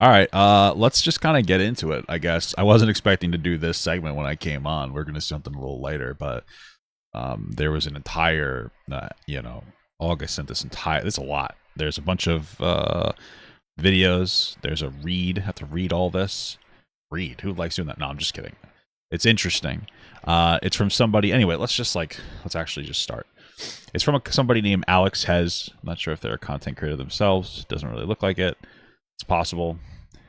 All right, let's just kind of get into it, I guess. I wasn't expecting to do this segment when I came on. We're going to do something a little later, but there was an entire, August sent this entire, it's a lot. There's a bunch of videos. There's a read. I have to read all this. Read. Who likes doing that? No, I'm just kidding. It's interesting. It's from somebody. Anyway, let's actually just start. It's from somebody named Alex Hez. I'm not sure if they're a content creator themselves. Doesn't really look like it. It's possible.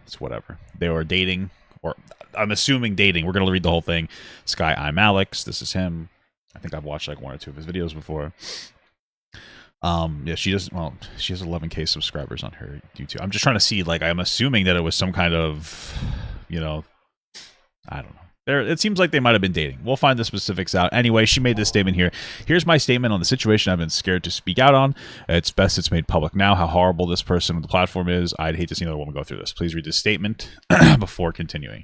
It's whatever. They were dating, or I'm assuming dating. We're gonna read the whole thing. This guy, ImAllexx. This is him. I think I've watched like one or two of his videos before. Yeah, she doesn't. Well, she has 11K subscribers on her YouTube. I'm just trying to see. Like, I'm assuming that it was some kind of, I don't know. It seems like they might have been dating. We'll find the specifics out. Anyway, she made this statement here. Here's my statement on the situation I've been scared to speak out on. It's best it's made public now how horrible this person with the platform is. I'd hate to see another woman go through this. Please read this statement before continuing.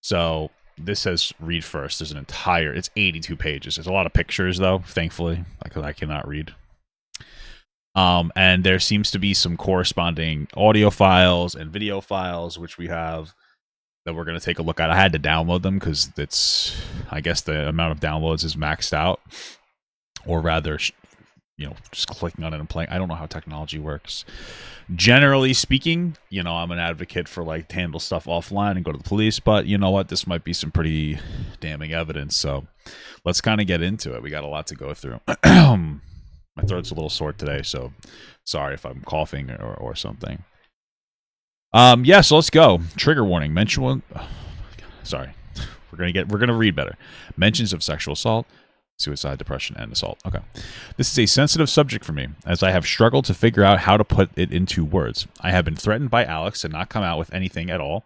So this says read first. There's it's 82 pages. There's a lot of pictures, though, thankfully, because I cannot read. And there seems to be some corresponding audio files and video files, which we have, that we're going to take a look at. I had to download them because I guess the amount of downloads is maxed out, or rather, just clicking on it and playing. I don't know how technology works. Generally speaking, I'm an advocate for like to handle stuff offline and go to the police, but you know what? This might be some pretty damning evidence. So let's kind of get into it. We got a lot to go through. My throat's a little sore today, so sorry if I'm coughing or something. Yeah, so let's go. Trigger warning. Sorry. We're gonna read better. Mentions of sexual assault, suicide, depression, and assault. Okay. This is a sensitive subject for me, as I have struggled to figure out how to put it into words. I have been threatened by Alex to not come out with anything at all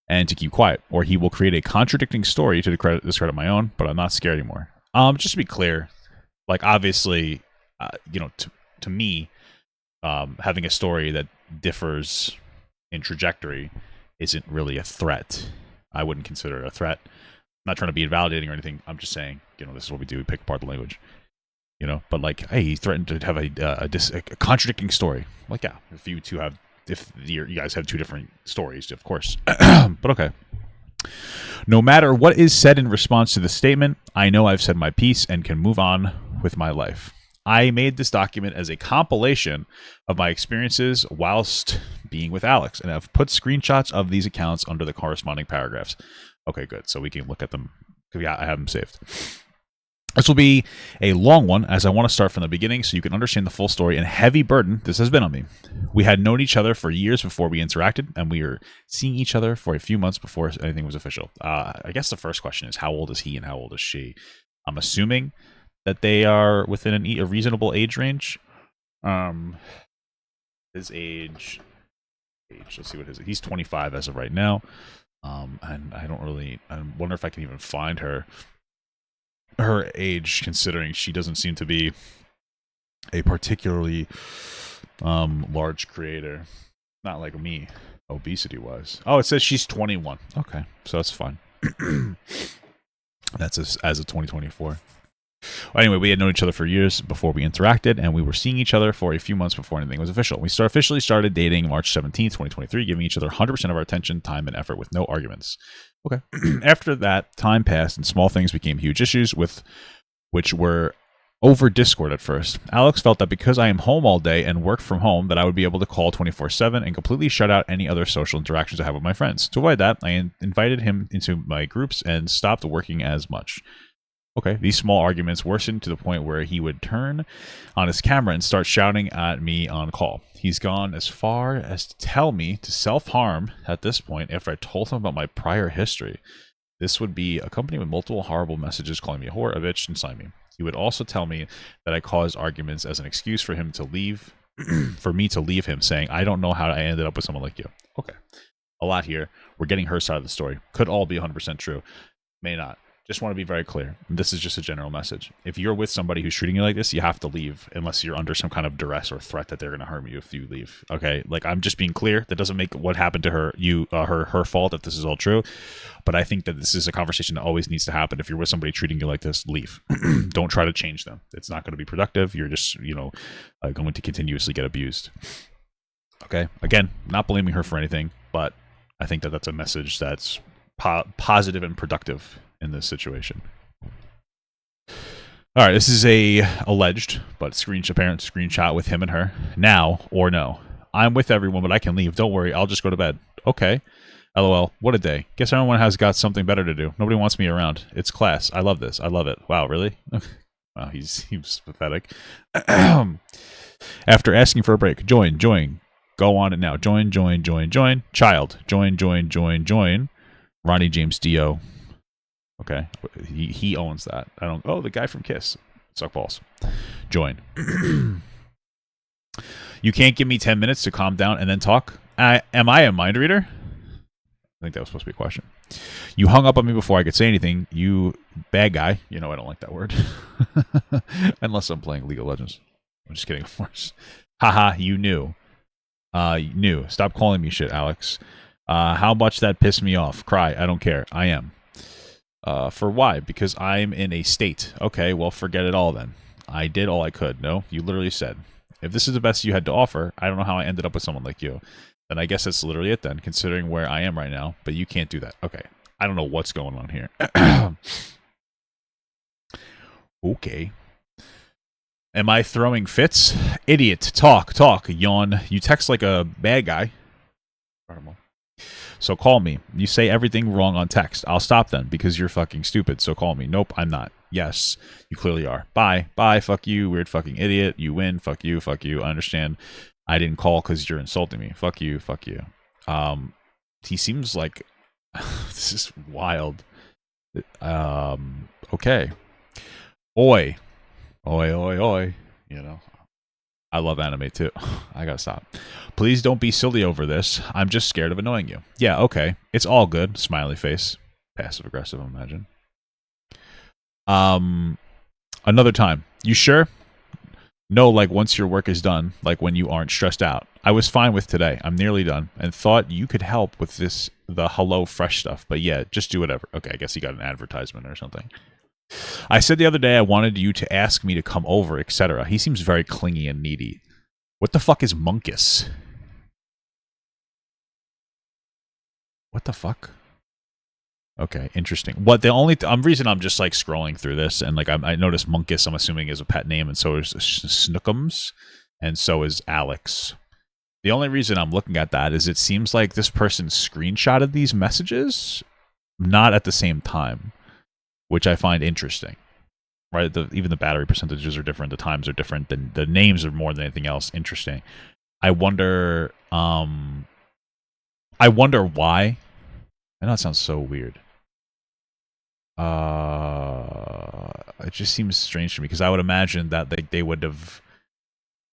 and to keep quiet, or he will create a contradicting story to discredit my own, but I'm not scared anymore. Just to be clear, like, obviously, to me, having a story that differs in trajectory isn't really a threat. I wouldn't consider it a threat. I'm not trying to be invalidating or anything. I'm just saying, this is what we do. We pick apart the language, But like, hey, he threatened to have a contradicting story. Like, yeah, if you guys have two different stories, of course. But okay. No matter what is said in response to the statement, I know I've said my piece and can move on with my life. I made this document as a compilation of my experiences whilst being with Alex, and I've put screenshots of these accounts under the corresponding paragraphs. Okay, good. So we can look at them. Yeah, I have them saved. This will be a long one, as I want to start from the beginning so you can understand the full story and heavy burden this has been on me. We had known each other for years before we interacted, and we were seeing each other for a few months before anything was official. I guess the first question is, how old is he and how old is she? I'm assuming that they are within a reasonable age range. His age. Let's see what his. He's 25 as of right now. And I wonder if I can even find her age, considering she doesn't seem to be a particularly large creator. Not like me, obesity wise. Oh, it says she's 21. Okay, so that's fine. That's as of 2024. Anyway, we had known each other for years before we interacted, and we were seeing each other for a few months before anything was official. We officially started dating March 17th, 2023, giving each other 100% of our attention, time, and effort with no arguments. Okay. After that, time passed, and small things became huge issues, which were over Discord at first. Alex felt that because I am home all day and work from home, that I would be able to call 24/7 and completely shut out any other social interactions I have with my friends. To avoid that, I invited him into my groups and stopped working as much. Okay, these small arguments worsened to the point where he would turn on his camera and start shouting at me on call. He's gone as far as to tell me to self-harm at this point after I told him about my prior history. This would be accompanied with multiple horrible messages calling me a whore, a bitch, and sign me. He would also tell me that I caused arguments as an excuse for him to leave, for me to leave him, saying, I don't know how I ended up with someone like you. Okay, a lot here. We're getting her side of the story. Could all be 100% true. May not. Just want to be very clear. This is just a general message. If you're with somebody who's treating you like this, you have to leave unless you're under some kind of duress or threat that they're going to harm you if you leave. Okay? Like, I'm just being clear. That doesn't make what happened to her her fault if this is all true. But I think that this is a conversation that always needs to happen. If you're with somebody treating you like this, leave. Don't try to change them. It's not going to be productive. You're just, going to continuously get abused. Okay, again, not blaming her for anything, but I think that that's a message that's positive and productive in this situation. All right, this is a alleged, but apparent screenshot with him and her. Now or no. I'm with everyone, but I can leave. Don't worry, I'll just go to bed. Okay. LOL. What a day. Guess everyone has got something better to do. Nobody wants me around. It's class. I love this. I love it. Wow, really? Wow, he was pathetic. After asking for a break, join. Go on it now. Join. Child. Join. Ronnie James Dio. Okay. He owns that. I don't. Oh, the guy from Kiss. Suck balls. Join. You can't give me 10 minutes to calm down and then talk? Am I a mind reader? I think that was supposed to be a question. You hung up on me before I could say anything. You bad guy. You know I don't like that word. Unless I'm playing League of Legends. I'm just kidding, of course. Haha, you knew. Knew. Stop calling me shit, Alex. How much that pissed me off. Cry. I don't care. I am. For why? Because I'm in a state. Okay, well, forget it all then. I did all I could. No, you literally said. If this is the best you had to offer, I don't know how I ended up with someone like you. Then I guess that's literally it then, considering where I am right now. But you can't do that. Okay. I don't know what's going on here. Okay. Am I throwing fits? Idiot. Talk. Yawn. You text like a bad guy. So call me. You say everything wrong on text. I'll stop then because you're fucking stupid. So call me. Nope, I'm not. Yes, you clearly are. Bye. Fuck you, weird fucking idiot. You win. Fuck you. I understand. I didn't call because you're insulting me. Fuck you. He seems like this is wild. Okay. Oi. You know. I love anime too. I gotta stop. Please don't be silly over this. I'm just scared of annoying you. Yeah, okay. It's all good. Smiley face. Passive aggressive, I imagine. Another time. You sure? No, like once your work is done, like when you aren't stressed out. I was fine with today. I'm nearly done and thought you could help with the Hello Fresh stuff. But yeah, just do whatever. Okay, I guess he got an advertisement or something. I said the other day I wanted you to ask me to come over, etc. He seems very clingy and needy. What the fuck is Munkus? What the fuck? Okay, interesting. What the only reason I'm just like scrolling through this and like I noticed Munkus, I'm assuming is a pet name, and so is Snookums, and so is Alex. The only reason I'm looking at that is it seems like this person screenshotted these messages, not at the same time, which I find interesting. Right, even the battery percentages are different, the times are different, the names are more than anything else interesting. I wonder why. I know it sounds so weird. It just seems strange to me because I would imagine that they would have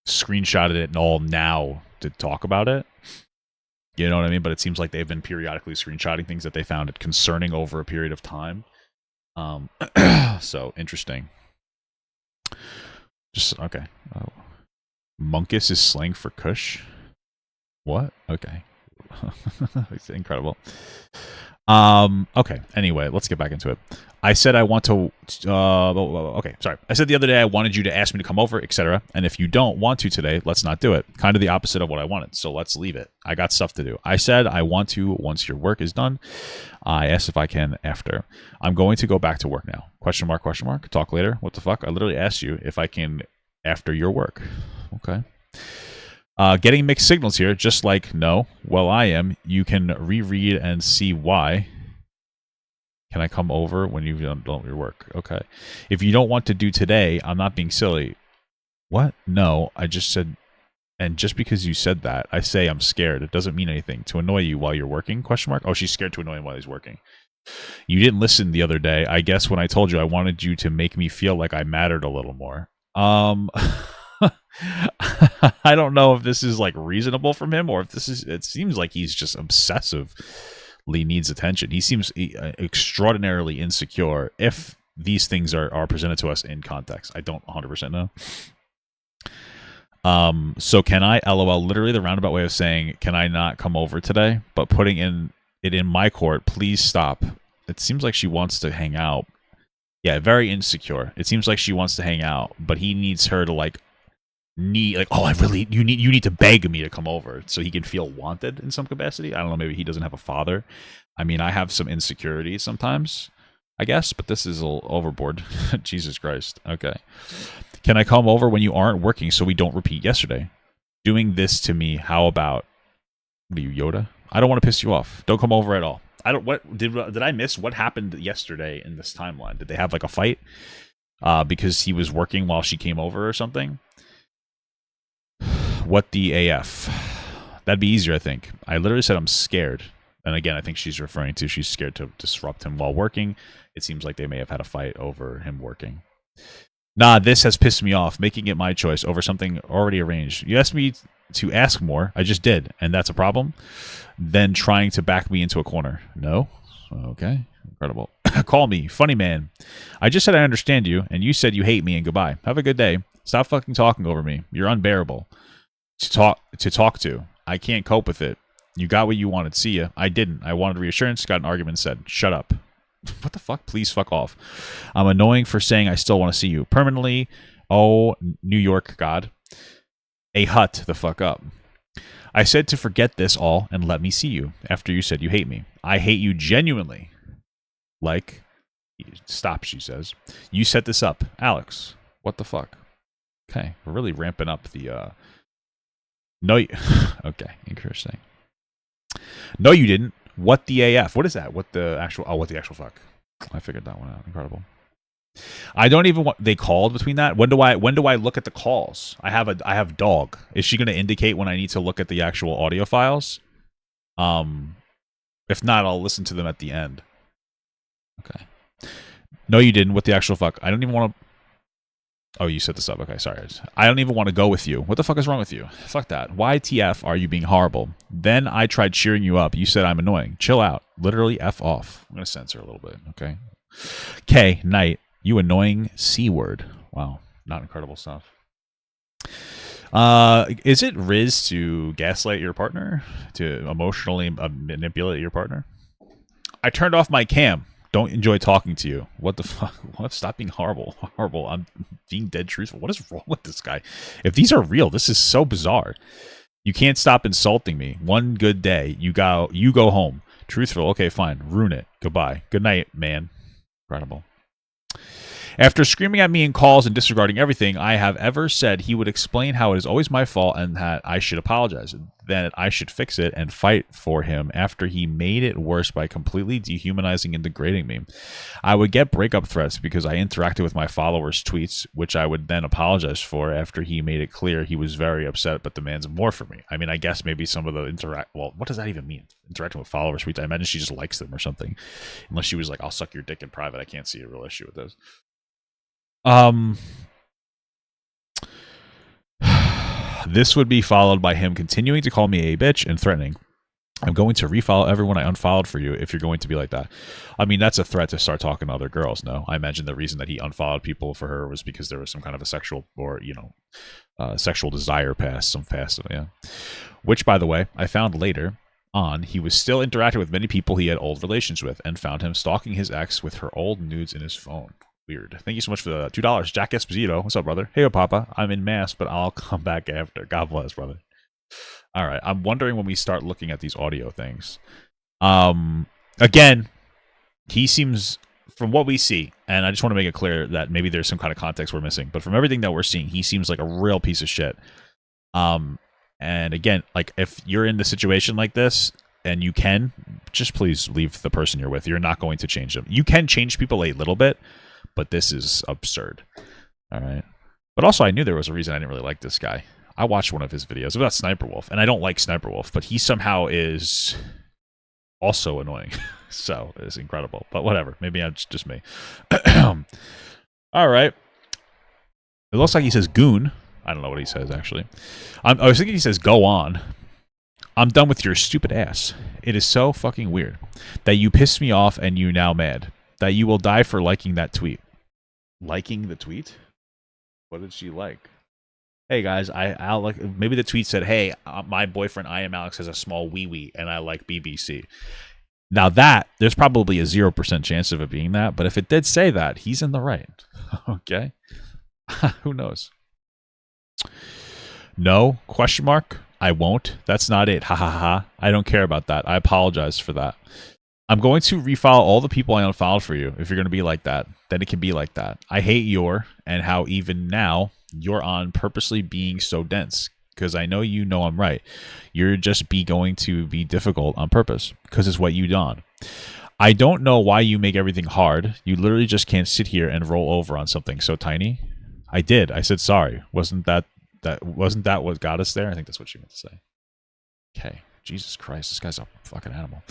screenshotted it and all now to talk about it. You know what I mean? But it seems like they've been periodically screenshotting things that they found it concerning over a period of time. So interesting. Just okay. Oh. Munkus is slang for Kush. What? Okay. It's incredible. Okay. Anyway, let's get back into it. I said I want to. Okay, sorry. I said the other day I wanted you to ask me to come over, etc. And if you don't want to today, let's not do it. Kind of the opposite of what I wanted. So let's leave it. I got stuff to do. I said I want to once your work is done. I asked if I can after. I'm going to go back to work now. Question mark? Talk later. What the fuck? I literally asked you if I can after your work. Okay. Getting mixed signals here, just like no. Well, I am. You can reread and see why. Can I come over when you've done your work? Okay. If you don't want to do today, I'm not being silly. What? No, I just said, and just because you said that, I say I'm scared. It doesn't mean anything. To annoy you while you're working? Question mark? Oh, she's scared to annoy him while he's working. You didn't listen the other day. I guess when I told you I wanted you to make me feel like I mattered a little more. I don't know if this is like reasonable from him or if this is, it seems like he's just obsessively needs attention. He seems extraordinarily insecure if these things are presented to us in context. I don't 100% know. So can I, LOL, literally the roundabout way of saying, can I not come over today? But putting it in my court, please stop. It seems like she wants to hang out. Yeah, very insecure. It seems like she wants to hang out, but he needs her to like need, like, oh, you need to beg me to come over so he can feel wanted in some capacity. I don't know, maybe he doesn't have a father. I mean, I have some insecurities sometimes, I guess, but this is a little overboard. Jesus Christ. Okay. Can I come over when you aren't working so we don't repeat yesterday? Doing this to me, how about, what are you, Yoda? I don't want to piss you off. Don't come over at all. I don't, what, did I miss what happened yesterday in this timeline? Did they have like a fight? Because he was working while she came over or something? What the AF? That'd be easier, I think. I literally said I'm scared. And again, I think she's referring to she's scared to disrupt him while working. It seems like they may have had a fight over him working. Nah, this has pissed me off, making it my choice over something already arranged. You asked me to ask more. I just did, and that's a problem. Then trying to back me into a corner. No? Okay. Incredible. Call me. Funny man. I just said I understand you, and you said you hate me, and goodbye. Have a good day. Stop fucking talking over me. You're unbearable to talk to. I can't cope with it. You got what you wanted. See ya. I didn't. I wanted reassurance, got an argument, said, shut up. What the fuck? Please fuck off. I'm annoying for saying I still want to see you. Permanently. Oh, New York God. A hut the fuck up. I said to forget this all and let me see you after you said you hate me. I hate you genuinely. Like, stop, she says. You set this up. Alex, what the fuck? Okay, we're really ramping up the, no, okay, interesting. No, you didn't. What the AF? What is that? What the actual fuck? I figured that one out. Incredible. I don't even want, they called between that. When do I look at the calls? I have dog. Is she going to indicate when I need to look at the actual audio files? If not, I'll listen to them at the end. Okay. No, you didn't. What the actual fuck? I don't even want to. Oh, you set this up. Okay, sorry. I don't even want to go with you. What the fuck is wrong with you? Fuck that. YTF are you being horrible? Then I tried cheering you up. You said I'm annoying. Chill out. Literally F off. I'm going to censor a little bit, okay? K, night. You annoying C-word. Wow. Not incredible stuff. Is it Riz to gaslight your partner? To emotionally manipulate your partner? I turned off my cam. Don't enjoy talking to you. What the fuck? What? Stop being horrible. Horrible. I'm being dead truthful. What is wrong with this guy? If these are real, this is so bizarre. You can't stop insulting me. One good day. You go home. Truthful. Okay, fine. Ruin it. Goodbye. Good night, man. Incredible. After screaming at me in calls and disregarding everything I have ever said, he would explain how it is always my fault and that I should apologize, that I should fix it and fight for him after he made it worse by completely dehumanizing and degrading me. I would get breakup threats because I interacted with my followers' tweets, which I would then apologize for after he made it clear he was very upset but demands more from me. I mean, I guess maybe some of the well, what does that even mean? Interacting with followers' tweets? I imagine she just likes them or something. Unless she was like, I'll suck your dick in private. I can't see a real issue with this. This would be followed by him continuing to call me a bitch and threatening, I'm going to refollow everyone I unfollowed for you if you're going to be like that. I mean, that's a threat to start talking to other girls, no? I imagine the reason that he unfollowed people for her was because there was some kind of a sexual or, sexual desire past, yeah. Which, by the way, I found later on, he was still interacting with many people he had old relations with and found him stalking his ex with her old nudes in his phone. Weird. Thank you so much for the $2. Jack Esposito. What's up, brother? Hey, Papa. I'm in mass, but I'll come back after. God bless, brother. All right. I'm wondering when we start looking at these audio things. Again, he seems, from what we see, and I just want to make it clear that maybe there's some kind of context we're missing, but from everything that we're seeing, he seems like a real piece of shit. And again, like, if you're in the situation like this, and you can, just please leave the person you're with. You're not going to change them. You can change people a little bit, but this is absurd. All right. But also, I knew there was a reason I didn't really like this guy. I watched one of his videos about Sniper Wolf, and I don't like Sniper Wolf, but he somehow is also annoying. So it's incredible. But whatever. Maybe it's just me. All right. It looks like he says goon. I don't know what he says, actually. I was thinking he says go on. I'm done with your stupid ass. It is so fucking weird that you pissed me off and you now mad. That you will die for liking that tweet. Liking the tweet? What did she like? Hey guys, I'll like. Maybe the tweet said, "Hey, my boyfriend ImAllexx has a small wee wee, and I like BBC." Now that there's probably a 0% chance of it being that, but if it did say that, he's in the right. Okay, who knows? No? Question mark? I won't. That's not it. Ha ha ha. I don't care about that. I apologize for that. I'm going to refile all the people I unfollowed for you. If you're going to be like that, then it can be like that. I hate your and how even now you're on purposely being so dense because I know you know I'm right. You're just going to be difficult on purpose because it's what you done. I don't know why you make everything hard. You literally just can't sit here and roll over on something so tiny. I did. I said sorry. Wasn't that what got us there? I think that's what she meant to say. Okay. Jesus Christ, this guy's a fucking animal.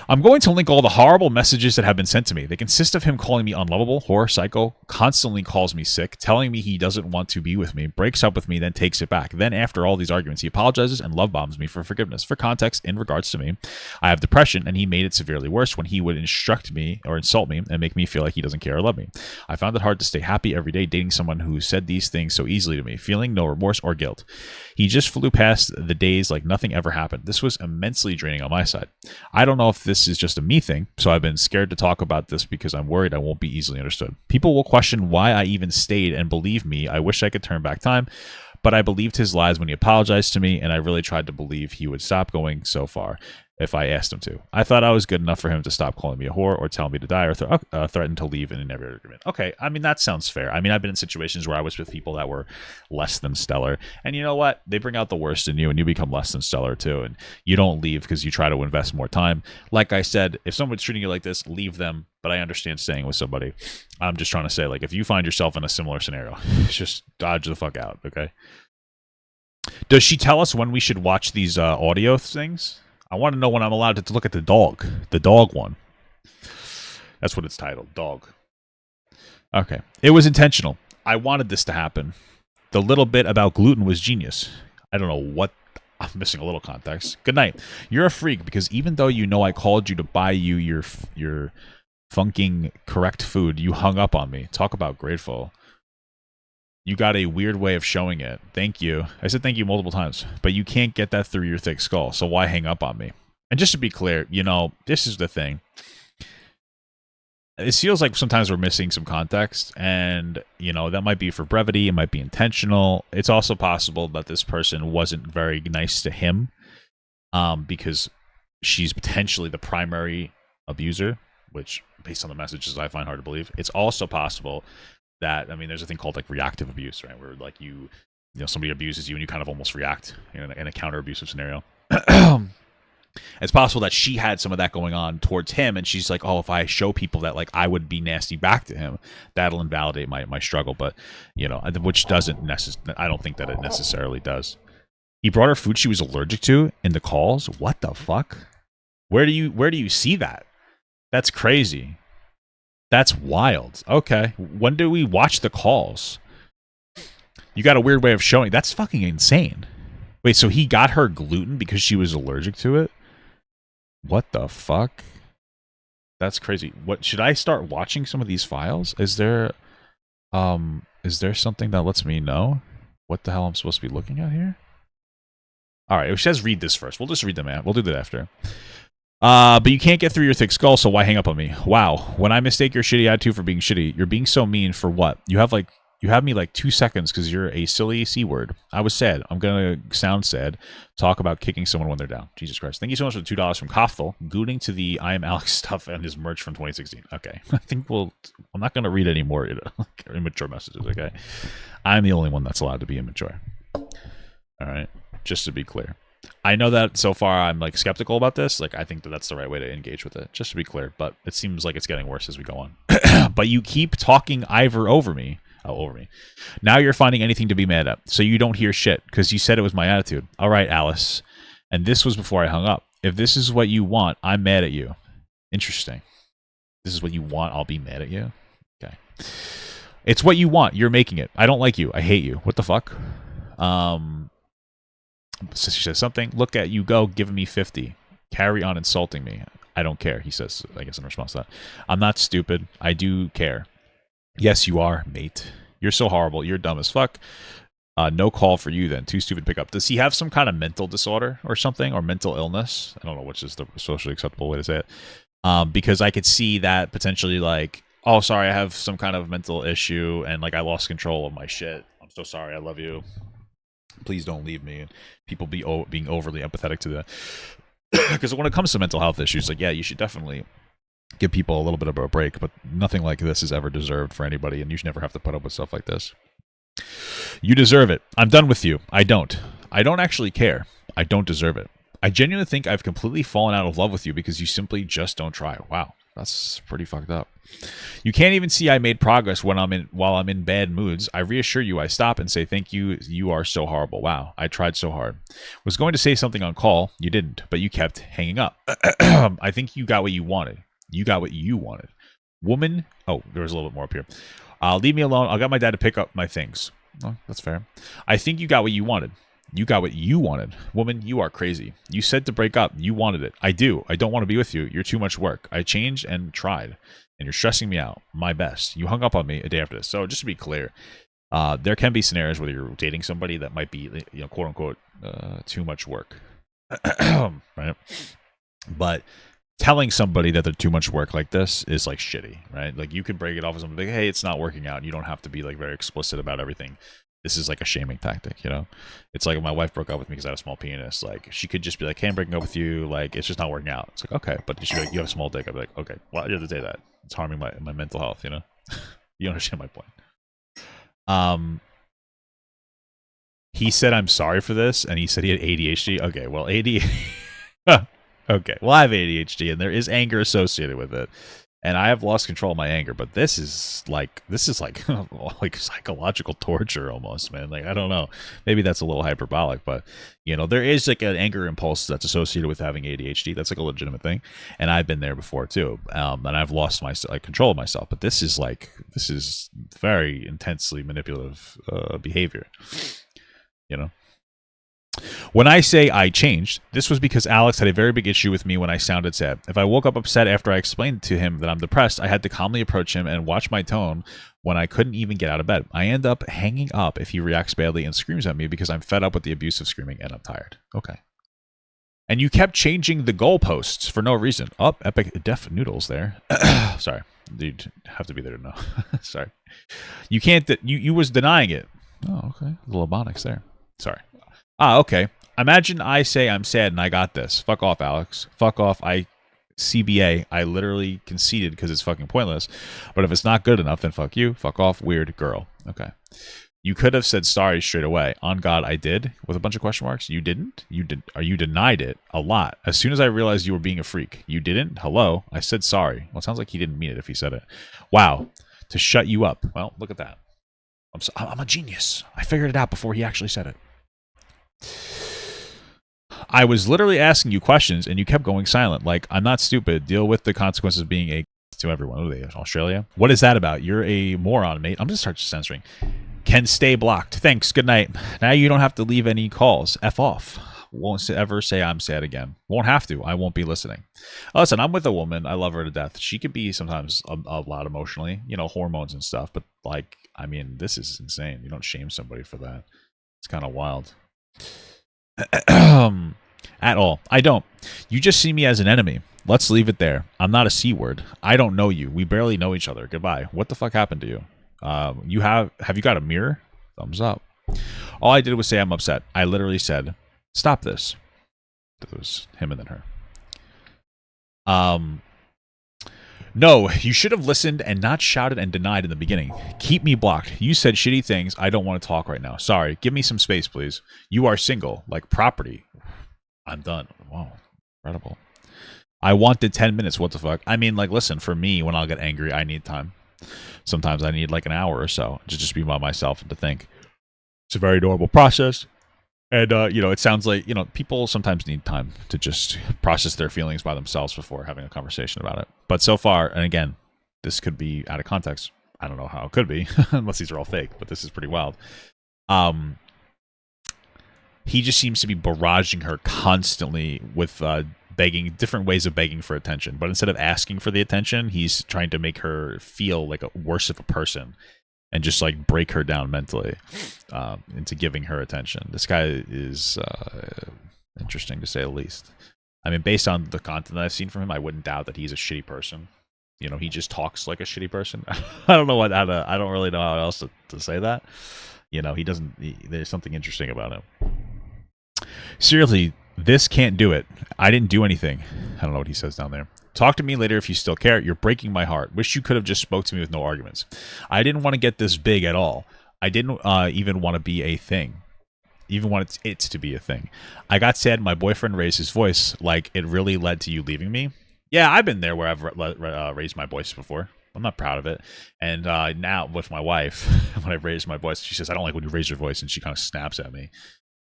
I'm going to link all the horrible messages that have been sent to me. They consist of him calling me unlovable, whore, psycho, constantly calls me sick, telling me he doesn't want to be with me, breaks up with me, then takes it back. Then after all these arguments, he apologizes and love bombs me for forgiveness. For context, in regards to me, I have depression, and he made it severely worse when he would instruct me or insult me and make me feel like he doesn't care or love me. I found it hard to stay happy every day dating someone who said these things so easily to me, feeling no remorse or guilt. He just flew past the days like nothing ever happened. This was immensely draining on my side. I don't know if this is just a me thing, so I've been scared to talk about this because I'm worried I won't be easily understood. People will question why I even stayed, and believe me, I wish I could turn back time, but I believed his lies when he apologized to me, and I really tried to believe he would stop going so far if I asked him to. I thought I was good enough for him to stop calling me a whore or tell me to die or threaten to leave in every argument. Okay, I mean, that sounds fair. I mean, I've been in situations where I was with people that were less than stellar, and you know what? They bring out the worst in you, and you become less than stellar too, and you don't leave because you try to invest more time. Like I said, if someone's treating you like this, leave them, but I understand staying with somebody. I'm just trying to say, like, if you find yourself in a similar scenario, just dodge the fuck out, okay? Does she tell us when we should watch these audio things? I want to know when I'm allowed to look at the dog one. That's what it's titled, dog. Okay. It was intentional. I wanted this to happen. The little bit about gluten was genius. I don't know what. I'm missing a little context. Good night. You're a freak because even though you know I called you to buy you your funking correct food, you hung up on me. Talk about grateful. You got a weird way of showing it. Thank you. I said thank you multiple times, but you can't get that through your thick skull, so why hang up on me? And just to be clear, you know, this is the thing. It feels like sometimes we're missing some context, and, you know, that might be for brevity, it might be intentional. It's also possible that this person wasn't very nice to him because she's potentially the primary abuser, which, based on the messages, I find hard to believe. It's also possible that, I mean, there's a thing called like reactive abuse, right? Where like you know, somebody abuses you and you kind of almost react in a counter abusive scenario. It's possible that she had some of that going on towards him, and she's like, oh, if I show people that like I would be nasty back to him, that'll invalidate my struggle. But, you know, which doesn't I don't think that it necessarily does. He brought her food she was allergic to in the calls. What the fuck? Where do you see that? That's crazy. That's wild. Okay. When do we watch the calls? You got a weird way of showing. That's fucking insane. Wait, so he got her gluten because she was allergic to it? What the fuck? That's crazy. What, should I start watching some of these files? Is there something that lets me know what the hell I'm supposed to be looking at here? All right, it says read this first. We'll just read them out. We'll do that after. But you can't get through your thick skull, so why hang up on me? Wow. When I mistake your shitty attitude for being shitty, you're being so mean for what? You have me like 2 seconds because you're a silly C word. I was sad. I'm gonna sound sad. Talk about kicking someone when they're down. Jesus Christ. Thank you so much for the $2 from Kofthel, gooting to the ImAllexx stuff and his merch from 2016. Okay. I think I'm not gonna read any more immature messages, okay? I'm the only one that's allowed to be immature. Alright. Just to be clear. I know that so far I'm like skeptical about this. Like, I think that that's the right way to engage with it, just to be clear. But it seems like it's getting worse as we go on. But you keep talking over me. Now you're finding anything to be mad at, so you don't hear shit because you said it was my attitude. All right, Alice. And this was before I hung up. If this is what you want, I'm mad at you. Interesting. This is what you want, I'll be mad at you? Okay. It's what you want. You're making it. I don't like you. I hate you. What the fuck? So she says something. Look at you go, giving me 50. Carry on insulting me. I don't care, he says, I guess in response to that. I'm not stupid. I do care. Yes, you are, mate. You're so horrible. You're dumb as fuck. No call for you then. Too stupid to pick up. Does he have some kind of mental disorder or something? Or mental illness? I don't know which is the socially acceptable way to say it. Because I could see that potentially like, oh, sorry, I have some kind of mental issue and like I lost control of my shit. I'm so sorry. I love you. Please don't leave me. And people being overly empathetic to that. Because when it comes to mental health issues, like, yeah, you should definitely give people a little bit of a break, but nothing like this is ever deserved for anybody, and you should never have to put up with stuff like this. You deserve it. I'm done with you. I don't. I don't actually care. I don't deserve it. I genuinely think I've completely fallen out of love with you because you simply just don't try. Wow, that's pretty fucked up. You can't even see I made progress while I'm in bad moods. I reassure you, I stop and say thank you. You are so horrible. Wow, I tried so hard. Was going to say something on call. You didn't, but you kept hanging up. I think you got what you wanted. You got what you wanted. Woman. Oh, there was a little bit more up here. Leave me alone. I'll get my dad to pick up my things. Oh, that's fair. I think you got what you wanted. You got what you wanted. Woman, you are crazy. You said to break up. You wanted it. I do. I don't want to be with you. You're too much work. I changed and tried, and you're stressing me out. My best. You hung up on me a day after this. So just to be clear, there can be scenarios where you're dating somebody that might be, quote unquote, too much work, right? But telling somebody that they're too much work like this is like shitty, right? Like you could break it off with somebody like, hey, it's not working out. And you don't have to be like very explicit about everything. This is like a shaming tactic, It's like when my wife broke up with me because I had a small penis. Like she could just be like, hey, I'm breaking up with you. Like it's just not working out. It's like, okay. But she'd be like, you have a small dick. I'd be like, okay. Well, I didn't say that. It's harming my mental health, You understand my point. He said, I'm sorry for this. And he said he had ADHD. Okay. Well, okay. Well, I have ADHD and there is anger associated with it. And I have lost control of my anger, but this is like like psychological torture almost, man. Like I don't know, maybe that's a little hyperbolic, but there is like an anger impulse that's associated with having ADHD. That's like a legitimate thing, and I've been there before too. And I've lost my control of myself. But this is very intensely manipulative behavior, When I say I changed, this was because Alex had a very big issue with me when I sounded sad. If I woke up upset after I explained to him that I'm depressed, I had to calmly approach him and watch my tone when I couldn't even get out of bed. I end up hanging up if he reacts badly and screams at me because I'm fed up with the abusive screaming and I'm tired. Okay. And you kept changing the goalposts for no reason. Oh, epic deaf noodles there. Sorry. You'd have to be there to know. Sorry. You can't, you was denying it. Oh, okay. A little ebonics there. Sorry. Okay. Imagine I say I'm sad and I got this. Fuck off, Alex. Fuck off. CBA. I literally conceded because it's fucking pointless. But if it's not good enough, then fuck you. Fuck off, weird girl. Okay. You could have said sorry straight away. On God, I did. With a bunch of question marks. You didn't? You did. Or you denied it a lot. As soon as I realized you were being a freak. You didn't? Hello? I said sorry. Well, it sounds like he didn't mean it if he said it. Wow. To shut you up. Well, look at that. I'm a genius. I figured it out before he actually said it. I was literally asking you questions and you kept going silent. Like, I'm not stupid. Deal with the consequences of being a to everyone. What are they, Australia? What is that about? You're a moron, mate. I'm just start censoring. Can stay blocked. Thanks. Good night. Now you don't have to leave any calls. F off. Won't ever say I'm sad again. Won't have to. I won't be listening. Listen, I'm with a woman. I love her to death. She could be sometimes a lot emotionally, hormones and stuff. But like, I mean, this is insane. You don't shame somebody for that. It's kind of wild. At all. I don't. You just see me as an enemy. Let's leave it there. I'm not a C word. I don't know you. We barely know each other. Goodbye. What the fuck happened to you? Have you got a mirror? Thumbs up. All I did was say I'm upset. I literally said, stop this. It was him and then her. No, you should have listened and not shouted and denied in the beginning. Keep me blocked. You said shitty things. I don't want to talk right now. Sorry. Give me some space, please. You are single, like property. I'm done. Wow. Incredible. I wanted 10 minutes. What the fuck? I mean, like, listen, for me, when I'll get angry, I need time. Sometimes I need like an hour or so to just be by myself and to think. It's a very normal process. And, it sounds like, people sometimes need time to just process their feelings by themselves before having a conversation about it. But so far, and again, this could be out of context. I don't know how it could be, unless these are all fake, but this is pretty wild. He just seems to be barraging her constantly with begging, different ways of begging for attention. But instead of asking for the attention, he's trying to make her feel like a worse of a person. And just like break her down mentally into giving her attention. This guy is interesting to say the least. I mean, based on the content that I've seen from him, I wouldn't doubt that he's a shitty person. He just talks like a shitty person. I don't know I don't really know how else to say that. You know, there's something interesting about him. Seriously, this can't do it. I didn't do anything. I don't know what he says down there. Talk to me later if you still care. You're breaking my heart. Wish you could have just spoke to me with no arguments. I didn't want to get this big at all. I didn't even want to be a thing. Even want it to be a thing. I got sad my boyfriend raised his voice. Like, it really led to you leaving me? Yeah, I've been there where I've raised my voice before. I'm not proud of it. And now with my wife, when I've raised my voice, she says, I don't like when you raise your voice. And she kind of snaps at me.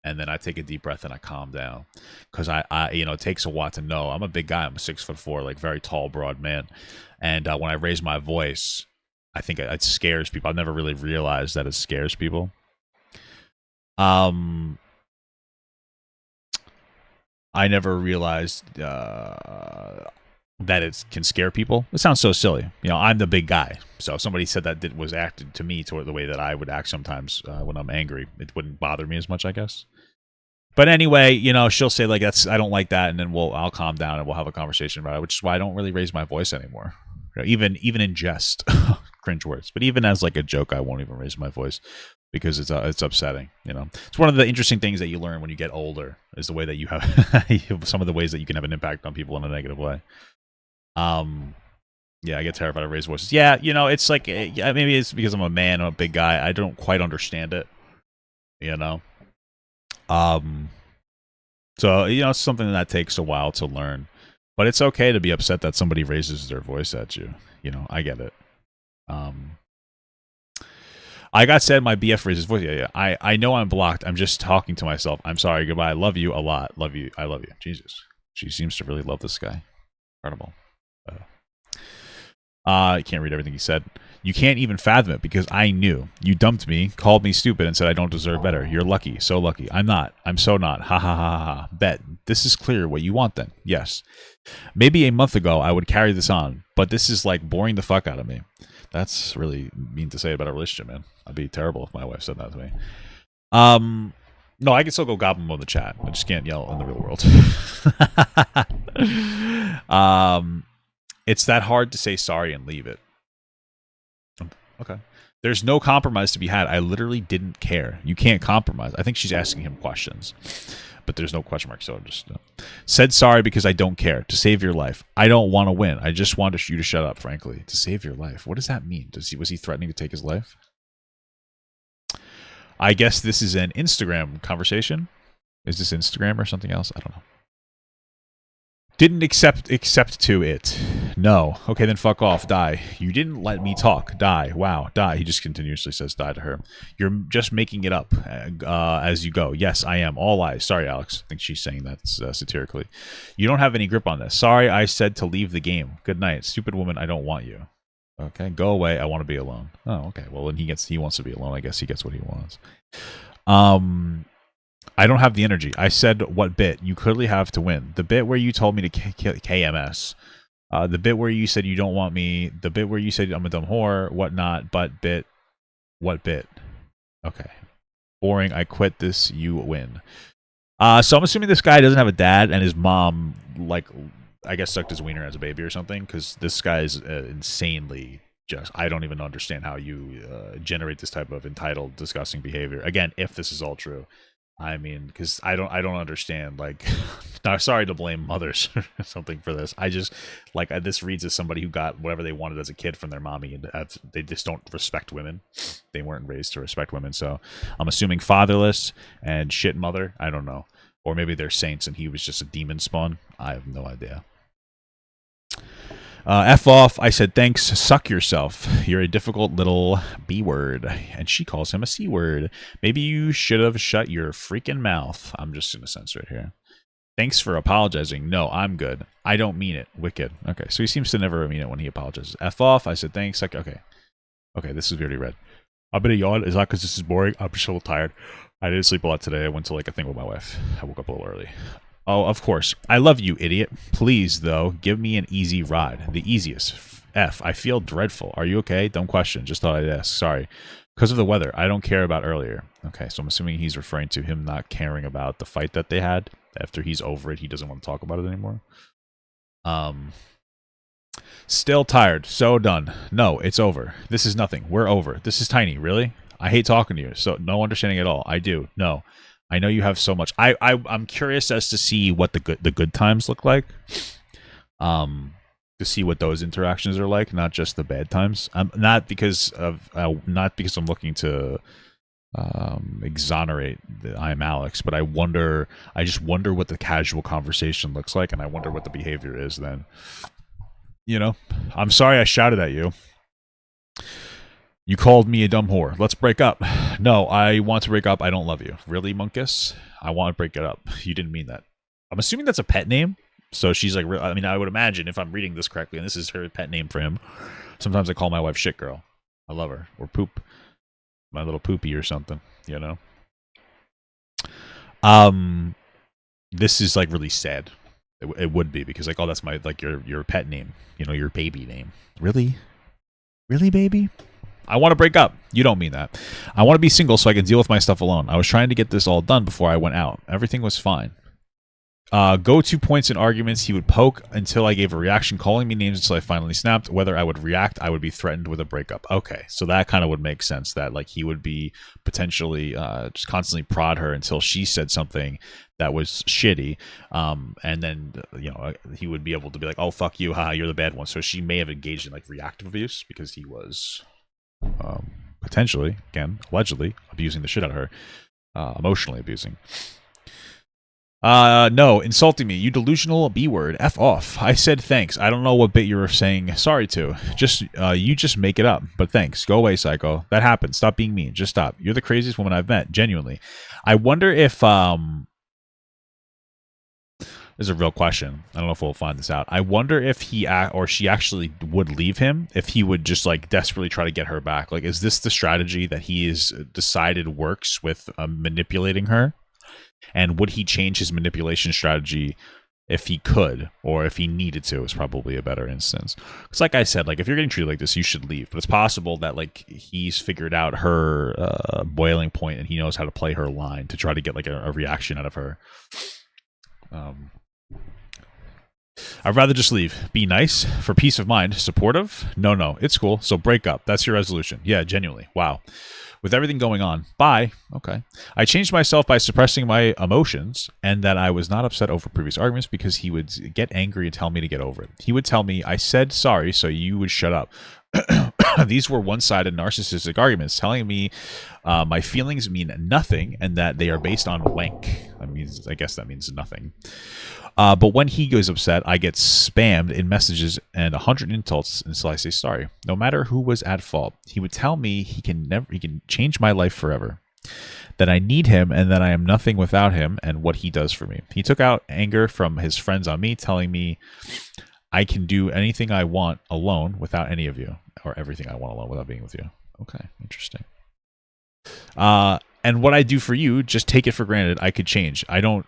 And then I take a deep breath and I calm down. Because it takes a while to know. I'm a big guy. I'm a 6'4", like very tall, broad man. And when I raise my voice, I think it scares people. I've never really realized that it scares people. I never realized that it can scare people. It sounds so silly. You know, I'm the big guy. So if somebody said that was acted to me toward the way that I would act sometimes when I'm angry, it wouldn't bother me as much, I guess. But anyway, you know, she'll say like, I don't like that, and then I'll calm down and we'll have a conversation about it, which is why I don't really raise my voice anymore. You know, even in jest, cringe words. But even as like a joke, I won't even raise my voice. Because it's upsetting, you know. It's one of the interesting things that you learn when you get older is the way that you have some of the ways that you can have an impact on people in a negative way. Yeah, I get terrified of raised voices. Yeah, you know, it's like maybe it's because I'm a man or a big guy. I don't quite understand it, you know. So you know, it's something that takes a while to learn, but it's okay to be upset that somebody raises their voice at you. You know, I get it. I got said my BF raised his voice. Yeah. I know I'm blocked. I'm just talking to myself. I'm sorry. Goodbye. I love you a lot. Love you. I love you. Jesus. She seems to really love this guy. Incredible. I can't read everything he said. You can't even fathom it because I knew. You dumped me, called me stupid, and said I don't deserve better. You're lucky. So lucky. I'm not. I'm so not. Ha ha ha ha. Bet. This is clear what you want then. Yes. Maybe a month ago I would carry this on, but this is like boring the fuck out of me. That's really mean to say about a relationship, man. I'd be terrible if my wife said that to me. No, I can still go goblin mode in the chat. I just can't yell in the real world. It's that hard to say sorry and leave it. Okay. There's no compromise to be had. I literally didn't care. You can't compromise. I think she's asking him questions. But there's no question mark, so I'm just said sorry because I don't care. To save your life. I don't want to win. I just want you to shut up, frankly. To save your life. What does that mean? Was he threatening to take his life? I guess this is an Instagram conversation. Is this Instagram or something else? I don't know. Didn't accept to it. No. Okay, then fuck off. Die. You didn't let me talk. Die. Wow. Die. He just continuously says die to her. You're just making it up as you go. Yes, I am. All lies. Sorry, Alex. I think she's saying that satirically. You don't have any grip on this. Sorry, I said to leave the game. Good night. Stupid woman, I don't want you. Okay, go away. I want to be alone. Oh, okay. Well, then he wants to be alone. I guess he gets what he wants. I don't have the energy. I said what bit? You clearly have to win. The bit where you told me to KMS. The bit where you said you don't want me. The bit where you said I'm a dumb whore, whatnot, but bit. What bit? Okay. Boring. I quit this. You win. So I'm assuming this guy doesn't have a dad and his mom, like, I guess sucked his wiener as a baby or something, because this guy is insanely just... I don't even understand how you generate this type of entitled, disgusting behavior. Again, if this is all true. I mean, because I don't understand, like, now, sorry to blame mothers or something for this. I just, like, this reads as somebody who got whatever they wanted as a kid from their mommy, and they just don't respect women. They weren't raised to respect women, so I'm assuming fatherless and shit mother. I don't know. Or maybe they're saints and he was just a demon spawn. I have no idea. F off. I said, thanks. Suck yourself. You're a difficult little B word. And she calls him a C word. Maybe you should have shut your freaking mouth. I'm just going to censor it here. Thanks for apologizing. No, I'm good. I don't mean it. Wicked. Okay, so he seems to never mean it when he apologizes. F off. I said, thanks. Okay. Okay, this is already read. I've been a yawn. Is that because this is boring? I'm just a little tired. I didn't sleep a lot today. I went to, like, a thing with my wife. I woke up a little early. Oh, of course. I love you, idiot. Please, though, give me an easy ride. The easiest. F. I feel dreadful. Are you okay? Dumb question. Just thought I'd ask. Sorry. Because of the weather. I don't care about earlier. Okay, so I'm assuming he's referring to him not caring about the fight that they had. After he's over it, he doesn't want to talk about it anymore. Still tired. So done. No, it's over. This is nothing. We're over. This is tiny. Really? I hate talking to you. So no understanding at all. I do. No. I know you have so much. I'm curious as to see what the good times look like. To see what those interactions are like, not just the bad times. Not because I'm looking to exonerate the ImAllexx, but I just wonder what the casual conversation looks like, and I wonder what the behavior is then. You know, I'm sorry I shouted at you. You called me a dumb whore. Let's break up. No, I want to break up. I don't love you. Really, Munkus? I want to break it up. You didn't mean that. I'm assuming that's a pet name. So she's like, I mean, I would imagine if I'm reading this correctly, and this is her pet name for him. Sometimes I call my wife shit girl. I love her. Or poop. My little poopy or something, you know? This is like really sad. It would be because like, oh, that's my, like your pet name, you know, your baby name. Really? Really, baby? I want to break up. You don't mean that. I want to be single so I can deal with my stuff alone. I was trying to get this all done before I went out. Everything was fine. Go-to points in arguments, he would poke until I gave a reaction, calling me names until I finally snapped. Whether I would react, I would be threatened with a breakup. Okay, so that kind of would make sense, that like he would be potentially just constantly prod her until she said something that was shitty, and then you know, he would be able to be like, oh, fuck you, haha, you're the bad one. So she may have engaged in like reactive abuse because he was potentially, again, allegedly abusing the shit out of her, emotionally abusing. No, insulting me. You delusional B-word. F off. I said thanks. I don't know what bit you were saying sorry to. You just make it up. But thanks. Go away, psycho. That happened. Stop being mean. Just stop. You're the craziest woman I've met. Genuinely. I wonder if, this is a real question. I don't know if we'll find this out. I wonder if he or she actually would leave him, if he would just like desperately try to get her back. Like, is this the strategy that he has decided works with manipulating her? And would he change his manipulation strategy if he could, or if he needed to? Is probably a better instance. Because like I said, like if you're getting treated like this, you should leave. But it's possible that like he's figured out her boiling point and he knows how to play her line to try to get like a reaction out of her. I'd rather just leave. Be nice for peace of mind. Supportive? No, it's cool. So break up. That's your resolution. Yeah, genuinely. Wow. With everything going on. Bye. Okay. I changed myself by suppressing my emotions, and that I was not upset over previous arguments because he would get angry and tell me to get over it. He would tell me, I said sorry, so you would shut up. These were one-sided narcissistic arguments telling me my feelings mean nothing and that they are based on wank. I guess that means nothing. But when he goes upset, I get spammed in messages and 100 insults until I say sorry, no matter who was at fault. He would tell me he can change my life forever, that I need him and that I am nothing without him and what he does for me. He took out anger from his friends on me, telling me I can do anything I want alone without any of you, or everything I want alone without being with you. Okay, interesting. And what I do for you, just take it for granted I could change. I don't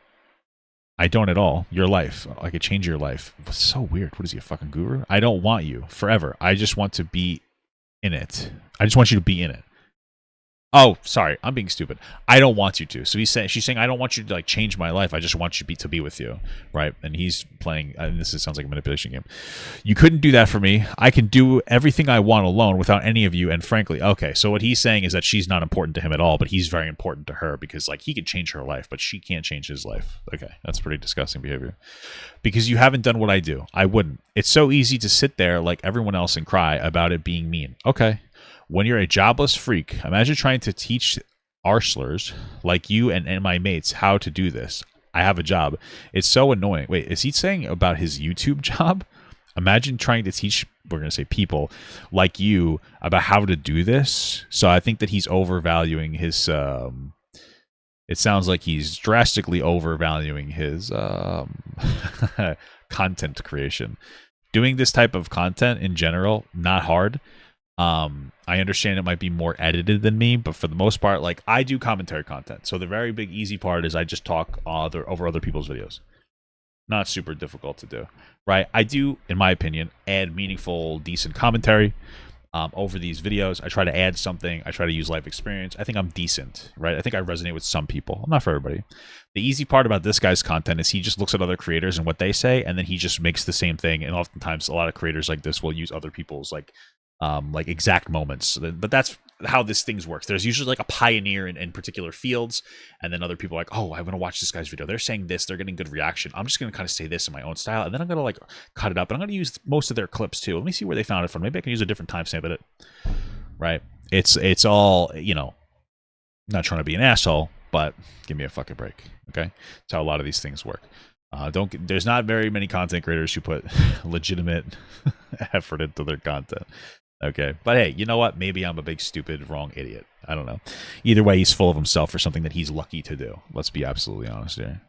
at all. Your life. I could change your life. It's so weird. What is he, a fucking guru? I don't want you forever. I just want to be in it. I just want you to be in it. Oh, sorry. I'm being stupid. I don't want you to. So she's saying, I don't want you to like change my life. I just want you to be with you. Right. And he's playing, and this sounds like a manipulation game. You couldn't do that for me. I can do everything I want alone without any of you. And frankly, okay. So what he's saying is that she's not important to him at all, but he's very important to her because like he could change her life, but she can't change his life. Okay. That's pretty disgusting behavior. Because you haven't done what I do. I wouldn't. It's so easy to sit there like everyone else and cry about it being mean. Okay. When you're a jobless freak, imagine trying to teach arslers like you and my mates how to do this. I have a job. It's so annoying. Wait, is he saying about his YouTube job? Imagine trying to teach, we're going to say people like you about how to do this. So I think that he's overvaluing his, it sounds like he's drastically overvaluing his content creation. Doing this type of content in general, not hard. I understand it might be more edited than me, but for the most part, like I do commentary content. So the very big easy part is I just talk over other people's videos. Not super difficult to do, right? I do, in my opinion, add meaningful, decent commentary over these videos. I try to add something. I try to use life experience. I think I'm decent, right? I think I resonate with some people. Not for everybody. The easy part about this guy's content is he just looks at other creators and what they say, and then he just makes the same thing. And oftentimes, a lot of creators like this will use other people's like exact moments, but that's how this things works. There's usually like a pioneer in particular fields, and then other people are like, oh, I'm gonna watch this guy's video. They're saying this, they're getting good reaction. I'm just gonna kind of say this in my own style, and then I'm gonna like cut it up, and I'm gonna use most of their clips too. Let me see where they found it from. Maybe I can use a different timestamp at it. Right? It's all, you know, not trying to be an asshole, but give me a fucking break. Okay, that's how a lot of these things work. There's not very many content creators who put legitimate effort into their content. Okay, but hey, you know what? Maybe I'm a big, stupid, wrong idiot. I don't know. Either way, he's full of himself for something that he's lucky to do. Let's be absolutely honest here.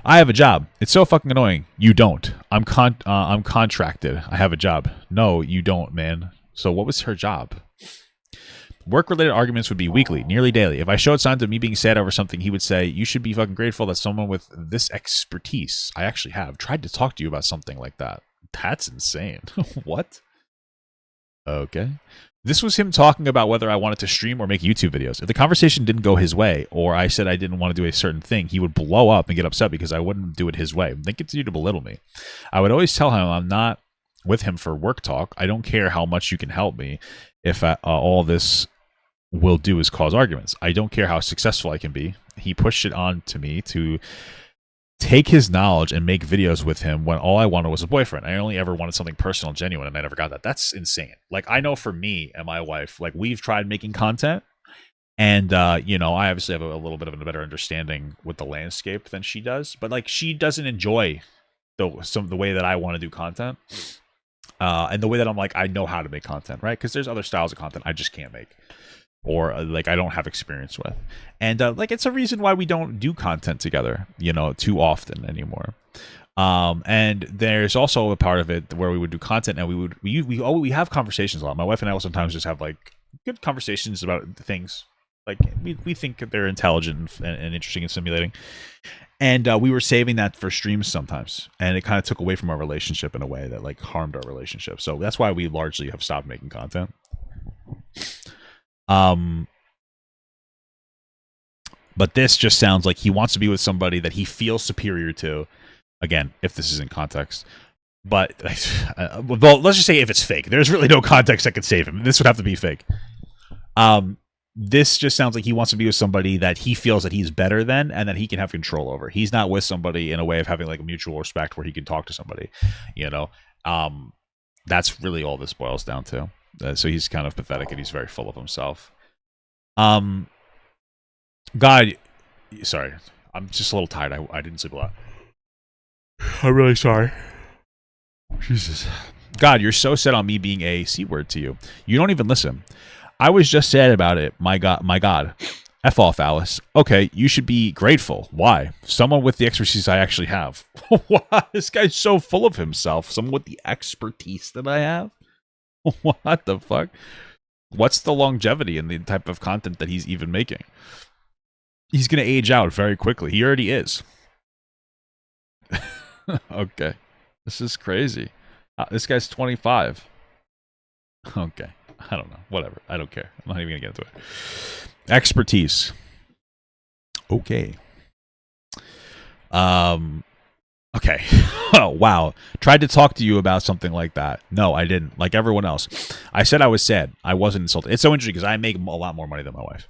I have a job. It's so fucking annoying. You don't. I'm contracted. I have a job. No, you don't, man. So what was her job? Work-related arguments would be weekly, nearly daily. If I showed signs of me being sad over something, he would say, you should be fucking grateful that someone with this expertise, I actually have, tried to talk to you about something like that. That's insane. What? Okay. This was him talking about whether I wanted to stream or make YouTube videos. If the conversation didn't go his way, or I said I didn't want to do a certain thing, he would blow up and get upset because I wouldn't do it his way. Then continue to belittle me. I would always tell him I'm not with him for work talk. I don't care how much you can help me if all this will do is cause arguments. I don't care how successful I can be. He pushed it on to me to take his knowledge and make videos with him when all I wanted was a boyfriend. I only ever wanted something personal and genuine, and I never got that. That's insane. Like, I know for me and my wife, like, we've tried making content, and you know, I obviously have a little bit of a better understanding with the landscape than she does, but like, she doesn't enjoy the way that I want to do content. And the way that I'm like, I know how to make content, right? Because there's other styles of content I just can't make, or like I don't have experience with. And like, it's a reason why we don't do content together, you know, too often anymore. And there's also a part of it where we would do content and we have conversations a lot. My wife and I will sometimes just have like good conversations about things. Like, we think they're intelligent and interesting and stimulating. And we were saving that for streams sometimes. And it kind of took away from our relationship in a way that like harmed our relationship. So that's why we largely have stopped making content. But this just sounds like he wants to be with somebody that he feels superior to. Again, if this is in context. But, well, let's just say if it's fake. There's really no context that could save him. This would have to be fake. This just sounds like he wants to be with somebody that he feels that he's better than and that he can have control over. He's not with somebody in a way of having like a mutual respect where he can talk to somebody, you know. That's really all this boils down to. So he's kind of pathetic and he's very full of himself. God, sorry. I'm just a little tired. I didn't sleep a lot. I'm really sorry. Jesus. God, you're so set on me being a C word to you. You don't even listen. I was just sad about it. My God. F off, Alice. Okay, you should be grateful. Why? Someone with the expertise I actually have. What? This guy's so full of himself. Someone with the expertise that I have? What the fuck? What's the longevity in the type of content that he's even making? He's going to age out very quickly. He already is. Okay. This is crazy. This guy's 25. Okay. I don't know. Whatever. I don't care. I'm not even going to get into it. Expertise. Okay. Okay. Oh, wow. Tried to talk to you about something like that. No, I didn't. Like everyone else. I said I was sad. I wasn't insulted. It's so interesting because I make a lot more money than my wife.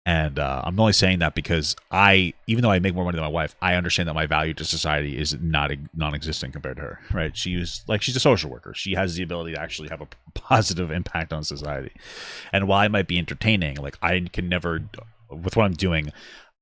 And I'm only saying that because even though I make more money than my wife, I understand that my value to society is non-existent compared to her, right? She's a social worker. She has the ability to actually have a positive impact on society. And while I might be entertaining, like I can never, with what I'm doing,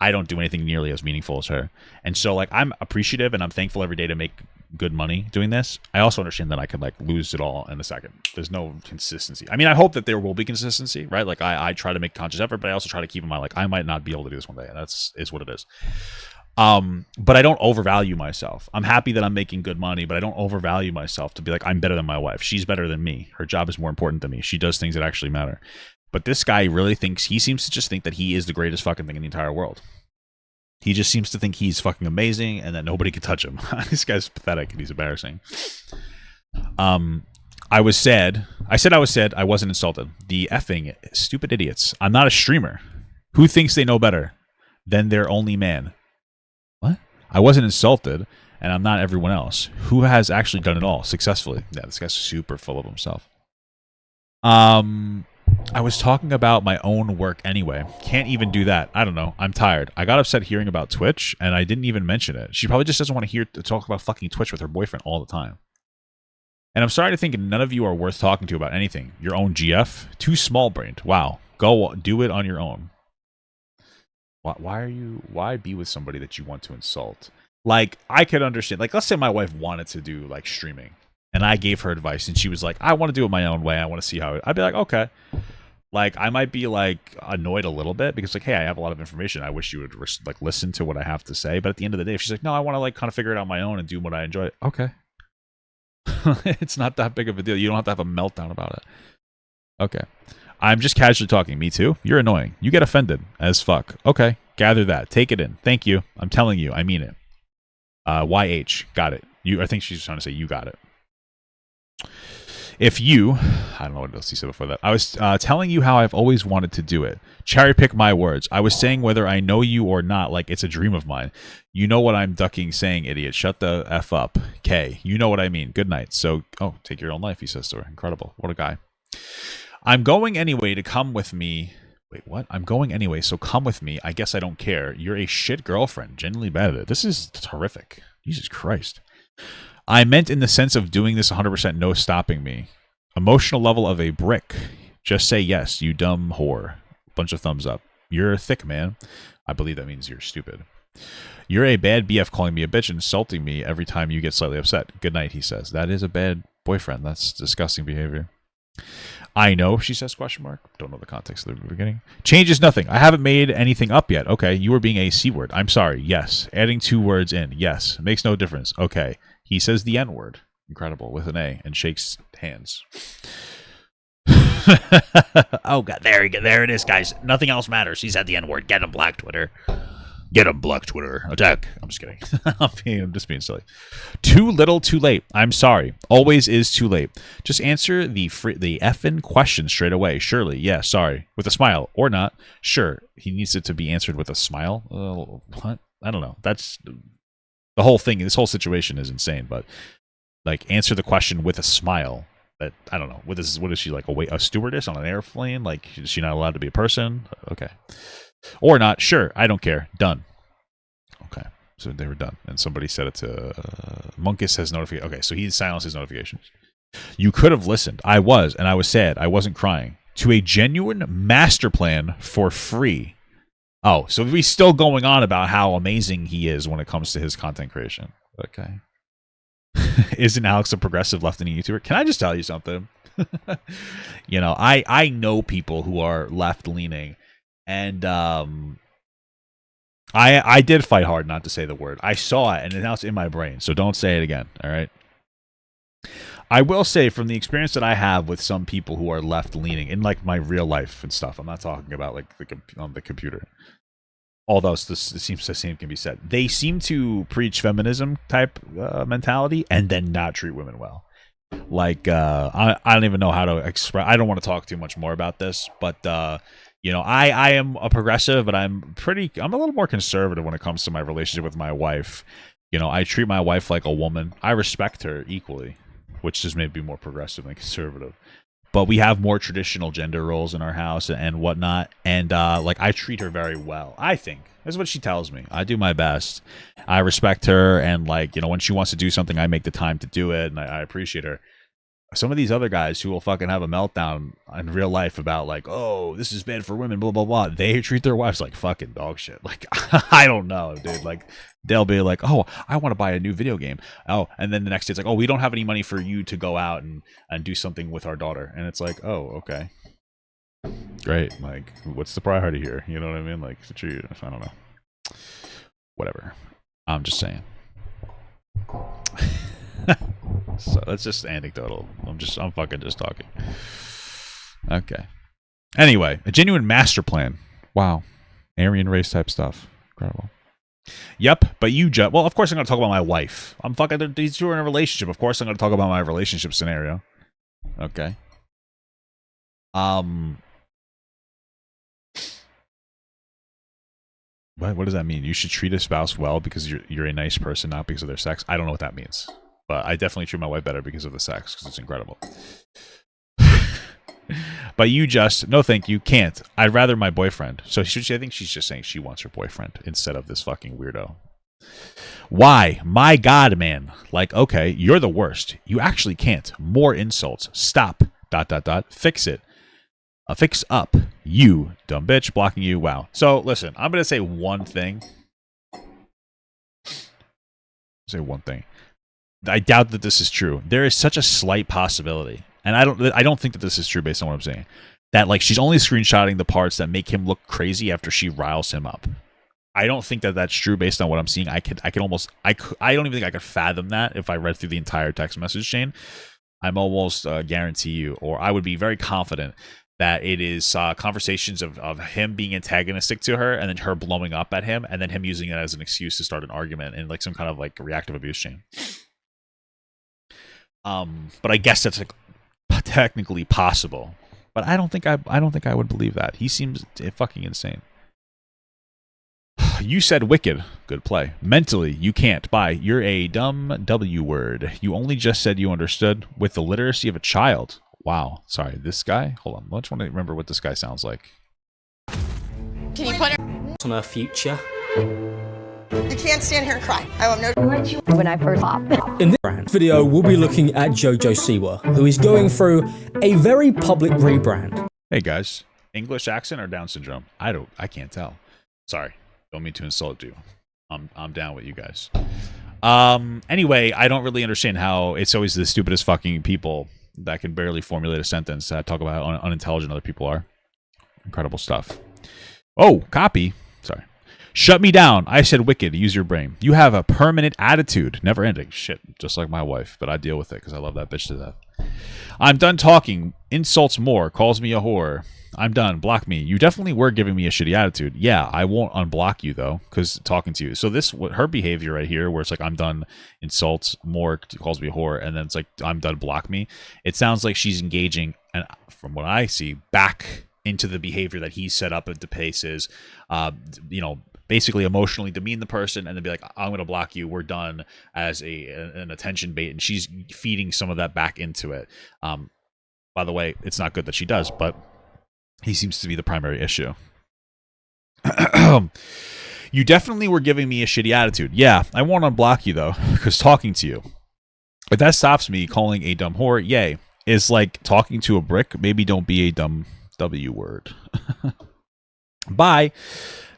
I don't do anything nearly as meaningful as her. And so like I'm appreciative and I'm thankful every day to make good money doing this. I also understand that I could like lose it all in a second. There's no consistency. I mean, I hope that there will be consistency, right? Like I try to make conscious effort, but I also try to keep in mind like I might not be able to do this one day, and is what it is. But I don't overvalue myself. I'm happy that I'm making good money, but I don't overvalue myself to be like I'm better than my wife. She's better than me. Her job is more important than me. She does things that actually matter. But this guy really seems to just think that he is the greatest fucking thing in the entire world. He just seems to think he's fucking amazing and that nobody can touch him. This guy's pathetic and he's embarrassing. I was sad. I said I was sad. I wasn't insulted. The effing stupid idiots. I'm not a streamer. Who thinks they know better than their only man? What? I wasn't insulted and I'm not everyone else. Who has actually done it all successfully? Yeah, this guy's super full of himself. I was talking about my own work anyway. Can't even do that. I don't know. I'm tired. I got upset hearing about Twitch, and I didn't even mention it. She probably just doesn't want to hear to talk about fucking Twitch with her boyfriend all the time. And I'm sorry to think none of you are worth talking to about anything. Your own GF? Too small-brained. Wow. Go do it on your own. Why be with somebody that you want to insult? Like, I could understand. Like, let's say my wife wanted to do, like, streaming. And I gave her advice, and she was like, I want to do it my own way. I want to see how it... I'd be like, okay. Like, I might be, like, annoyed a little bit because, like, hey, I have a lot of information. I wish you would, like, listen to what I have to say. But at the end of the day, if she's like, no, I want to, like, kind of figure it out on my own and do what I enjoy. Okay. It's not that big of a deal. You don't have to have a meltdown about it. Okay. I'm just casually talking. Me too? You're annoying. You get offended as fuck. Okay. Gather that. Take it in. Thank you. I'm telling you. I mean it. YH. Got it. I think she's trying to say you got it. If you... I don't know what else he said before that. I was telling you how I've always wanted to do it. Cherry pick my words. I was saying whether I know you or not, like it's a dream of mine. You know what I'm ducking saying, idiot. Shut the F up. K. You know what I mean. Good night. So, oh, take your own life, he says to her. Incredible. What a guy. I'm going anyway to come with me. Wait, what? I'm going anyway, so come with me. I guess I don't care. You're a shit girlfriend. Genuinely bad at it. This is horrific. Jesus Christ. I meant in the sense of doing this 100% no stopping me. Emotional level of a brick. Just say yes, you dumb whore. Bunch of thumbs up. You're thick, man. I believe that means you're stupid. You're a bad BF calling me a bitch, insulting me every time you get slightly upset. Good night, he says. That is a bad boyfriend. That's disgusting behavior. I know, she says, question mark. Don't know the context of the beginning. Changes nothing. I haven't made anything up yet. Okay, you were being a C word. I'm sorry. Yes. Adding 2 words in. Yes. Makes no difference. Okay. He says the N word. Incredible. With an A and shakes hands. Oh, God. There it is, guys. Nothing else matters. He said the N word. Get him, Black Twitter. Get him, Black Twitter. Attack. I'm just kidding. I'm just being silly. Too little, too late. I'm sorry. Always is too late. Just answer the effing question straight away. Surely. Yeah, sorry. With a smile. Or not. Sure. He needs it to be answered with a smile. What? I don't know. That's... The whole thing, this whole situation is insane, but... Like, answer the question with a smile. That, I don't know. What is she, like, a stewardess on an airplane? Like, is she not allowed to be a person? Okay. Or not. Sure. I don't care. Done. Okay. So they were done. And somebody said it to... Munkus has notification. Okay, so he silenced his notifications. You could have listened. I was, and I was sad. I wasn't crying. To a genuine master plan for free. Oh, so he's still going on about how amazing he is when it comes to his content creation. Okay. Isn't Alex a progressive left-leaning YouTuber? Can I just tell you something? You know, I know people who are left-leaning. And I did fight hard not to say the word. I saw it, and now it's in my brain. So don't say it again. All right. I will say, from the experience that I have with some people who are left-leaning in like my real life and stuff. I'm not talking about like on the computer. Although this seems the same can be said. They seem to preach feminism type mentality and then not treat women well. Like I don't even know how to express. I don't want to talk too much more about this, but. You know, I am a progressive, but I'm a little more conservative when it comes to my relationship with my wife. You know, I treat my wife like a woman. I respect her equally, which is maybe more progressive than conservative. But we have more traditional gender roles in our house and whatnot. And, like, I treat her very well, I think. That's what she tells me. I do my best. I respect her. And, like, you know, when she wants to do something, I make the time to do it. And I appreciate her. Some of these other guys who will fucking have a meltdown in real life about like, oh, this is bad for women, blah, blah, blah. They treat their wives like fucking dog shit. Like, I don't know, dude. Like, they'll be like, oh, I want to buy a new video game. Oh, and then the next day it's like, oh, we don't have any money for you to go out and do something with our daughter. And it's like, oh, okay. Great. Like, what's the priority here? You know what I mean? Like, I don't know. Whatever. I'm just saying. So that's just anecdotal. I'm fucking just talking. Okay. Anyway, a genuine master plan. Wow. Aryan race type stuff. Incredible. Yep, but well, of course I'm going to talk about my wife. These two are in a relationship. Of course I'm going to talk about my relationship scenario. Okay. What does that mean? You should treat a spouse well because you're a nice person, not because of their sex? I don't know what that means. But I definitely treat my wife better because of the sex, because it's incredible. But you just, no thank you, can't. I'd rather my boyfriend. So I think she's just saying she wants her boyfriend instead of this fucking weirdo. Why? My God, man. Like, okay, you're the worst. You actually can't. More insults. Stop. ... Fix it. Fix up. You, dumb bitch, blocking you. Wow. So, listen, I'm going to say one thing. I doubt that this is true. There is such a slight possibility, and I don't think that this is true based on what I'm saying, that like she's only screenshotting the parts that make him look crazy after she riles him up. I don't think that that's true based on what I'm seeing. I don't even think I could fathom that if I read through the entire text message chain. I'm almost guarantee you, or I would be very confident that it is conversations of him being antagonistic to her and then her blowing up at him and then him using it as an excuse to start an argument in like some kind of like reactive abuse chain. But I guess that's like technically possible. But I don't think I would believe that. He seems fucking insane. You said wicked. Good play. Mentally, you can't. Bye. You're a dumb W word. You only just said you understood with the literacy of a child. Wow. Sorry, this guy? Hold on. I just want to remember what this guy sounds like. Can you put her on her future? You can't stand here and cry. I won't know. When I first popped. In this video, we'll be looking at Jojo Siwa, who is going through a very public rebrand. Hey guys, English accent or Down syndrome? I can't tell. Sorry, don't mean to insult you. I'm down with you guys. Anyway, I don't really understand how it's always the stupidest fucking people that can barely formulate a sentence that talk about how unintelligent other people are. Incredible stuff. Oh, copy. Sorry. Shut me down. I said wicked. Use your brain. You have a permanent attitude. Never ending. Shit. Just like my wife. But I deal with it because I love that bitch to death. I'm done talking. Insults more. Calls me a whore. I'm done. Block me. You definitely were giving me a shitty attitude. Yeah, I won't unblock you though because talking to you. So this, her behavior right here where it's like I'm done, insults more, calls me a whore, and then it's like I'm done, block me. It sounds like she's engaging, and from what I see, back into the behavior that he set up at the paces, basically emotionally demean the person and then be like, I'm going to block you. We're done as an attention bait. And she's feeding some of that back into it. By the way, it's not good that she does, but he seems to be the primary issue. You definitely were giving me a shitty attitude. Yeah, I won't unblock you though, because talking to you, if that stops me calling a dumb whore, yay. Is like talking to a brick. Maybe don't be a dumb W word. Bye.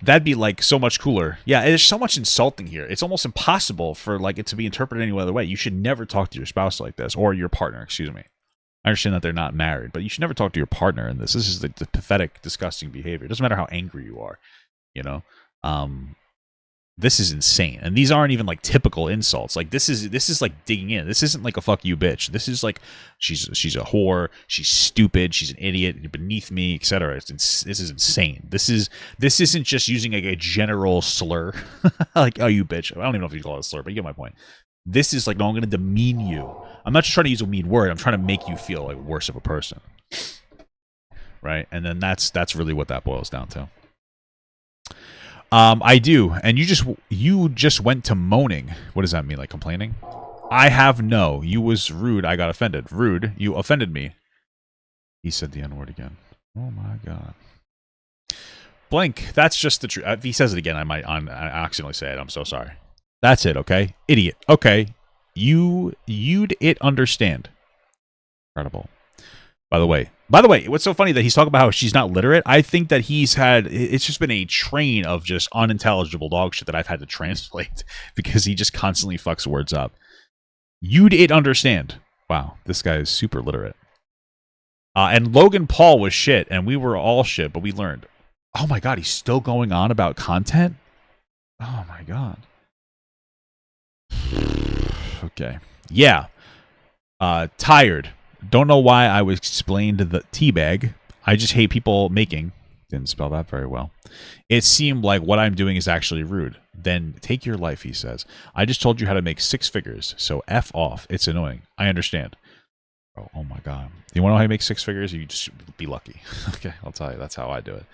That'd be like so much cooler. Yeah, there's so much insulting here. It's almost impossible for like it to be interpreted any other way. You should never talk to your spouse like this, or your partner, excuse me. I understand that they're not married, but you should never talk to your partner in this. This is the pathetic, disgusting behavior. It doesn't matter how angry you are, you know. This is insane, and these aren't even like typical insults. Like this is like digging in. This isn't like a fuck you bitch. This is like she's a whore. She's stupid. She's an idiot. You're beneath me, etc. This is insane. This isn't just using like a general slur, like oh you bitch. I don't even know if you call it a slur, but you get my point. This is like no, I'm going to demean you. I'm not just trying to use a mean word. I'm trying to make you feel like worse of a person, right? And then that's really what that boils down to. I do, and you just went to moaning. What does that mean? Like complaining? I have no. You was rude. I got offended. Rude. You offended me. He said the N-word again. Oh my god. Blank. That's just the truth. If he says it again, I accidentally say it. I'm so sorry. That's it. Okay. Idiot. Okay. You'd it understand. Incredible. By the way, what's so funny that he's talking about how she's not literate? I think that it's just been a train of just unintelligible dog shit that I've had to translate because he just constantly fucks words up. You'd it understand. Wow, this guy is super literate. And Logan Paul was shit, and we were all shit, but we learned. Oh my god, he's still going on about content? Oh my god. Okay. Yeah. Tired. Don't know why I was explained the teabag. I just hate people making. Didn't spell that very well. It seemed like what I'm doing is actually rude. Then take your life, he says. I just told you how to make 6 figures, so F off. It's annoying. I understand. Oh my god. You want to know how to make 6 figures? You just be lucky. Okay, I'll tell you. That's how I do it.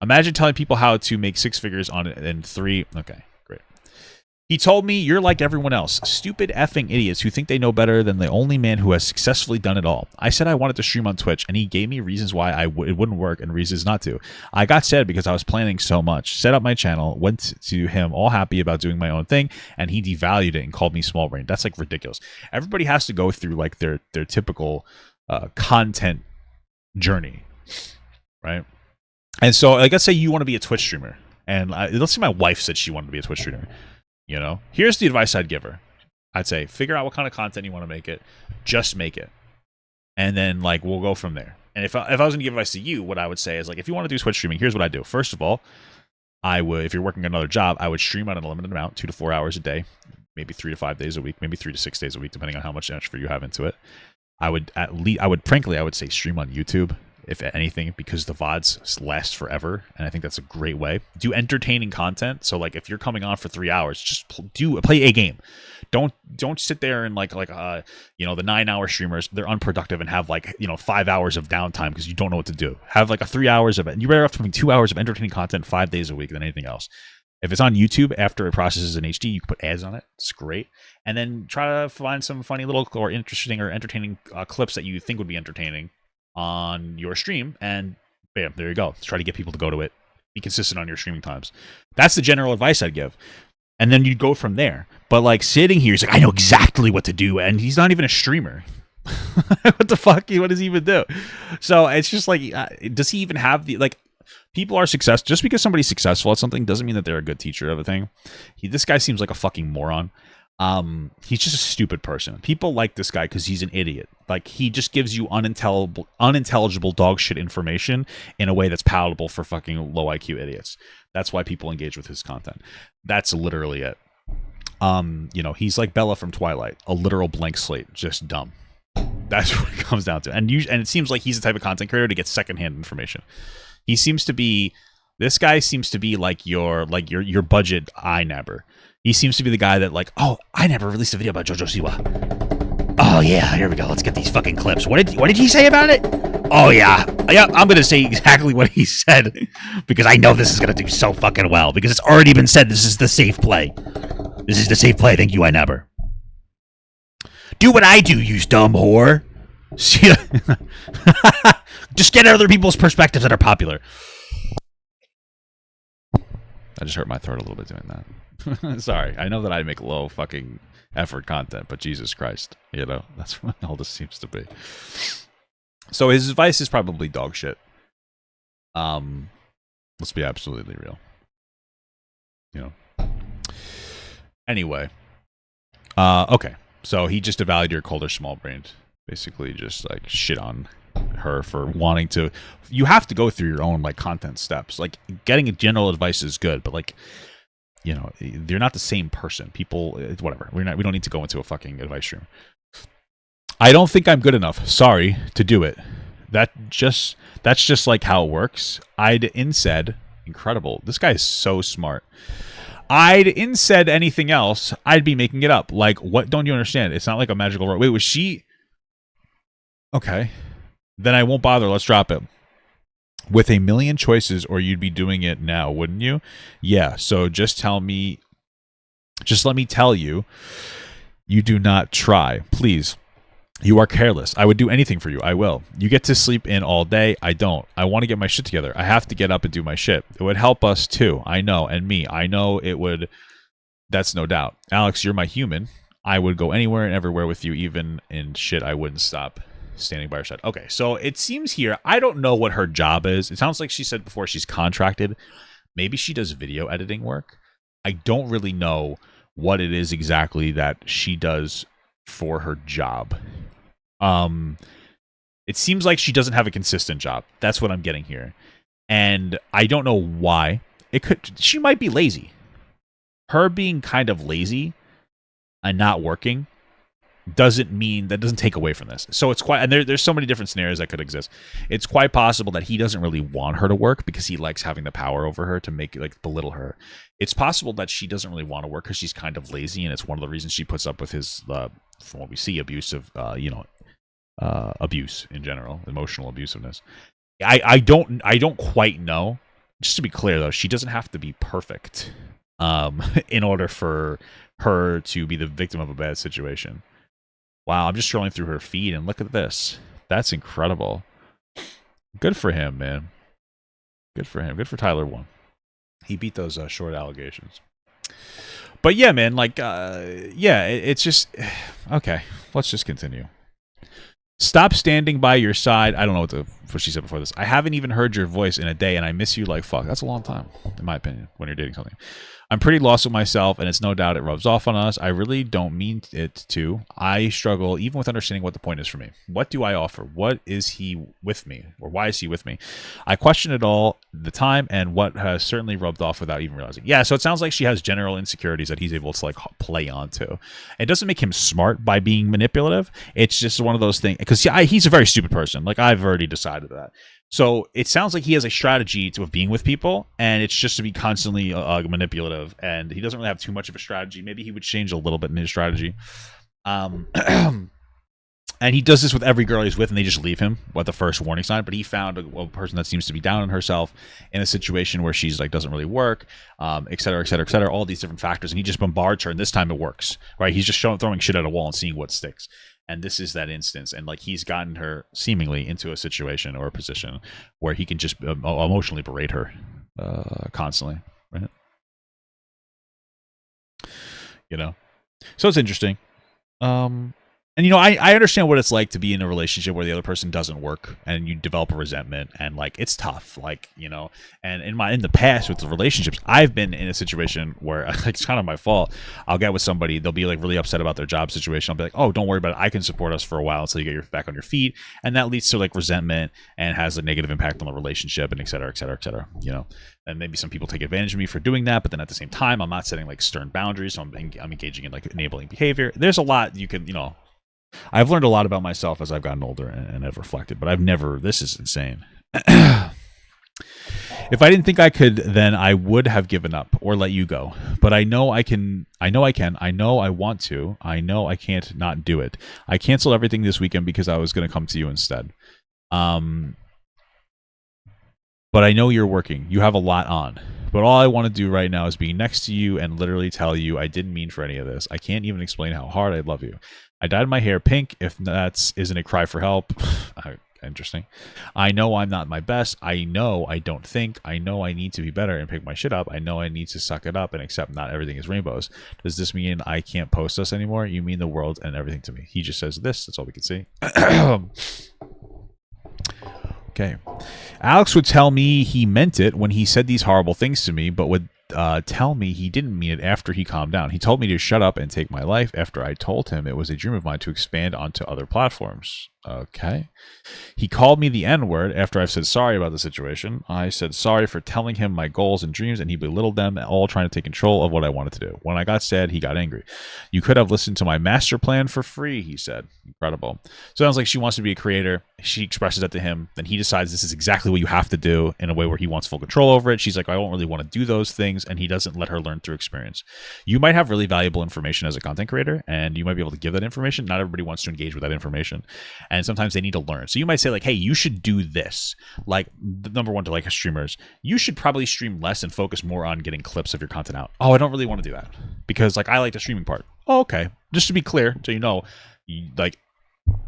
Imagine telling people how to make 6 figures in 3. Okay, great. He told me, "You're like everyone else. Stupid effing idiots who think they know better than the only man who has successfully done it all." I said I wanted to stream on Twitch, and he gave me reasons why it wouldn't work and reasons not to. I got sad because I was planning so much. Set up my channel, went to him all happy about doing my own thing, and he devalued it and called me small brain. That's like ridiculous. Everybody has to go through like their typical content journey, right? And so, like, let's say you want to be a Twitch streamer, and let's say my wife said she wanted to be a Twitch streamer. You know, here's the advice I'd give her. I'd say, figure out what kind of content you want to make it. Just make it. And then, like, we'll go from there. And if I was going to give advice to you, what I would say is, like, if you want to do Twitch streaming, here's what I do. First of all, I would, if you're working another job, I would stream on an unlimited amount, 2 to 4 hours a day, maybe 3 to 5 days a week, maybe 3 to 6 days a week, depending on how much effort you have into it. I would say stream on YouTube, if anything, because the VODs last forever, and I think that's a great way. Do entertaining content. So, like, if you're coming on for 3 hours, just play a game. Don't sit there and like the 9-hour streamers, they're unproductive and have 5 hours of downtime because you don't know what to do. Have like a 3 hours of it. You're better off having 2 hours of entertaining content 5 days a week than anything else. If it's on YouTube, after it processes in HD, you can put ads on it. It's great. And then try to find some funny little or interesting or entertaining clips that you think would be entertaining on your stream, and bam, there you go. Try to get people to go to it. Be consistent on your streaming times. That's the general advice I'd give. And then you go from there. But like sitting here, he's like, I know exactly what to do, and he's not even a streamer. What the fuck? What does he even do? So it's just like, does he even have the people are successful. Just because somebody's successful at something doesn't mean that they're a good teacher of a thing. This guy seems like a fucking moron. He's just a stupid person. People like this guy because he's an idiot. Like, he just gives you unintelligible dog shit information in a way that's palatable for fucking low IQ idiots. That's why people engage with his content. That's literally it. He's like Bella from Twilight, a literal blank slate, just dumb. That's what it comes down to. And it seems like he's the type of content creator to get secondhand information. This guy seems to be like your budget iNabber. He seems to be the guy that I never released a video about JoJo Siwa. Oh yeah, here we go. Let's get these fucking clips. What did he say about it? Oh yeah. Yep, I'm gonna say exactly what he said because I know this is gonna do so fucking well because it's already been said. This is the safe play. This is the safe play. Thank you, iNabber. Do what I do, you dumb whore. Just get other people's perspectives that are popular. I just hurt my throat a little bit doing that. Sorry, I know that I make low fucking effort content, but Jesus Christ, that's what all this seems to be. So his advice is probably dog shit. Let's be absolutely real. Anyway, okay, so he just devalued her, called her small brained, basically just like shit on her for wanting to. You have to go through your own content steps. Like, getting a general advice is good, but they're not the same person. People, whatever. We don't need to go into a fucking advice stream. I don't think I'm good enough. Sorry to do it. That's just like how it works. Said, incredible. This guy is so smart. Said anything else, I'd be making it up. Like, what don't you understand? It's not like a magical road. Wait, was she? Okay. Then I won't bother. Let's drop it. With a million choices, or you'd be doing it now, wouldn't you? Yeah, so just let me tell you, you do not try. Please. You are careless. I would do anything for you. I will. You get to sleep in all day. I don't. I want to get my shit together. I have to get up and do my shit. It would help us too. I know. And me. I know it would. That's no doubt. Alex, you're my human. I would go anywhere and everywhere with you, even in shit I wouldn't stop standing by her side. Okay, so it seems here, I don't know what her job is. It sounds like she said before she's contracted. Maybe she does video editing work. I don't really know what it is exactly that she does for her job. It seems like she doesn't have a consistent job. That's what I'm getting here. And I don't know why. She might be lazy. Her being kind of lazy and not working doesn't take away from this. So it's quite, and there's so many different scenarios that could exist. It's quite possible that he doesn't really want her to work because he likes having the power over her to make belittle her. It's possible that she doesn't really want to work because she's kind of lazy, and it's one of the reasons she puts up with his, from what we see, abusive, abuse in general, emotional abusiveness. I don't quite know. Just to be clear though, she doesn't have to be perfect. in order for her to be the victim of a bad situation. Wow, I'm just scrolling through her feed and look at this. That's incredible. Good for him, man. Good for him. Good for Tyler 1. He beat those short allegations. But yeah, man, like, yeah, it's just, okay, let's just continue. Stop standing by your side. I don't know what she said before this. I haven't even heard your voice in a day, and I miss you like fuck. That's a long time, in my opinion, when you're dating something. I'm pretty lost with myself, and it's no doubt it rubs off on us. I really don't mean it to. I struggle even with understanding what the point is for me. What do I offer? What is he with me? Or why is he with me? I question it all the time, and what has certainly rubbed off without even realizing. Yeah, so it sounds like she has general insecurities that he's able to like play onto. It doesn't make him smart by being manipulative. It's just one of those things. Because he's a very stupid person. Like, I've already decided that. So it sounds like he has a strategy of being with people, and it's just to be constantly manipulative, and he doesn't really have too much of a strategy. Maybe he would change a little bit in his strategy. And he does this with every girl he's with, and they just leave him with the first warning sign. But he found a person that seems to be down on herself in a situation where she's like doesn't really work, et cetera, et cetera, et cetera, all these different factors, and he just bombards her, and this time it works, right? He's just throwing shit at a wall and seeing what sticks. And this is that instance. And like, he's gotten her seemingly into a situation or a position where he can just emotionally berate her constantly, right? You know, so it's interesting. And, you know, I understand what it's like to be in a relationship where the other person doesn't work and you develop a resentment, and like, it's tough, like, you know, and in the past with the relationships, I've been in a situation where like, it's kind of my fault. I'll get with somebody, they'll be like really upset about their job situation. I'll be like, oh, don't worry about it. I can support us for a while until you get your back on your feet. And that leads to like resentment and has a negative impact on the relationship, and et cetera, et cetera, et cetera, you know. And maybe some people take advantage of me for doing that, but then at the same time, I'm not setting like stern boundaries. So I'm engaging in like enabling behavior. There's a lot you can, you know, I've learned a lot about myself as I've gotten older and I've reflected, but I've never, this is insane. If I didn't think I could, then I would have given up or let you go. But I know I can, I know I want to, I know I can't not do it. I canceled everything this weekend because I was going to come to you instead. But I know you're working. You have a lot on. But all I want to do right now is be next to you and literally tell you I didn't mean for any of this. I can't even explain how hard I love you. I dyed my hair pink. If that isn't a cry for help. Interesting. I know I'm not my best. I know I don't think. I know I need to be better and pick my shit up. I know I need to suck it up and accept not everything is rainbows. Does this mean I can't post us anymore? You mean the world and everything to me. He just says this. That's all we can see. Okay. Alex would tell me he meant it when he said these horrible things to me, but would tell me he didn't mean it after he calmed down. He told me to shut up and take my life after I told him it was a dream of mine to expand onto other platforms. Okay. He called me the N-word after I've said sorry about the situation. I said sorry for telling him my goals and dreams, and he belittled them, all trying to take control of what I wanted to do. When I got sad, he got angry. You could have listened to my master plan for free, he said. Incredible. Sounds like she wants to be a creator. She expresses that to him. Then he decides this is exactly what you have to do in a way where he wants full control over it. She's like, I don't really want to do those things, and he doesn't let her learn through experience. You might have really valuable information as a content creator, and you might be able to give that information. Not everybody wants to engage with that information, and sometimes they need to learn. So you might say like, hey, you should do this. Like, the number one to like streamers, you should probably stream less and focus more on getting clips of your content out. Oh, I don't really want to do that because like I like the streaming part. Oh, okay. Just to be clear, so you know, like,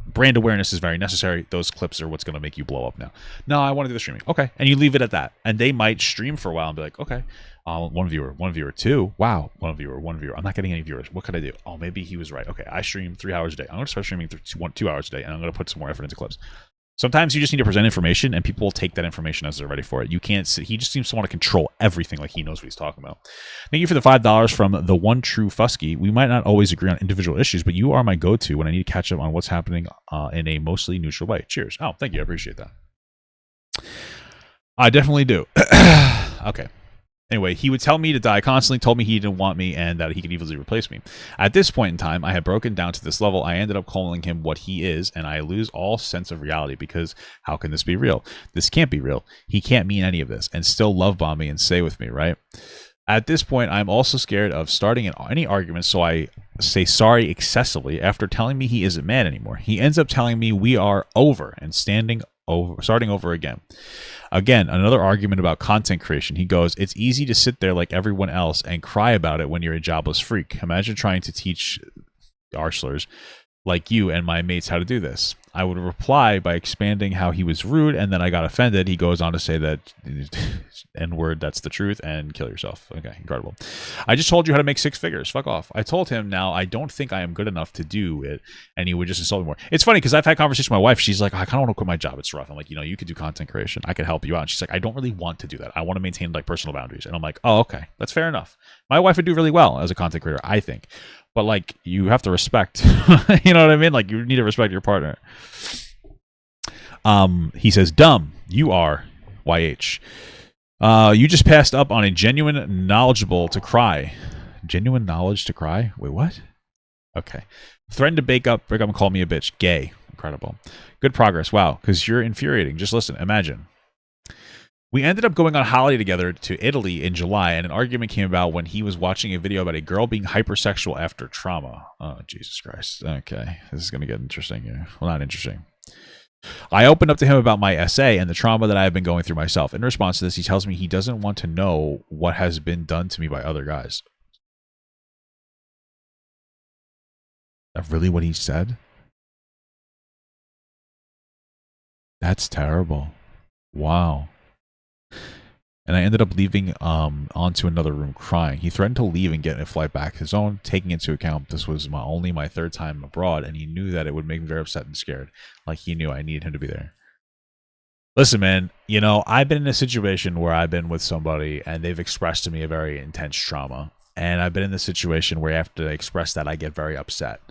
brand awareness is very necessary. Those clips are what's going to make you blow up now. No, I want to do the streaming. Okay. And you leave it at that. And they might stream for a while and be like, okay, one viewer, two. Wow. One viewer. I'm not getting any viewers. What could I do? Oh, maybe he was right. Okay. I stream 3 hours a day. I'm going to start streaming 2 hours a day, and I'm going to put some more effort into clips. Sometimes you just need to present information, and people will take that information as they're ready for it. You can't see, he just seems to want to control everything like he knows what he's talking about. Thank you for the $5 from the one true Fusky. We might not always agree on individual issues, but you are my go-to when I need to catch up on what's happening in a mostly neutral way. Cheers. Oh, thank you. I appreciate that. I definitely do. Okay. Anyway, he would tell me to die constantly, told me he didn't want me, and that he could easily replace me. At this point in time, I had broken down to this level. I ended up calling him what he is, and I lose all sense of reality because how can this be real? This can't be real. He can't mean any of this and still love bomb me and stay with me, right? At this point, I'm also scared of starting any arguments, so I say sorry excessively after telling me he isn't mad anymore. He ends up telling me we are over and standing starting over again. Again, another argument about content creation. He goes, it's easy to sit there like everyone else and cry about it when you're a jobless freak. Imagine trying to teach arslers like you and my mates how to do this. I would reply by expanding how he was rude, and then I got offended. He goes on to say that N-word, that's the truth, and kill yourself. Okay, incredible. I just told you how to make 6 figures. Fuck off. I told him now I don't think I am good enough to do it, and he would just insult me more. It's funny because I've had conversations with my wife. She's like, I kind of want to quit my job. It's rough. I'm like, you could do content creation. I could help you out. And she's like, I don't really want to do that. I want to maintain like personal boundaries. And I'm like, oh, okay. That's fair enough. My wife would do really well as a content creator, I think. But like, you have to respect, you know what I mean? Like, you need to respect your partner. He says, dumb, you are, YH. You just passed up on a genuine knowledgeable to cry. Genuine knowledge to cry? Wait, what? Okay. Threatened to break up and call me a bitch. Gay. Incredible. Good progress. Wow. Because you're infuriating. Just listen. Imagine. We ended up going on holiday together to Italy in July, and an argument came about when he was watching a video about a girl being hypersexual after trauma. Oh, Jesus Christ. Okay. This is going to get interesting here. Well, not interesting. I opened up to him about my essay and the trauma that I have been going through myself. In response to this, he tells me he doesn't want to know what has been done to me by other guys. Is that really what he said? That's terrible. Wow. And I ended up leaving onto another room crying. He threatened to leave and get a flight back his own, taking into account this was only my 3rd time abroad, and he knew that it would make me very upset and scared. Like he knew I needed him to be there. Listen, man, I've been in a situation where I've been with somebody and they've expressed to me a very intense trauma. And I've been in the situation where after they express that, I get very upset.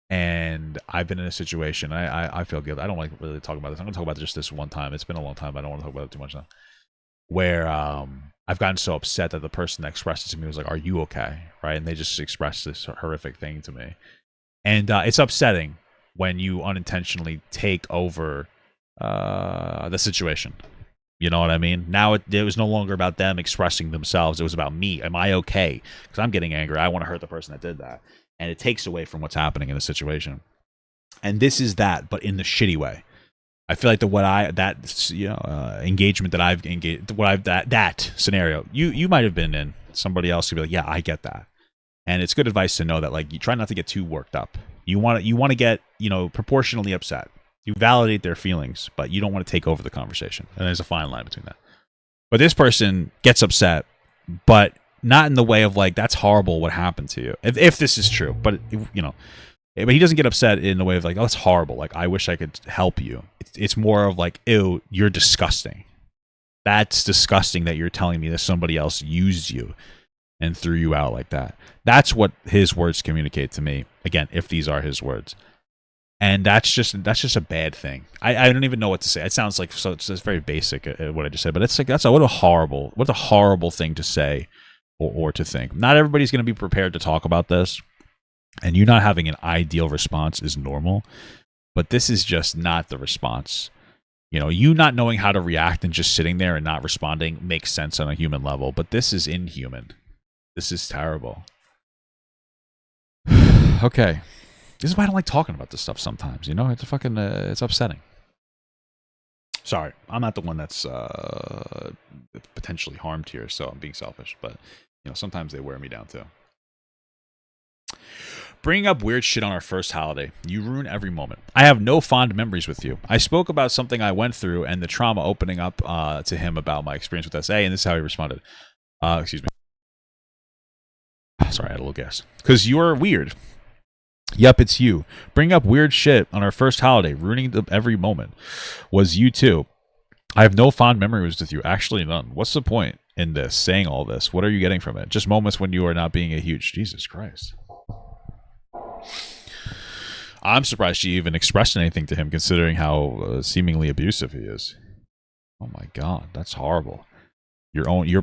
And I've been in a situation, I feel guilty. I don't like really talk about this. I'm going to talk about just this one time. It's been a long time. I don't want to talk about it too much now. Where I've gotten so upset that the person that expressed it to me was like, are you okay? Right? And they just expressed this horrific thing to me. And it's upsetting when you unintentionally take over the situation. You know what I mean? Now it was no longer about them expressing themselves. It was about me. Am I okay? Because I'm getting angry. I want to hurt the person that did that. And it takes away from what's happening in the situation. And this is that, but in the shitty way. I feel like engagement that I've engaged, that scenario, you might have been in. Somebody else could be like, yeah, I get that. And it's good advice to know that, like, you try not to get too worked up. You want to get, proportionally upset. You validate their feelings, but you don't want to take over the conversation. And there's a fine line between that. But this person gets upset, but not in the way of like, that's horrible what happened to you. If this is true, but but he doesn't get upset in the way of like, oh, that's horrible. Like, I wish I could help you. It's more of like, ew, you're disgusting. That's disgusting that you're telling me that somebody else used you and threw you out like that. That's what his words communicate to me. Again, if these are his words. And that's just a bad thing. I don't even know what to say. It sounds like, so it's very basic what I just said, but it's like, what a horrible thing to say or to think. Not everybody's going to be prepared to talk about this. And you not having an ideal response is normal, but this is just not the response. You not knowing how to react and just sitting there and not responding makes sense on a human level, but this is inhuman. This is terrible. Okay. This is why I don't like talking about this stuff sometimes, It's fucking, it's upsetting. Sorry, I'm not the one that's potentially harmed here, so I'm being selfish, but, sometimes they wear me down too. Bringing up weird shit on our first holiday. You ruin every moment. I have no fond memories with you. I spoke about something I went through and the trauma opening up to him about my experience with SA, and this is how he responded. Excuse me. Sorry, I had a little gas. Because you're weird. Yep, it's you. Bring up weird shit on our first holiday, ruining every moment. Was you too. I have no fond memories with you. Actually, none. What's the point in this, saying all this? What are you getting from it? Just moments when you are not being a huge... Jesus Christ. I'm surprised she even expressed anything to him, considering how seemingly abusive he is. Oh my God, that's horrible. Your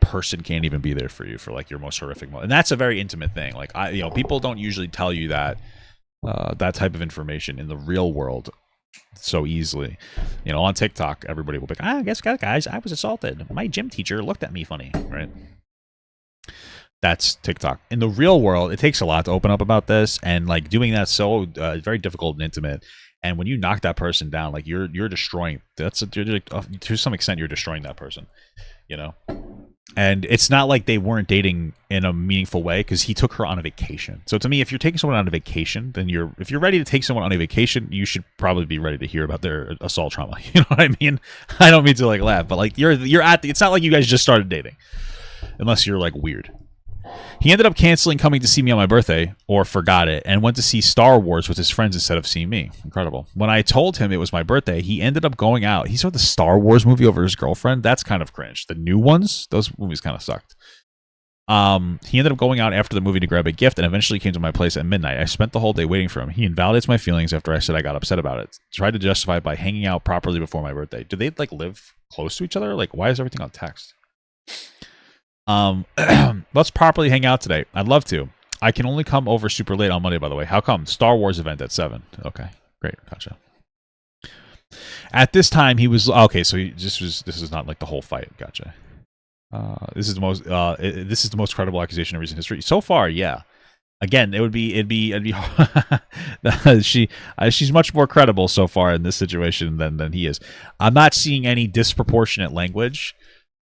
person can't even be there for you for like your most horrific moment, and that's a very intimate thing. Like people don't usually tell you that that type of information in the real world so easily. On TikTok, everybody will be like, guess guys, I was assaulted. My gym teacher looked at me funny, right? That's TikTok. In the real world, it takes a lot to open up about this, and like doing that so very difficult and intimate. And when you knock that person down, like you're destroying. To some extent, you're destroying that person. You know. And it's not like they weren't dating in a meaningful way because he took her on a vacation. So to me, if you're taking someone on a vacation, then if you're ready to take someone on a vacation, you should probably be ready to hear about their assault trauma. You know what I mean? I don't mean to like laugh, but like it's not like you guys just started dating, unless you're like weird. He ended up canceling coming to see me on my birthday, or forgot it, and went to see Star Wars with his friends instead of seeing me. Incredible. When I told him it was my birthday, he ended up going out. He saw the Star Wars movie over his girlfriend. That's kind of cringe. The new ones, those movies kind of sucked. He ended up going out after the movie to grab a gift and eventually came to my place at midnight. I spent the whole day waiting for him. He invalidates my feelings after I said I got upset about it. Tried to justify it by hanging out properly before my birthday. Do they like live close to each other? Like, why is everything on text? Let's properly hang out today. I'd love to. I can only come over super late on Monday, by the way. How come? Star Wars event at 7. Okay, great. Gotcha. At this time, he was okay. So this is not like the whole fight. Gotcha. This is the most credible accusation in recent history so far. Yeah. Again, it'd be she's much more credible so far in this situation than he is. I'm not seeing any disproportionate language.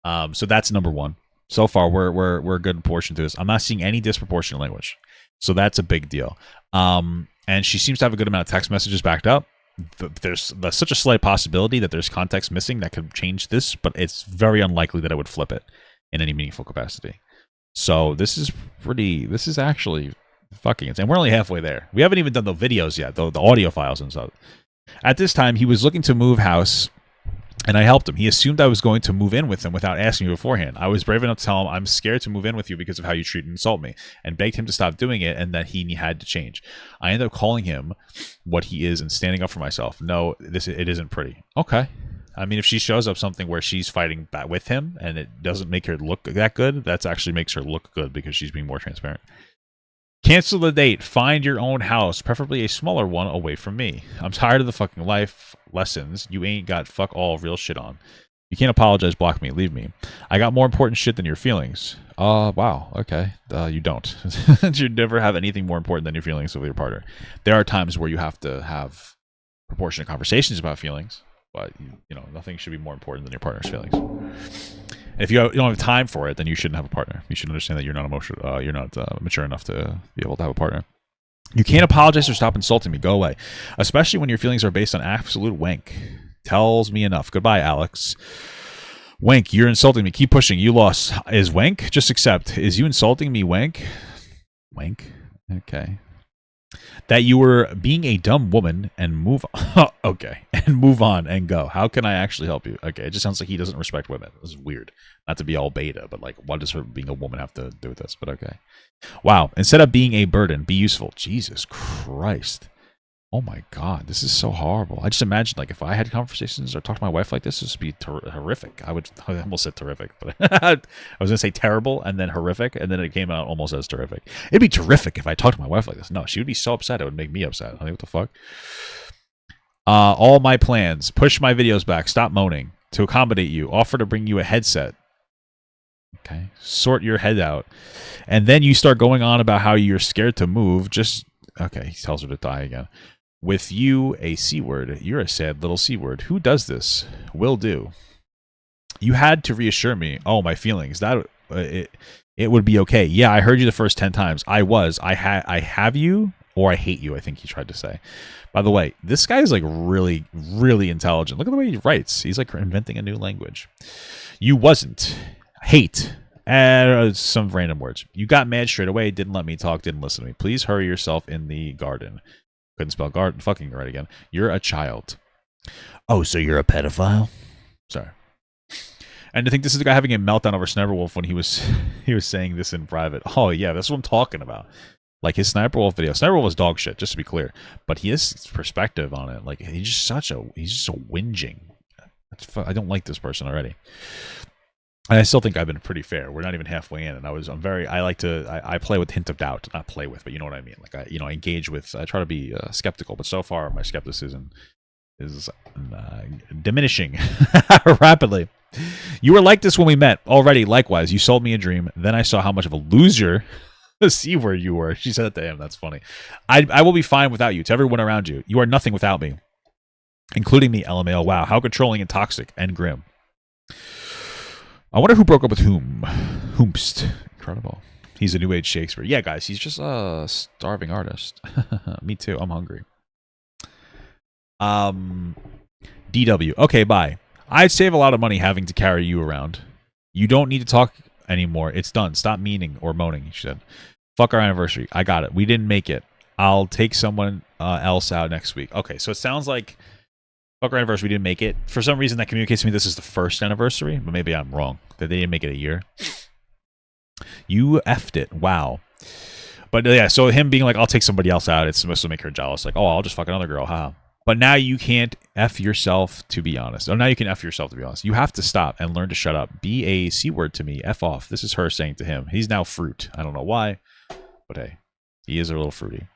So that's number one. So far, we're a good portion to this. I'm not seeing any disproportionate language, so that's a big deal. And she seems to have a good amount of text messages backed up. There's such a slight possibility that there's context missing that could change this, but it's very unlikely that it would flip it in any meaningful capacity. So this is actually fucking insane. We're only halfway there. We haven't even done the videos yet, though, the audio files and stuff. At this time, he was looking to move house, and I helped him. He assumed I was going to move in with him without asking me beforehand. I was brave enough to tell him I'm scared to move in with you because of how you treat and insult me, and begged him to stop doing it and that he had to change. I ended up calling him what he is and standing up for myself. No, it isn't pretty. Okay. I mean, if she shows up something where she's fighting back with him and it doesn't make her look that good, that actually makes her look good because she's being more transparent. Cancel the date. Find your own house, preferably a smaller one away from me. I'm tired of the fucking life lessons. You ain't got fuck all real shit on. You can't apologize, block me, leave me. I got more important shit than your feelings. Wow, okay. You don't. You never have anything more important than your feelings with your partner. There are times where you have to have proportionate conversations about feelings, but you know, nothing should be more important than your partner's feelings. If you don't have time for it, then you shouldn't have a partner. You should understand that you're not emotional. You're not mature enough to be able to have a partner. You can't apologize or stop insulting me. Go away. Especially when your feelings are based on absolute wank. Tells me enough. Goodbye, Alex. Wank, you're insulting me. Keep pushing. You lost. Is wank? Just accept. Is you insulting me, wank? Wank? Okay. That you were being a dumb woman and move on. Okay. And move on and go. How can I actually help you? Okay. It just sounds like he doesn't respect women. This is weird. Not to be all beta, but like, what does her being a woman have to do with this? But okay. Wow. Instead of being a burden, be useful. Jesus Christ. Oh my God. This is so horrible. I just imagine like if I had conversations or talked to my wife like this would be horrific. I almost said terrific, but I was going to say terrible and then horrific. And then it came out almost as terrific. It'd be terrific if I talked to my wife like this. No, she would be so upset. It would make me upset. I mean, what the fuck? All my plans. Push my videos back. Stop moaning. To accommodate you. Offer to bring you a headset. Okay. Sort your head out. And then you start going on about how you're scared to move. Just, okay. He tells her to die again. With you, a C word. You're a sad little C word. Who does this? Will do. You had to reassure me. Oh, my feelings. That it would be okay. Yeah, I heard you the first 10 times. I have you, or I hate you, I think he tried to say. By the way, this guy is like really, really intelligent. Look at the way he writes. He's like inventing a new language. You wasn't. Hate. Some random words. You got mad straight away. Didn't let me talk. Didn't listen to me. Please hurry yourself in the garden. Couldn't spell garden. Fucking right again. You're a child. Oh, so you're a pedophile? Sorry. And I think this is the guy having a meltdown over Sniper Wolf when he was saying this in private. Oh yeah, that's what I'm talking about. Like his Sniper Wolf video. Sniper Wolf is dog shit, just to be clear. But he has perspective on it. Like he's just so whinging. I don't like this person already. And I still think I've been pretty fair. We're not even halfway in, and I play with hint of doubt, not play with, but you know what I mean. Like I engage with. I try to be skeptical, but so far my skepticism is diminishing rapidly. You were like this when we met. Already, likewise, you sold me a dream. Then I saw how much of a loser, the C word you were. She said it to him. That's funny. I will be fine without you. To everyone around you, you are nothing without me, including me. LMAO. Wow, how controlling and toxic and grim. I wonder who broke up with whom. Whomst. Incredible. He's a new age Shakespeare. Yeah, guys, he's just a starving artist. Me too. I'm hungry. DW. Okay, bye. I'd save a lot of money having to carry you around. You don't need to talk anymore. It's done. Stop meaning or moaning, she said. Fuck our anniversary. I got it. We didn't make it. I'll take someone else out next week. Okay, so it sounds like fuck our anniversary. We didn't make it. For some reason, that communicates to me this is the first anniversary, but maybe I'm wrong. That they didn't make it a year. You effed it. Wow. But yeah, so him being like, I'll take somebody else out, it's supposed to make her jealous. Like, oh, I'll just fuck another girl. Haha. But now you can't F yourself, to be honest. Oh, now you can F yourself, to be honest. You have to stop and learn to shut up. Be a C word to me. F off. This is her saying to him. He's now fruit. I don't know why, but hey, he is a little fruity.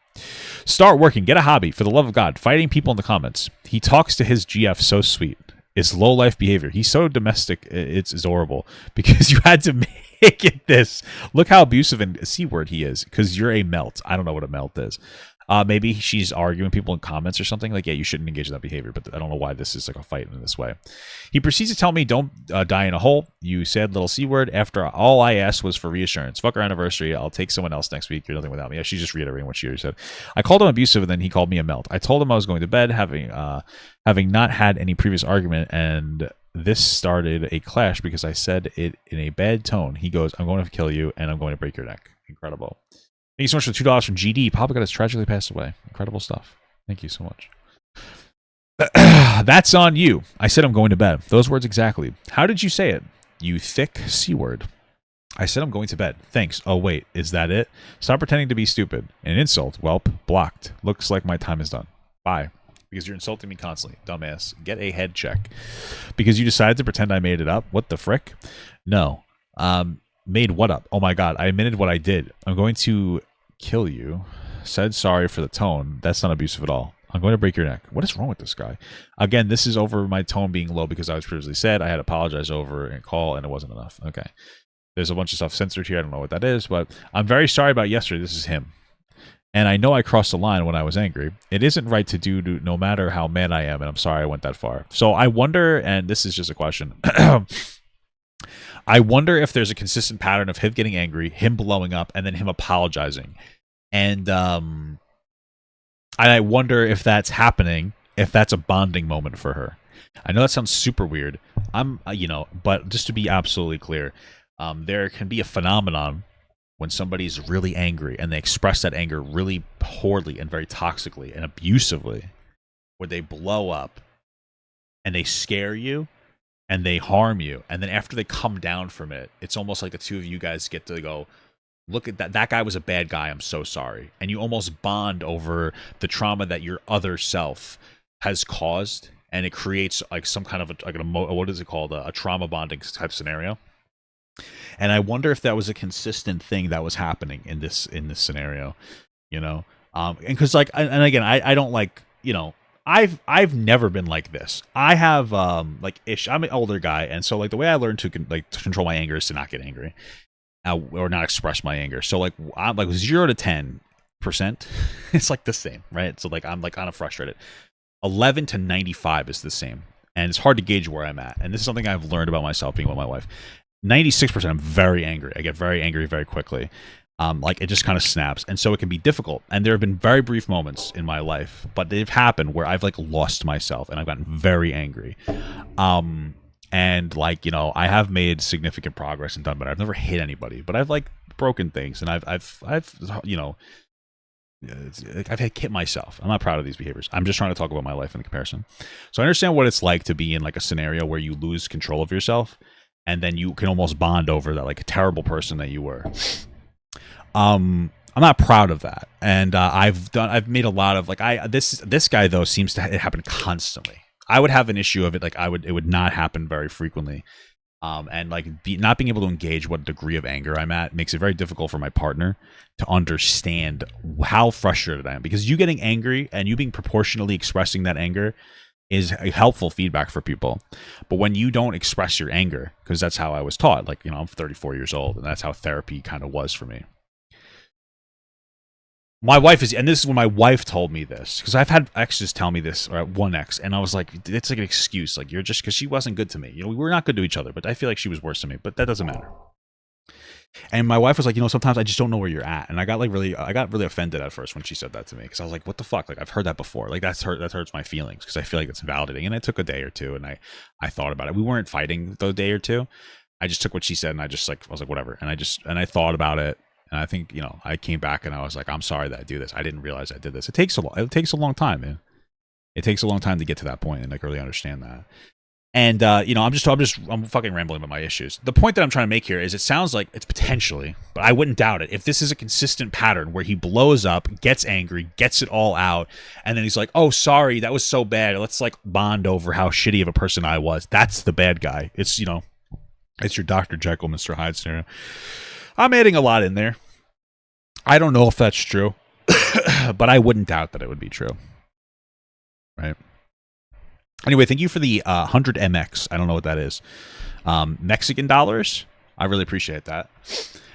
Start working. Get a hobby. For the love of God. Fighting people in the comments. He talks to his GF so sweet. It's low-life behavior. He's so domestic. It's adorable. Because you had to make it this. Look how abusive and C word he is. Because you're a melt. I don't know what a melt is. Maybe she's arguing people in comments or something. Like, yeah, you shouldn't engage in that behavior, but I don't know why this is like a fight in this way. He proceeds to tell me, don't die in a hole, you said little C word, after all I asked was for reassurance. Fuck our anniversary. I'll take someone else next week. You're nothing without me. Yeah, she's just reiterating what she already said. I called him abusive, and then he called me a melt. I told him I was going to bed, having not had any previous argument, and this started a clash because I said it in a bad tone. He goes, I'm going to kill you, and I'm going to break your neck. Incredible. Thank you so much for the $2 from GD. Papa God has tragically passed away. Incredible stuff. Thank you so much. That's on you. I said I'm going to bed. Those words exactly. How did you say it? You thick C word. I said I'm going to bed. Thanks. Oh, wait. Is that it? Stop pretending to be stupid. An insult. Welp. Blocked. Looks like my time is done. Bye. Because you're insulting me constantly. Dumbass. Get a head check. Because you decided to pretend I made it up? What the frick? No. Made what up? Oh my God, I admitted what I did. I'm going to kill you. Said sorry for the tone. That's not abusive at all. I'm going to break your neck. What is wrong with this guy? Again, this is over my tone being low because I was previously said I had apologized over a call and it wasn't enough. Okay. There's a bunch of stuff censored here. I don't know what that is, but I'm very sorry about yesterday. This is him. And I know I crossed the line when I was angry. It isn't right to do no matter how mad I am, and I'm sorry I went that far. So I wonder, and this is just a question, I wonder if there's a consistent pattern of him getting angry, him blowing up, and then him apologizing. And I wonder if that's happening, if that's a bonding moment for her. I know that sounds super weird. But just to be absolutely clear, there can be a phenomenon when somebody's really angry and they express that anger really poorly and very toxically and abusively, where they blow up and they scare you and they harm you, and then after they come down from it, it's almost like the two of you guys get to go, look at that guy was a bad guy, I'm so sorry. And you almost bond over the trauma that your other self has caused, and it creates like some kind of what is it called, a trauma bonding type scenario. And I wonder if that was a consistent thing that was happening in this scenario, and because and again, I don't like, I've never been like this. I have I'm an older guy, and so like the way I learned to control my anger is to not get angry, or not express my anger. So like I'm like 0 to 10%, it's like the same, right? So like I'm like kind of frustrated. 11 to 95 is the same, and it's hard to gauge where I'm at. And this is something I've learned about myself being with my wife. 96%, I'm very angry. I get very angry very quickly. Like it just kind of snaps, and so it can be difficult. And there have been very brief moments in my life, but they've happened where I've like lost myself and I've gotten very angry. And like, I have made significant progress and done better. I've never hit anybody, but I've like broken things, and I've hit myself. I'm not proud of these behaviors. I'm just trying to talk about my life in comparison. So I understand what it's like to be in like a scenario where you lose control of yourself, and then you can almost bond over that like terrible person that you were. I'm not proud of that, and I've made a lot of like this guy though seems to it happen constantly. I would have an issue of it, like it would not happen very frequently, and like not being able to engage what degree of anger I'm at makes it very difficult for my partner to understand how frustrated I am, because you getting angry and you being proportionally expressing that anger is a helpful feedback for people. But when you don't express your anger, because that's how I was taught, like, you know, I'm 34 years old, and that's how therapy kind of was for me. My wife is, and this is when my wife told me this, because I've had exes tell me this, or one ex, and I was like, it's like an excuse, like, you're just, because she wasn't good to me. You know, we were not good to each other, but I feel like she was worse to me, but that doesn't matter. And my wife was like, you know, sometimes I just don't know where you're at. And I got really offended at first when she said that to me, because I was like, what the fuck? Like, I've heard that before. Like, that hurts my feelings, because I feel like it's validating. And it took a day or two, and I thought about it. We weren't fighting the day or two. I just took what she said, and I was like, whatever. And I thought about it. And I think, you know, I came back and I was like, I'm sorry that I do this. I didn't realize I did this. It takes a long time, man. It takes a long time to get to that point and like really understand that. And, you know, I'm fucking rambling about my issues. The point that I'm trying to make here is it sounds like it's potentially, but I wouldn't doubt it, if this is a consistent pattern where he blows up, gets angry, gets it all out, and then he's like, oh, sorry, that was so bad. Let's like bond over how shitty of a person I was. That's the bad guy. It's, you know, it's your Dr. Jekyll, Mr. Hyde scenario. I'm adding a lot in there. I don't know if that's true, but I wouldn't doubt that it would be true. Right? Anyway, thank you for the 100 MX. I don't know what that is. Mexican dollars? I really appreciate that.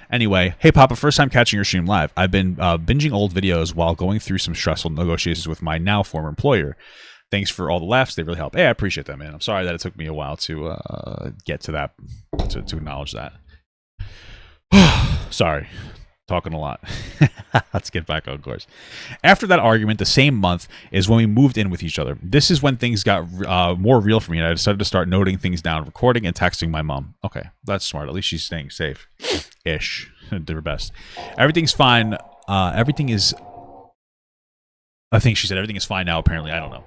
Anyway, hey, Papa, first time catching your stream live. I've been binging old videos while going through some stressful negotiations with my now former employer. Thanks for all the laughs. They really help. Hey, I appreciate that, man. I'm sorry that it took me a while to get to that, to acknowledge that. Sorry. Talking a lot. Let's get back on course. After that argument, the same month is when we moved in with each other. This is when things got more real for me, and I decided to start noting things down, recording and texting my mom. Okay, that's smart. At least she's staying safe. Ish. Did her best. Everything's fine. Everything is... I think she said everything is fine now, apparently. I don't know.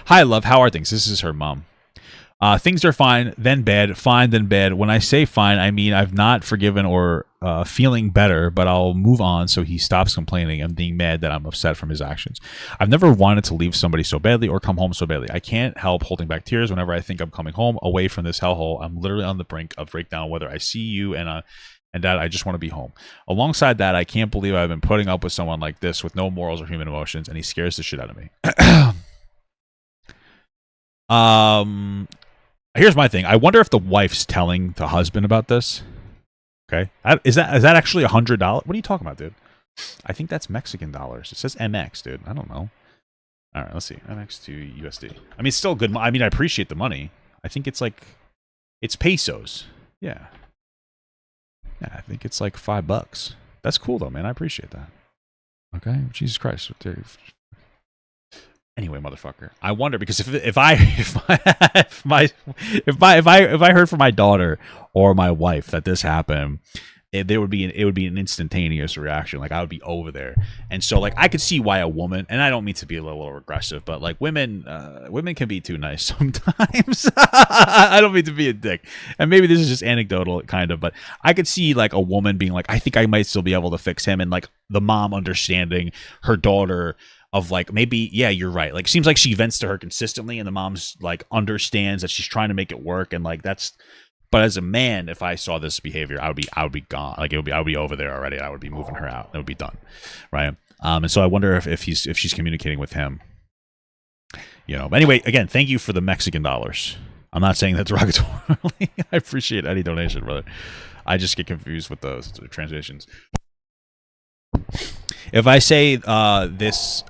Hi, love. How are things? This is her mom. Things are fine, then bad, fine, then bad. When I say fine, I mean I've not forgiven or feeling better, but I'll move on so he stops complaining and being mad that I'm upset from his actions. I've never wanted to leave somebody so badly or come home so badly. I can't help holding back tears whenever I think I'm coming home away from this hellhole. I'm literally on the brink of breakdown, whether I see you and Dad, I just want to be home. Alongside that, I can't believe I've been putting up with someone like this with no morals or human emotions, and he scares the shit out of me. Here's my thing. I wonder if the wife's telling the husband about this. Okay. Is that actually $100? What are you talking about, dude? I think that's Mexican dollars. It says MX, dude. I don't know. All right, let's see. MX to USD. I mean, it's still good. I mean, I appreciate the money. I think it's like, it's pesos. Yeah. Yeah, I think it's like $5. That's cool, though, man. I appreciate that. Okay. Jesus Christ. Anyway, motherfucker, I wonder, because if I heard from my daughter or my wife that this happened, it would be an instantaneous reaction. Like, I would be over there, and so like I could see why a woman, and I don't mean to be a little aggressive, but like women can be too nice sometimes. I don't mean to be a dick, and maybe this is just anecdotal kind of, but I could see like a woman being like, I think I might still be able to fix him, and like the mom understanding her daughter. Of like, maybe, yeah, you're right. Like, seems like she vents to her consistently, and the mom's like understands that she's trying to make it work, and like that's. But as a man, if I saw this behavior, I would be gone. Like I would be over there already. I would be moving her out. It would be done, right? And so I wonder if she's communicating with him. You know. But anyway, again, thank you for the Mexican dollars. I'm not saying that derogatorily. I appreciate any donation, brother. I just get confused with those translations. If I say this.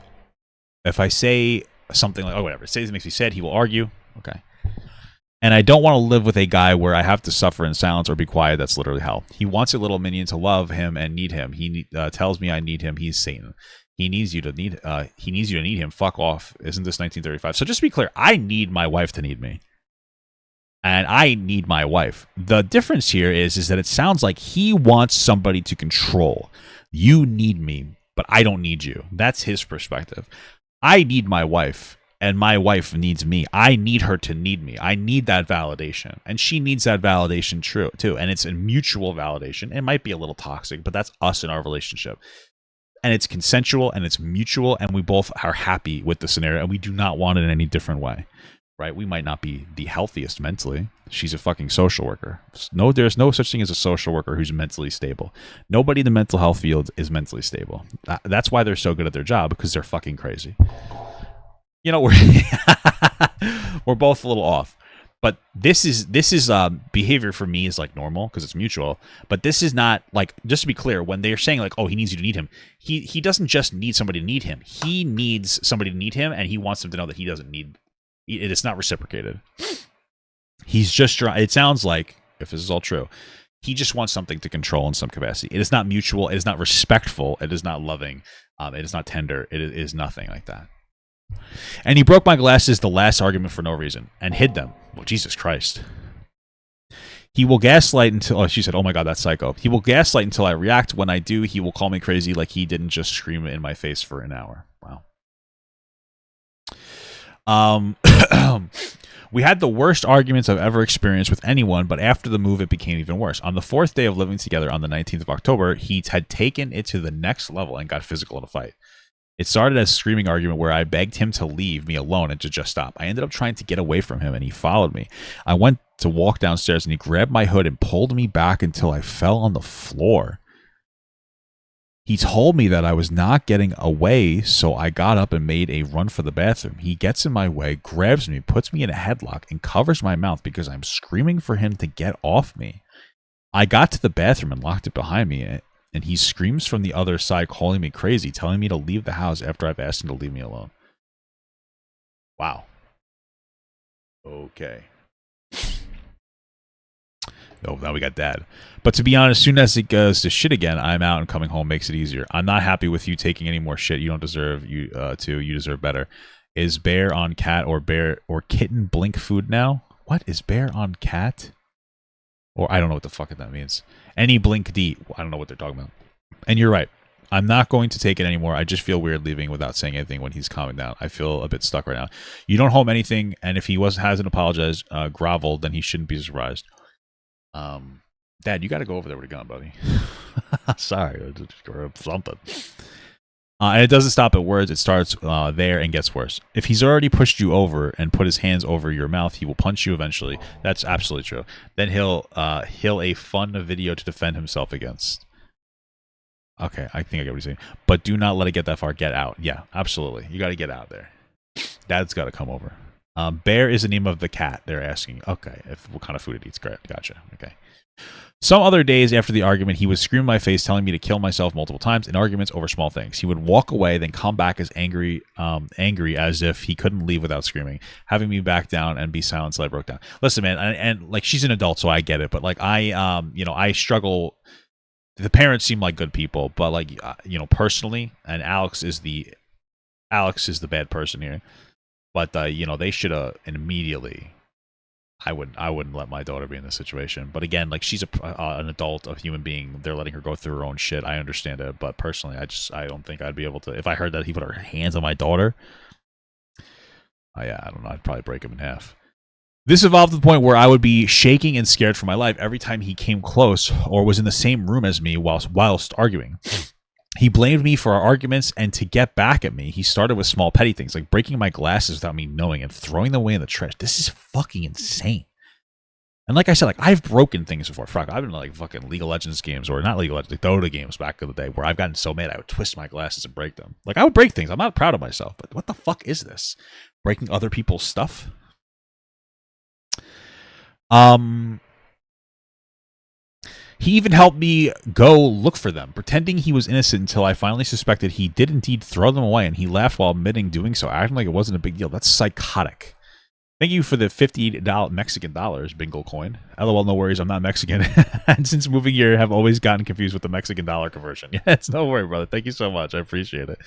If I say something like, oh, whatever, say this makes me sad, he will argue. Okay. And I don't want to live with a guy where I have to suffer in silence or be quiet. That's literally hell. He wants a little minion to love him and need him. He tells me I need him. He's Satan. He needs you to need him. Fuck off. Isn't this 1935? So just to be clear, I need my wife to need me. And I need my wife. The difference here is that it sounds like he wants somebody to control. You need me, but I don't need you. That's his perspective. I need my wife, and my wife needs me. I need her to need me. I need that validation, and she needs that validation too. And it's a mutual validation. It might be a little toxic, but that's us in our relationship. And it's consensual, and it's mutual, and we both are happy with the scenario, and we do not want it in any different way, right? We might not be the healthiest mentally. She's a fucking social worker. No, there's no such thing as a social worker who's mentally stable. Nobody in the mental health field is mentally stable. That's why they're so good at their job, because they're fucking crazy. you know, we're we're both a little off. But this is behavior for me is like normal because it's mutual. But this is not like, just to be clear, when they're saying like, oh, he needs you to need him, he doesn't just need somebody to need him. He needs somebody to need him, and he wants them to know that he doesn't need. It's not reciprocated. He's just trying. It sounds like, if this is all true, he just wants something to control in some capacity. It is not mutual. It is not respectful. It is not loving. It is not tender. It is nothing like that. And he broke my glasses the last argument for no reason and hid them. Well, Jesus Christ. He will gaslight until... Oh, she said, oh my God, that's psycho. He will gaslight until I react. When I do, he will call me crazy like he didn't just scream in my face for an hour. Wow. We had the worst arguments I've ever experienced with anyone, but after the move, it became even worse. On the 4th day of living together on the 19th of October, he had taken it to the next level and got physical in a fight. It started as a screaming argument where I begged him to leave me alone and to just stop. I ended up trying to get away from him, and he followed me. I went to walk downstairs, and he grabbed my hood and pulled me back until I fell on the floor. He told me that I was not getting away, so I got up and made a run for the bathroom. He gets in my way, grabs me, puts me in a headlock, and covers my mouth because I'm screaming for him to get off me. I got to the bathroom and locked it behind me, and he screams from the other side, calling me crazy, telling me to leave the house after I've asked him to leave me alone. Wow. Okay. Oh, now we got dad. But to be honest, as soon as it goes to shit again, I'm out, and coming home makes it easier. I'm not happy with you taking any more shit. You don't deserve you deserve better. Is bear on cat or kitten blink food now? What is bear on cat? Or I don't know what the fuck that means. Any blink D. I don't know what they're talking about. And you're right. I'm not going to take it anymore. I just feel weird leaving without saying anything when he's calming down. I feel a bit stuck right now. You don't hold anything, and if he hasn't apologized, groveled, then he shouldn't be surprised. Dad, you got to go over there with a gun, buddy. Sorry, or something. And it doesn't stop at words. It starts there and gets worse. If he's already pushed you over and put his hands over your mouth, he will punch you eventually. That's absolutely true. Then he'll a fun video to defend himself against. Okay, I think I get what he's saying. But do not let it get that far. Get out. Yeah, absolutely. You got to get out there. Dad's got to come over. Bear is the name of the cat, they're asking. Okay, what kind of food it eats. Great, gotcha. Okay. Some other days after the argument, he would scream in my face, telling me to kill myself multiple times in arguments over small things. He would walk away, then come back as angry as if he couldn't leave without screaming, having me back down and be silent until I broke down. Listen, man, and like, she's an adult, so I get it, but like I struggle. The parents seem like good people, but like personally, and Alex is the bad person here. But they should have immediately. I wouldn't let my daughter be in this situation. But again, like, she's an adult, a human being. They're letting her go through her own shit. I understand it, but personally, I don't think I'd be able to. If I heard that he put her hands on my daughter, yeah, I don't know. I'd probably break him in half. This evolved to the point where I would be shaking and scared for my life every time he came close or was in the same room as me whilst arguing. He blamed me for our arguments, and to get back at me, he started with small petty things like breaking my glasses without me knowing and throwing them away in the trash. This is fucking insane. And like I said, like, I've broken things before. Fuck, I've been like fucking League of Legends games, or not League of Legends, like Dota games back in the day, where I've gotten so mad I would twist my glasses and break them. Like, I would break things. I'm not proud of myself, but what the fuck is this? Breaking other people's stuff? He even helped me go look for them, pretending he was innocent until I finally suspected he did indeed throw them away, and he laughed while admitting doing so, acting like it wasn't a big deal. That's psychotic. Thank you for the $50 Mexican dollars, Bingo Coin. LOL, no worries, I'm not Mexican. And since moving here, I have always gotten confused with the Mexican dollar conversion. Yeah, it's no worry, brother. Thank you so much. I appreciate it.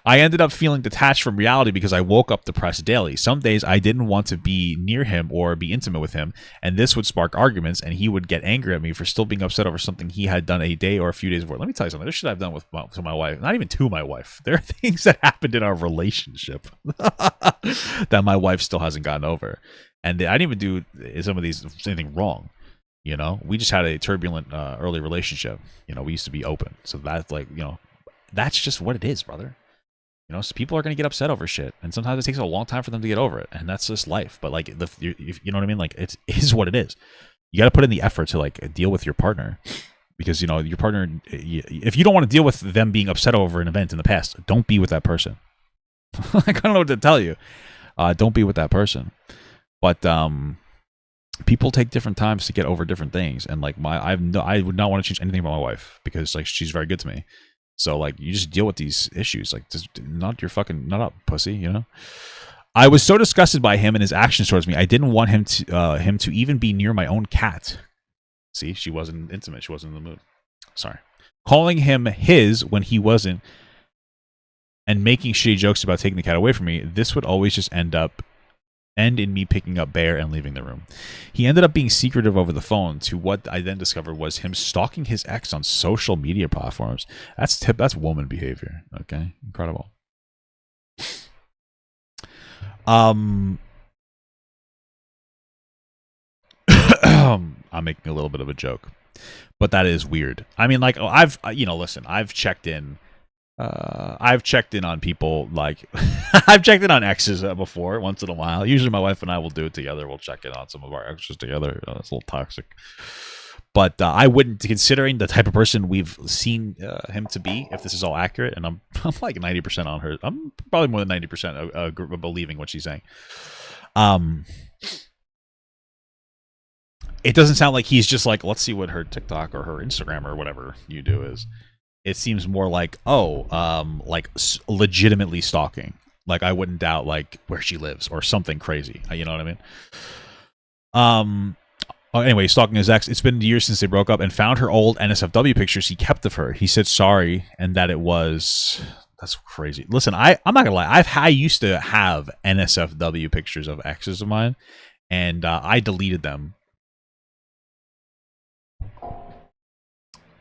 I ended up feeling detached from reality because I woke up depressed daily. Some days I didn't want to be near him or be intimate with him, and this would spark arguments, and he would get angry at me for still being upset over something he had done a day or a few days before. Let me tell you something. There's shit I've done to my wife. Not even to my wife. There are things that happened in our relationship that my wife still hasn't gotten over. And I didn't even do some of these anything wrong. We just had a turbulent early relationship. We used to be open. So that's like, that's just what it is, brother. So people are going to get upset over shit. And sometimes it takes a long time for them to get over it. And that's just life. But like, you know what I mean? Like, it is what it is. You got to put in the effort to like deal with your partner. Because, your partner, if you don't want to deal with them being upset over an event in the past, don't be with that person. Like, I don't know what to tell you. Don't be with that person. But people take different times to get over different things, and like I would not want to change anything about my wife because like she's very good to me. So like you just deal with these issues. Like just not your fucking nut up, pussy. You know. I was so disgusted by him and his actions towards me. I didn't want him to even be near my own cat. See, she wasn't intimate. She wasn't in the mood. Sorry. Calling him his when he wasn't, and making shitty jokes about taking the cat away from me. This would always just end in me picking up Bear and leaving the room. He ended up being secretive over the phone to what I then discovered was him stalking his ex on social media platforms. That's woman behavior. Okay, incredible. I'm making a little bit of a joke, but that is weird. I mean, like, listen, I've checked in on people, like I've checked in on exes before once in a while. Usually my wife and I will do it together. We'll check in on some of our exes together. It's a little toxic. But I wouldn't, considering the type of person we've seen him to be, if this is all accurate, and I'm like 90% on her. I'm probably more than 90% believing what she's saying. It doesn't sound like he's just like, let's see what her TikTok or her Instagram or whatever you do is. It seems more like, legitimately stalking. Like, I wouldn't doubt, like, where she lives or something crazy. You know what I mean? Anyway, stalking his ex. It's been years since they broke up, and found her old NSFW pictures he kept of her. He said sorry, and that it was... That's crazy. Listen, I'm not gonna lie. I used to have NSFW pictures of exes of mine, and I deleted them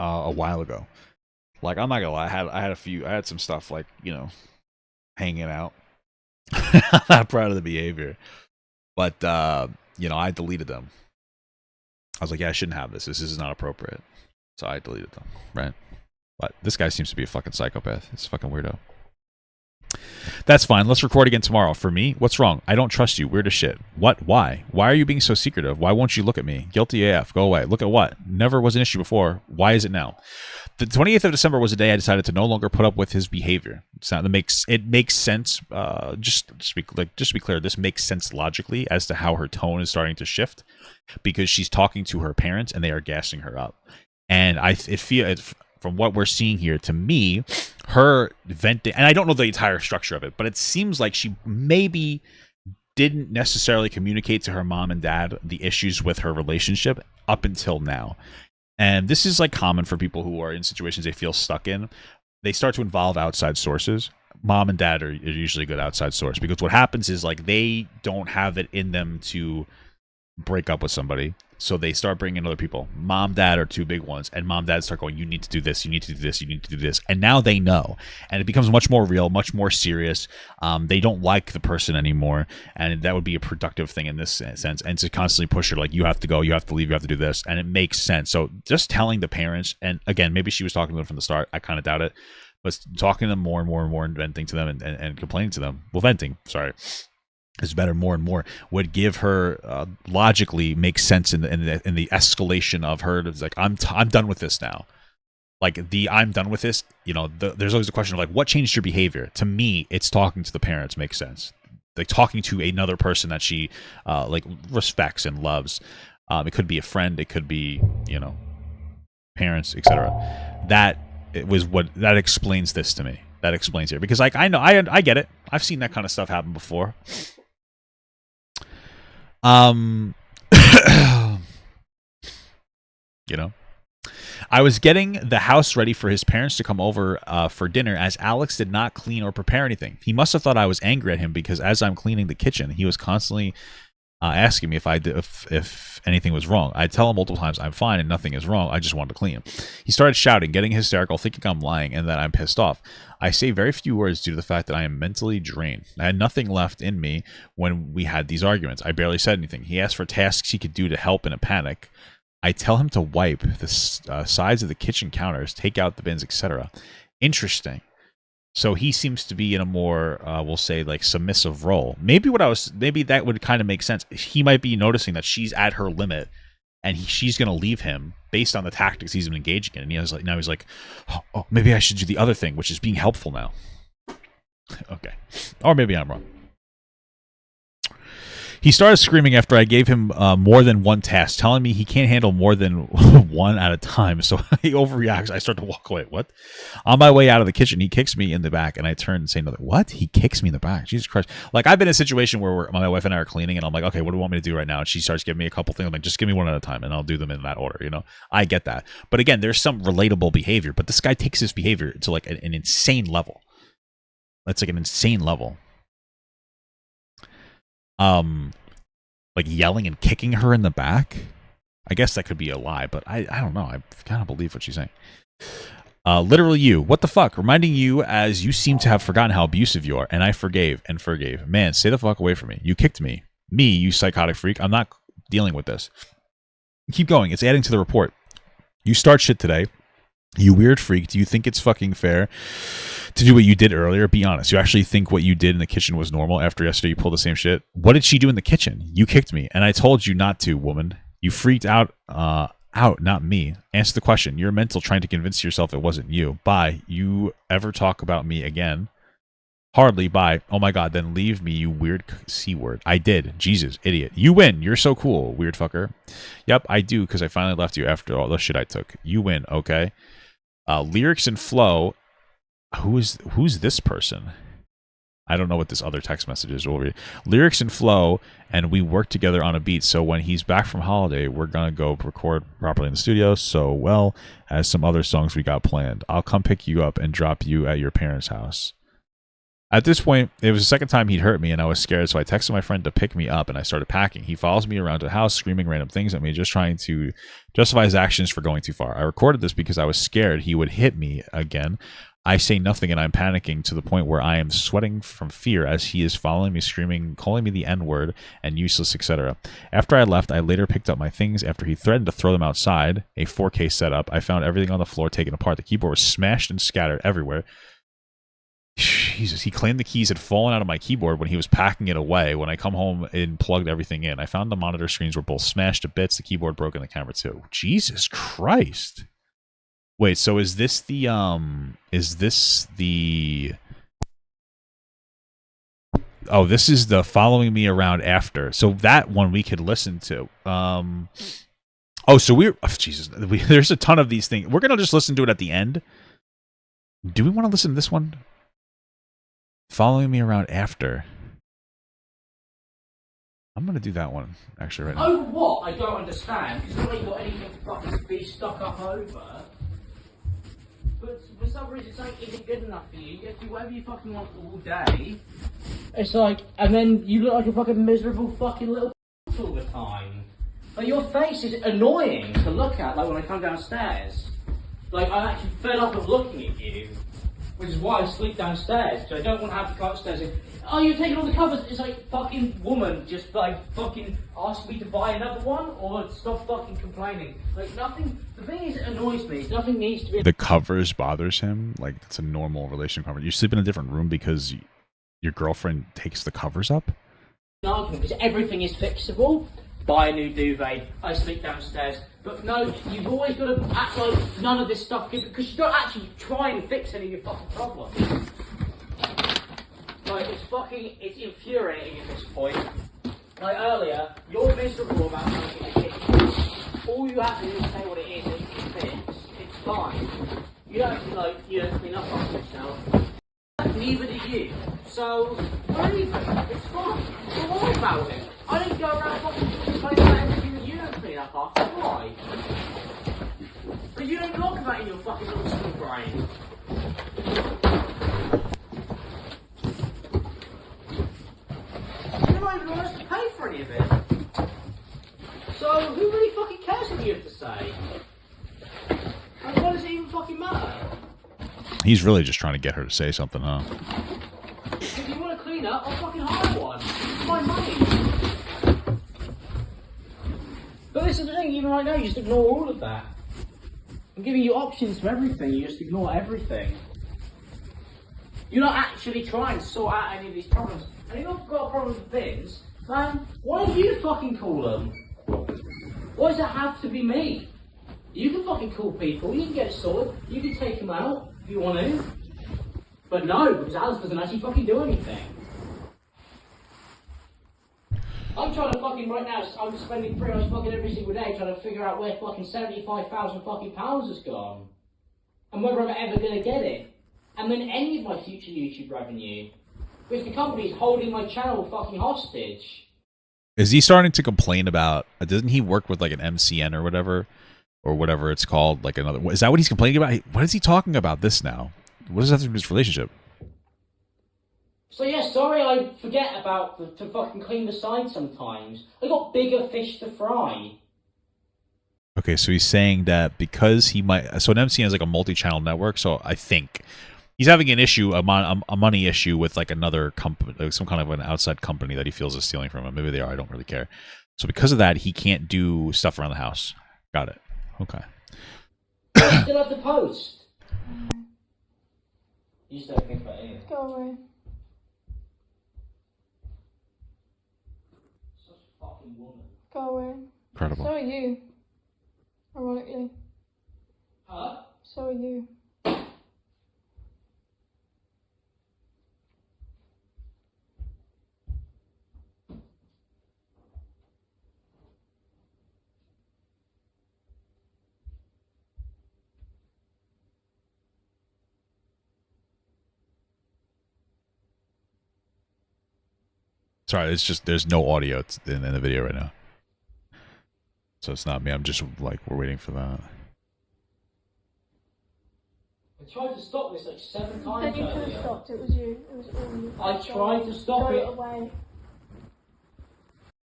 a while ago. Like, I'm not gonna lie, I had some stuff, like, you know, hanging out. I'm not proud of the behavior, but I deleted them. I was like, yeah, I shouldn't have this. This is not appropriate. So I deleted them, right? But this guy seems to be a fucking psychopath. It's a fucking weirdo. That's fine. Let's record again tomorrow. For me, what's wrong? I don't trust you. Weird as shit. What? Why? Why are you being so secretive? Why won't you look at me? Guilty AF. Go away. Look at what? Never was an issue before. Why is it now? The 28th of December was the day I decided to no longer put up with his behavior. It makes sense. Just to be clear, this makes sense logically as to how her tone is starting to shift, because she's talking to her parents and they are gassing her up. And from what we're seeing here, to me, her venting, and I don't know the entire structure of it, but it seems like she maybe didn't necessarily communicate to her mom and dad the issues with her relationship up until now. And this is like common for people who are in situations they feel stuck in. They start to involve outside sources. Mom and dad are usually a good outside source, because what happens is, like, they don't have it in them to break up with somebody, so they start bringing in other people. Mom, dad are two big ones, and mom, dad start going, you need to do this, you need to do this, you need to do this, and now they know, and it becomes much more real, much more serious. They don't like the person anymore, and that would be a productive thing in this sense, and to constantly push her, like, you have to go, you have to leave, you have to do this, and it makes sense. So just telling the parents, and again, maybe she was talking to them from the start, I kind of doubt it, but talking to them more and more and more, and venting to them, and complaining to them, is better, more and more, would give her logically makes sense in the escalation of her. It's like, I'm done with this now. Like, I'm done with this. You know, there's always a question of, like, what changed your behavior? To me, it's talking to the parents makes sense. Like, talking to another person that she like respects and loves. It could be a friend. It could be, parents, etc. That explains this to me. That explains it, because, like, I know I get it. I've seen that kind of stuff happen before. I was getting the house ready for his parents to come over for dinner, as Alex did not clean or prepare anything. He must have thought I was angry at him, because as I'm cleaning the kitchen, he was constantly asking me if anything was wrong. I tell him multiple times I'm fine and nothing is wrong. I just want to clean. He started shouting, getting hysterical, thinking I'm lying and that I'm pissed off. I say very few words due to the fact that I am mentally drained. I had nothing left in me when we had these arguments. I barely said anything. He asked for tasks he could do to help in a panic. I tell him to wipe the sides of the kitchen counters, take out the bins, etc. Interesting. So he seems to be in a more, we'll say, like, submissive role. Maybe that would kind of make sense. He might be noticing that she's at her limit, and she's going to leave him based on the tactics he's been engaging in. And he's like, oh, maybe I should do the other thing, which is being helpful now. Okay. Or maybe I'm wrong. He started screaming after I gave him more than one task, telling me he can't handle more than one at a time. So he overreacts. I start to walk away. What? On my way out of the kitchen, he kicks me in the back, and I turn and say, "What?" He kicks me in the back. Jesus Christ! Like, I've been in a situation where my wife and I are cleaning, and I'm like, "Okay, what do you want me to do right now?" And she starts giving me a couple things. I'm like, "Just give me one at a time, and I'll do them in that order." You know, I get that. But again, there's some relatable behavior. But this guy takes his behavior to like an insane level. That's like an insane level. Like yelling and kicking her in the back. I guess that could be a lie, but I don't know. I kind of believe what she's saying. Literally you. What the fuck? Reminding you as you seem to have forgotten how abusive you are, and I forgave and forgave. Man, stay the fuck away from me. You kicked me. Me, you psychotic freak. I'm not dealing with this. Keep going. It's adding to the report. You start shit today. You weird freak. Do you think it's fucking fair to do what you did earlier? Be honest. You actually think what you did in the kitchen was normal after yesterday you pulled the same shit? What did she do in the kitchen? You kicked me, and I told you not to, woman. You freaked out, not me. Answer the question. You're mental trying to convince yourself it wasn't you. Bye. You ever talk about me again? Hardly. Bye. Oh my god, then leave me, you weird C word. I did. Jesus, idiot. You win. You're so cool, weird fucker. Yep, I do, because I finally left you after all the shit I took. You win, okay? Lyrics and flow. Who's this person? I don't know what this other text message is. We'll read. Lyrics and flow, and we work together on a beat. So when he's back from holiday, we're gonna go record properly in the studio. So well as some other songs we got planned. I'll come pick you up and drop you at your parents' house. At this point, it was the second time he'd hurt me, and I was scared, so I texted my friend to pick me up, and I started packing. He follows me around the house, screaming random things at me, just trying to justify his actions for going too far. I recorded this because I was scared he would hit me again. I say nothing, and I'm panicking to the point where I am sweating from fear as he is following me, screaming, calling me the N-word, and useless, etc. After I left, I later picked up my things after he threatened to throw them outside, a 4K setup. I found everything on the floor taken apart. The keyboard was smashed and scattered everywhere. Jesus, he claimed the keys had fallen out of my keyboard when he was packing it away. When I come home and plugged everything in, I found the monitor screens were both smashed to bits, the keyboard broke, and the camera too. Jesus Christ. Wait, so is this the oh, this is the following me around after. So that one we could listen to. Oh, so Jesus, there's a ton of these things. We're going to just listen to it at the end. Do we want to listen to this one? Following me around after. I'm going to do that one, actually, right now. Over what? I don't understand, because I've not got anything to fucking be stuck up over. But for some reason, it's like, isn't good enough for you. You get to do whatever you fucking want all day. It's like, and then you look like a fucking miserable fucking little all the time. Like, your face is annoying to look at, like, when I come downstairs. Like, I'm actually fed up of looking at you. Which is why I sleep downstairs, because I don't want to have to go upstairs and, oh, you're taking all the covers. It's like, fucking woman, just like, fucking ask me to buy another one, or stop fucking complaining. Like, nothing, the thing is, it annoys me, nothing needs to be... The covers bothers him? Like, it's a normal relationship cover. You sleep in a different room because your girlfriend takes the covers up? An argument, because everything is fixable. Buy a new duvet, I sleep downstairs. But no, you've always got to act like none of this stuff, because you don't actually try and fix any of your fucking problems. Like, it's infuriating at this point. Like earlier, you're miserable about something in the kitchen. All you have to do is say what it is, and it's fixed. It's fine. You don't have to, like, clean up after yourself. Neither do you. So, we're even. It's fine. Don't worry about it. I don't go around fucking complaining about everything that you don't clean up after. Why? But you don't talk about it in your fucking little small brain. You're not even honest to pay for any of it. So, who really fucking cares what you have to say? And what does it even fucking matter? He's really just trying to get her to say something, huh? If you want to clean up, I'll fucking hire one. It's my money. But this is the thing, even right now, you just ignore all of that. I'm giving you options for everything, you just ignore everything. You're not actually trying to sort out any of these problems. And if you've got problems with bins, man, why don't you fucking call them? Why does it have to be me? You can fucking call people, you can get it sorted, you can take them out if you want to. But no, because Alex doesn't actually fucking do anything. I'm trying to fucking right now, I'm spending 3 hours fucking every single day trying to figure out where fucking 75,000 fucking pounds has gone. And whether I'm ever going to get it. And then any of my future YouTube revenue. Because the company's holding my channel fucking hostage. Is he starting to complain about, doesn't he work with like an MCN or whatever it's called, like another, is that what he's complaining about? What is he talking about this now? What does that have to do with his relationship? So yeah, sorry I forget about to fucking clean the side sometimes. I got bigger fish to fry. Okay, so he's saying that because he might, so an MCN is like a multi-channel network, so I think he's having an issue, a money issue with like another company, like some kind of an outside company that he feels is stealing from him. Maybe they are, I don't really care. So because of that, he can't do stuff around the house. Got it. Okay. I still have the post. You still think about it. Go away. Such a fucking woman. Go away. Incredible. So are you. Ironically. Huh? So are you. Sorry, it's just there's no audio in the video right now, so it's not me. I'm just like we're waiting for that. I tried to stop this like 7 Then times you could have earlier. stopped. It was you. It was all you. I tried to stop Go it. away.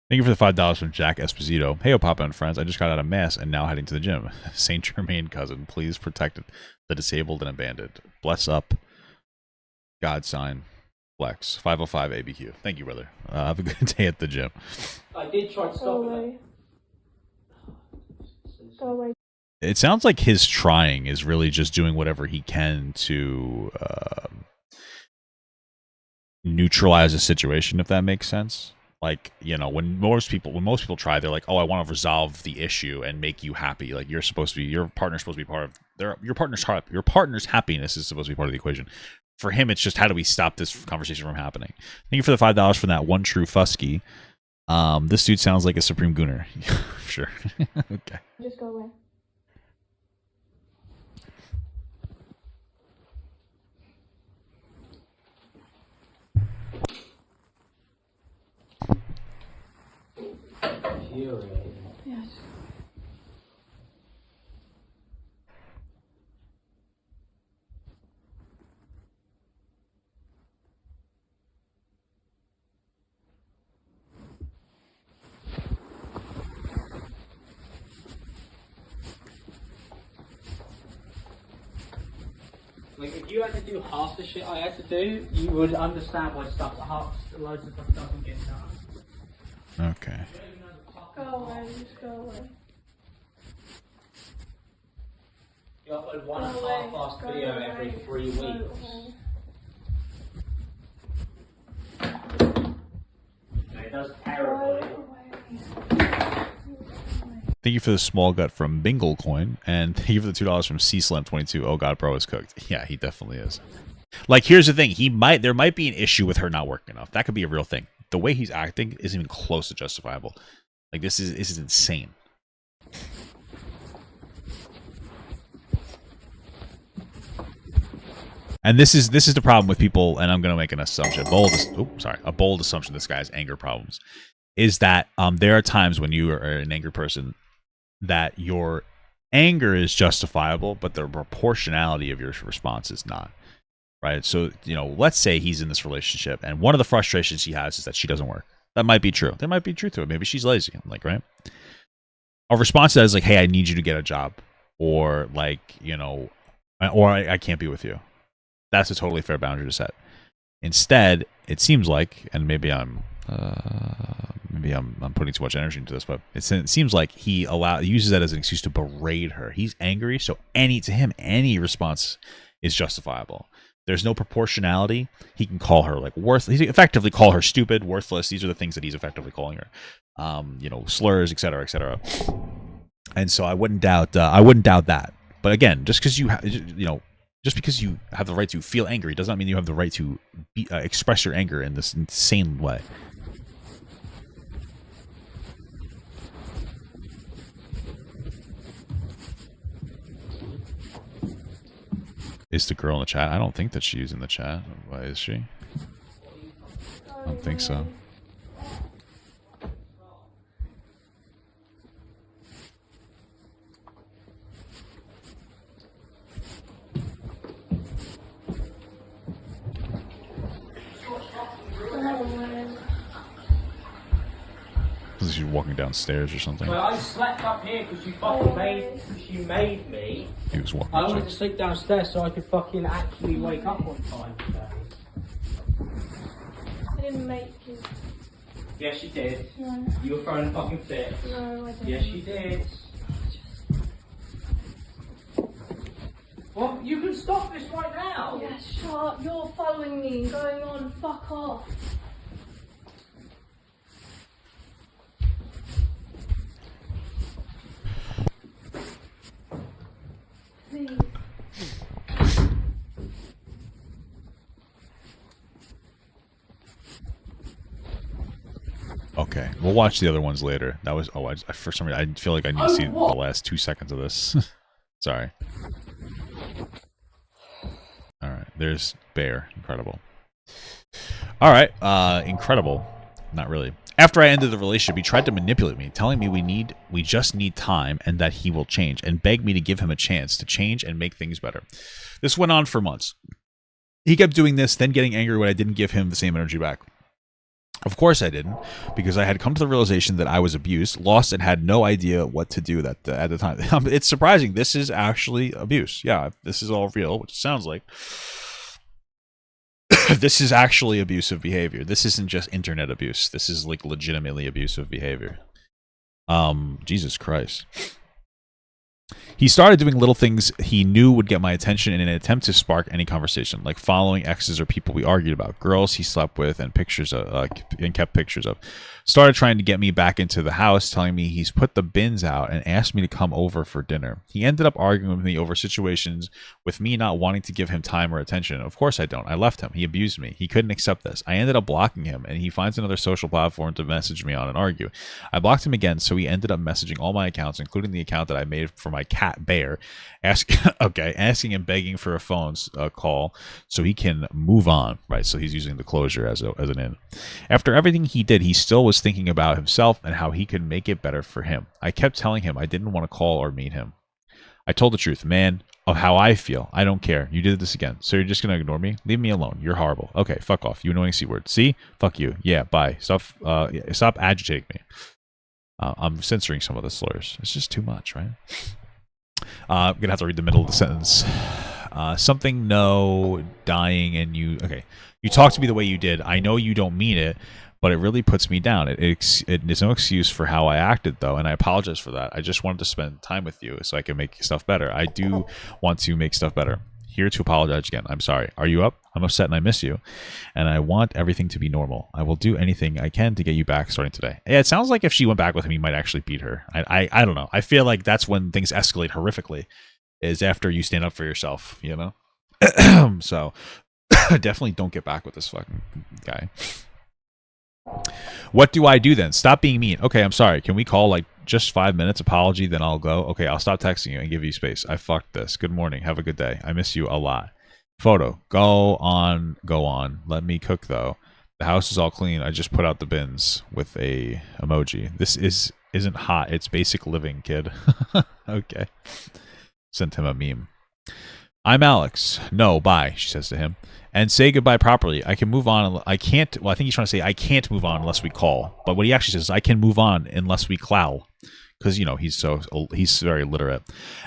Thank you for the $5 from Jack Esposito. Hey, Papa and friends, I just got out of mass and now heading to the gym. Saint Germain cousin, please protect the disabled and abandoned. Bless up. God sign. Flex 505 ABQ. Thank you, brother. Have a good day at the gym. I did try to Go stop it. away. Go away. It sounds like his trying is really just doing whatever he can to neutralize the situation, if that makes sense. Like, you know, when most people try, they're like, oh, I want to resolve the issue and make you happy. Like, your partner's supposed to be part of your partner's happiness is supposed to be part of the equation. For him, it's just how do we stop this conversation from happening? Thank you for the $5 from that one true Fusky. This dude sounds like a Supreme Gooner. Sure. Okay. Just go away. Infuriating. Yes. Like, if you had to do half the shit I had to do, you would understand why loads of stuff doesn't get done. Okay. Go away. Just go away. You upload one Go away. half-assed Go video away. every 3 Go weeks. away. It does Go terribly. away. Thank you for the small gut from Bingle Coin, and thank you for the $2 from CSlam22. Oh God, bro is cooked. Yeah, he definitely is. Like, here's the thing: there might be an issue with her not working enough. That could be a real thing. The way he's acting isn't even close to justifiable. Like, this is insane. And this is the problem with people, and I'm going to make an assumption, a bold assumption. This guy has anger problems. Is that there are times when you are an angry person that your anger is justifiable, but the proportionality of your response is not. Right? So, you know, let's say he's in this relationship, and one of the frustrations he has is that she doesn't work. That might be true. There might be truth to it. Maybe she's lazy. Like, right? Our response to that is like, hey, I need you to get a job, or like, you know, or I can't be with you. That's a totally fair boundary to set. Instead, it seems like, and maybe I'm putting too much energy into this, but it seems like he uses that as an excuse to berate her. He's angry, so any response is justifiable. There's no proportionality. He can call her like worthless. He effectively call her stupid, worthless. These are the things that he's effectively calling her. You know, slurs, etc., etc. And so I wouldn't doubt that. But again, just because Just because you have the right to feel angry does not mean you have the right to express your anger in this insane way. Is the girl in the chat? I don't think that she's in the chat. Why is she? I don't think so. She's walking downstairs or something. Well, I slept up here because you made me. He was walking I wanted to upstairs. sleep downstairs so I could fucking actually wake up on time today. I didn't make you. Yes, you did. No. You were throwing a fucking fit. No, I didn't. Yes, you did. Well, you can stop this right now. Yeah, shut up. You're following me and going on. Fuck off. Please. Okay, we'll watch the other ones later. That was for some reason I feel like I need to see the last 2 seconds of this. Sorry. All right, there's Bear. Incredible. All right, incredible. Not really. After I ended the relationship, he tried to manipulate me, telling me we just need time and that he will change, and begged me to give him a chance to change and make things better. This went on for months. He kept doing this, then getting angry when I didn't give him the same energy back. Of course I didn't, because I had come to the realization that I was abused, lost, and had no idea what to do at the time. It's surprising. This is actually abuse. Yeah, this is all real, which it sounds like. This is actually abusive behavior. This isn't just internet abuse. This is like legitimately abusive behavior. Jesus Christ. He started doing little things he knew would get my attention in an attempt to spark any conversation, like following exes or people we argued about, girls he slept with, and pictures of, and kept pictures of. Started trying to get me back into the house, telling me he's put the bins out and asked me to come over for dinner. He ended up arguing with me over situations with me not wanting to give him time or attention. Of course I don't. I left him. He abused me. He couldn't accept this. I ended up blocking him, and he finds another social platform to message me on and argue. I blocked him again, so he ended up messaging all my accounts, including the account that I made for my cat Bear, asking and begging for a phone call so he can move on. Right, so he's using the closure as an in. After everything he did, he still was thinking about himself and how he could make it better for him. I kept telling him I didn't want to call or meet him. I told the truth, man, of how I feel. I don't care. You did this again. So you're just going to ignore me? Leave me alone. You're horrible. Okay, fuck off. You annoying C-word. See? Fuck you. Yeah, bye. Stop agitating me. I'm censoring some of the slurs. It's just too much, right? I'm going to have to read the middle of the sentence. Something, no, dying, and you... Okay. You talk to me the way you did. I know you don't mean it, but it really puts me down. It is no excuse for how I acted, though, and I apologize for that. I just wanted to spend time with you so I can make stuff better. I do want to make stuff better. Here to apologize again. I'm sorry. Are you up? I'm upset and I miss you, and I want everything to be normal. I will do anything I can to get you back starting today. Yeah, it sounds like if she went back with him, he might actually beat her. I don't know. I feel like that's when things escalate horrifically, is after you stand up for yourself, you know? So, definitely don't get back with this fucking guy. What do I do then? Stop being mean. Okay, I'm sorry. Can we call like just 5 minutes apology, then I'll go? Okay, I'll stop texting you and give you space. I fucked this. Good morning. Have a good day. I miss you a lot. Photo. Go on. Let me cook though. The house is all clean. I just put out the bins with a emoji. This isn't hot. It's basic living, kid. Okay. Sent him a meme. I'm Alex. No, bye, she says to him. And say goodbye properly. I can move on. I can't. Well, I think he's trying to say I can't move on unless we call. But what he actually says is I can move on unless we clow. Because, you know, he's very literate.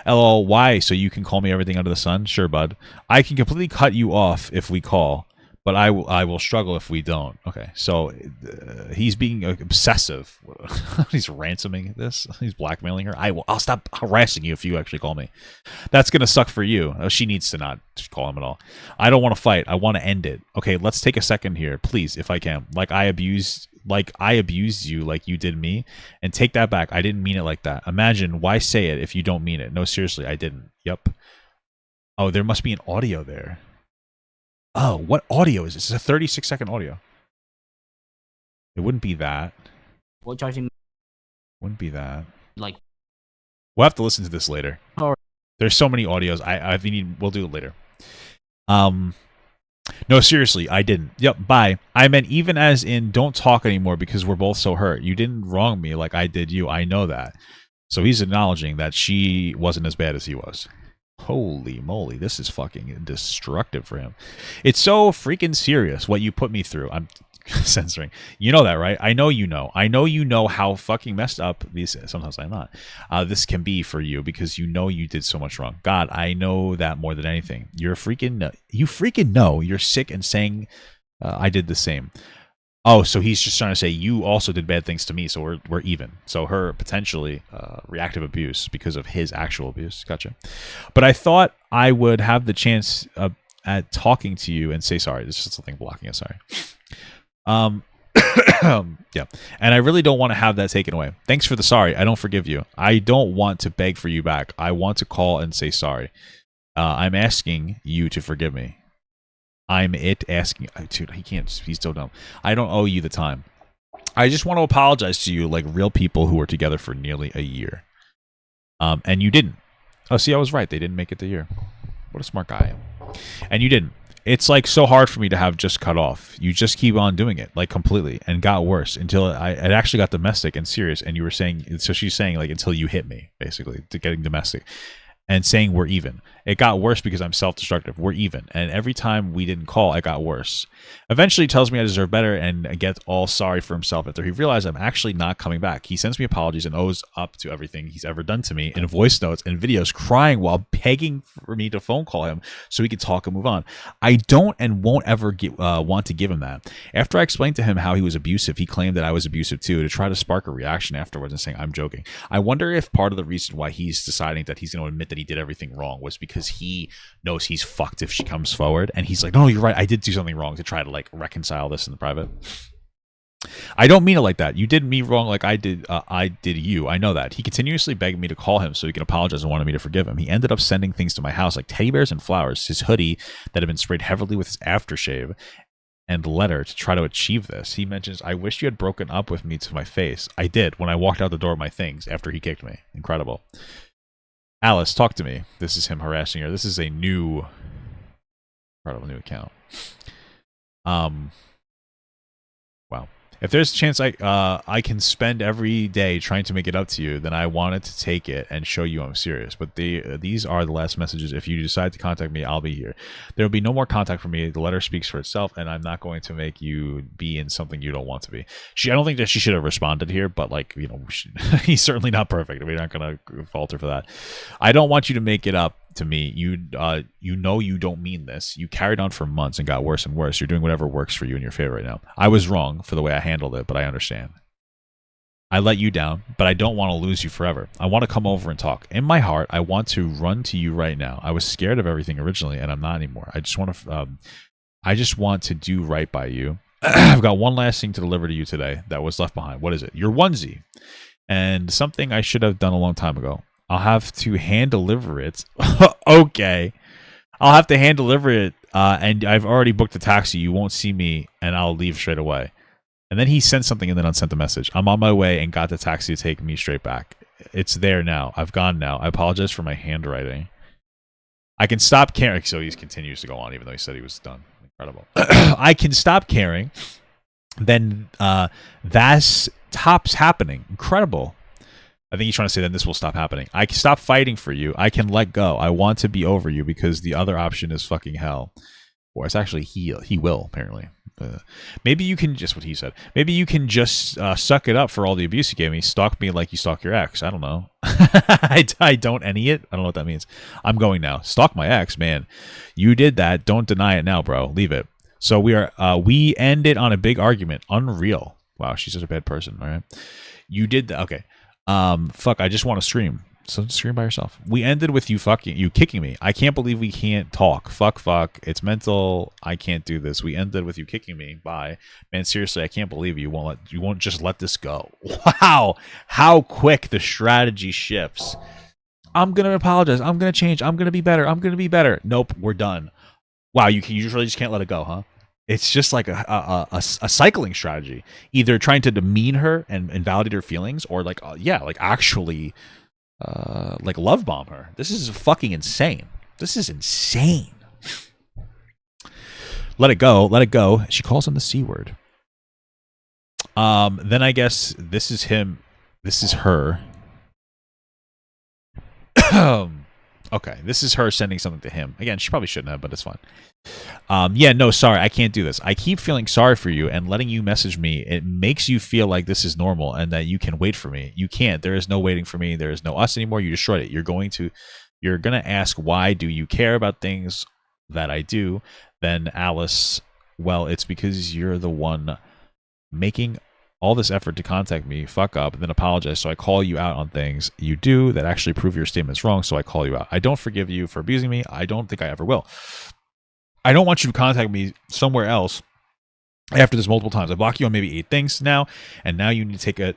LOL, why? So you can call me everything under the sun? Sure, bud. I can completely cut you off if we call. But I will struggle if we don't. Okay, so he's being obsessive. He's ransoming this. He's blackmailing her. I'll stop harassing you if you actually call me. That's gonna suck for you. She needs to not call him at all. I don't want to fight. I want to end it. Okay, let's take a second here, please, if I can. Like I abused you like you did me, and take that back. I didn't mean it like that. Imagine, why say it if you don't mean it? No, seriously, I didn't. Yep. Oh, there must be an audio there. Oh, what audio is this? It's a 36-second audio. It wouldn't be that. What drives you Wouldn't be that. like? We'll have to listen to this later. Alright. There's so many audios. We'll do it later. No, seriously, I didn't. Yep, bye. I meant even as in don't talk anymore because we're both so hurt. You didn't wrong me like I did you. I know that. So he's acknowledging that she wasn't as bad as he was. Holy moly, this is fucking destructive for him. It's so freaking serious what you put me through. I'm censoring. You know that, right? I know you know. I know you know how fucking messed up these. Sometimes I'm not. This can be for you because you know you did so much wrong. God, I know that more than anything. You freaking know you're sick and saying I did the same. Oh, so he's just trying to say you also did bad things to me, so we're even. So her potentially reactive abuse because of his actual abuse. Gotcha. But I thought I would have the chance at talking to you and say sorry. There's just something blocking us. Sorry. Yeah, and I really don't want to have that taken away. Thanks for the sorry. I don't forgive you. I don't want to beg for you back. I want to call and say sorry. I'm asking you to forgive me. Asking. Dude, he can't. He's so dumb. I don't owe you the time. I just want to apologize to you like real people who were together for nearly a year. And you didn't. Oh, see, I was right. They didn't make it the year. What a smart guy I am. And you didn't. It's like so hard for me to have just cut off. You just keep on doing it like completely and got worse until it actually got domestic and serious. And you were saying, so she's saying like until you hit me basically to getting domestic and saying we're even. It got worse because I'm self-destructive. We're even. And every time we didn't call, it got worse. Eventually he tells me I deserve better and gets all sorry for himself after he realized I'm actually not coming back. He sends me apologies and owes up to everything he's ever done to me in voice notes and videos, crying while begging for me to phone call him so we could talk and move on. I don't and won't ever want to give him that. After I explained to him how he was abusive, he claimed that I was abusive too to try to spark a reaction afterwards and saying I'm joking. I wonder if part of the reason why he's deciding that he's going to admit that he did everything wrong was because he knows he's fucked if she comes forward, and he's like, no, you're right, I did do something wrong, to try to like reconcile this in the private. I don't mean it like that. You did me wrong like I did you. I know that. He continuously begged me to call him so he can apologize and wanted me to forgive him. He ended up sending things to my house like teddy bears and flowers, his hoodie that had been sprayed heavily with his aftershave, and letter to try to achieve this. He mentions, I wish you had broken up with me to my face. I did when I walked out the door of my things after he kicked me. Incredible. Alice, talk to me. This is him harassing her. This is a new, incredible new account. Wow. If there's a chance I can spend every day trying to make it up to you, then I wanted to take it and show you I'm serious. But these are the last messages. If you decide to contact me, I'll be here. There will be no more contact from me. The letter speaks for itself, and I'm not going to make you be in something you don't want to be. I don't think that she should have responded here, but like, you know, he's certainly not perfect. We're not going to falter for that. I don't want you to make it up to me. You know you don't mean this. You carried on for months and got worse and worse. You're doing whatever works for you in your favor right now. I was wrong for the way I handled it, but I understand. I let you down, but I don't want to lose you forever. I want to come over and talk. In my heart, I want to run to you right now. I was scared of everything originally, and I'm not anymore. I just want to do right by you. I've got one last thing to deliver to you today that was left behind. What is it? Your onesie. And something I should have done a long time ago. I'll have to hand deliver it. Okay. I'll have to hand deliver it, and I've already booked a taxi. You won't see me, and I'll leave straight away. And then he sent something and then unsent the message. I'm on my way and got the taxi to take me straight back. It's there now. I've gone now. I apologize for my handwriting. I can stop caring. So he continues to go on, even though he said he was done. Incredible. I can stop caring. Then that stops happening. Incredible. I think he's trying to say that this will stop happening. I can stop fighting for you. I can let go. I want to be over you because the other option is fucking hell. Or it's actually he will, apparently. Maybe you can, just what he said. Maybe you can just suck it up for all the abuse you gave me. Stalk me like you stalk your ex. I don't know. I don't any it. I don't know what that means. I'm going now. Stalk my ex, man. You did that. Don't deny it now, bro. Leave it. So we ended on a big argument. Unreal. Wow, she's such a bad person. All right. You did that. Okay. Fuck, I just want to stream. So scream by yourself. We ended with you kicking me. I can't believe we can't talk. Fuck. It's mental. I can't do this. We ended with you kicking me. Bye. Man, seriously, I can't believe you won't just let this go. Wow. How quick the strategy shifts. I'm going to apologize. I'm going to change. I'm going to be better. I'm going to be better. Nope, we're done. Wow, you really just can't let it go, huh? It's just like a cycling strategy. Either trying to demean her and invalidate her feelings, or like, like actually like love bomb her. This is fucking insane. This is insane. Let it go. Let it go. She calls him the C word. Then I guess this is him. This is her. Okay, this is her sending something to him. Again, she probably shouldn't have, but it's fine. Yeah, no, sorry, I can't do this. I keep feeling sorry for you and letting you message me. It makes you feel like this is normal and that you can wait for me. You can't. There is no waiting for me. There is no us anymore. You destroyed it. You're gonna ask, why do you care about things that I do? Then Alice, well, it's because you're the one making all this effort to contact me, fuck up, and then apologize. So I call you out on things you do that actually prove your statements wrong. So I call you out. I don't forgive you for abusing me. I don't think I ever will. I don't want you to contact me somewhere else after this multiple times. I block you on maybe 8 things now, and now you need to take a...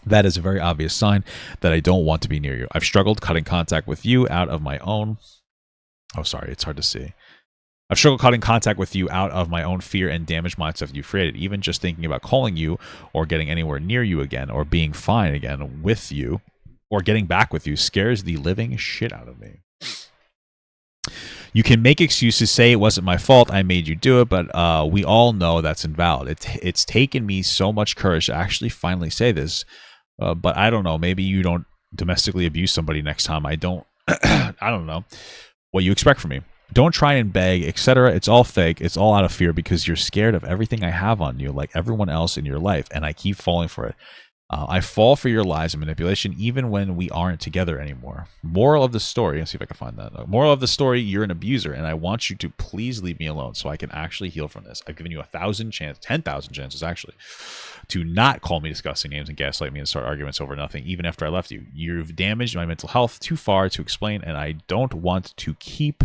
That is a very obvious sign that I don't want to be near you. I've struggled cutting contact with you out of my own... Oh, sorry, it's hard to see. I've struggled cutting contact with you out of my own fear and damaged mindset you've created. Even just thinking about calling you or getting anywhere near you again or being fine again with you or getting back with you scares the living shit out of me. You can make excuses, say it wasn't my fault, I made you do it, but we all know that's invalid. It's taken me so much courage to actually finally say this, but I don't know. Maybe you don't domestically abuse somebody next time. I don't know what you expect from me. Don't try and beg, etc. It's all fake. It's all out of fear because you're scared of everything I have on you, like everyone else in your life, and I keep falling for it. I fall for your lies and manipulation even when we aren't together anymore. Moral of the story, let's see if I can find that. Moral of the story, you're an abuser, and I want you to please leave me alone so I can actually heal from this. I've given you 1,000 chances, 10,000 chances actually, to not call me disgusting names and gaslight me and start arguments over nothing, even after I left you. You've damaged my mental health too far to explain, and I don't want to keep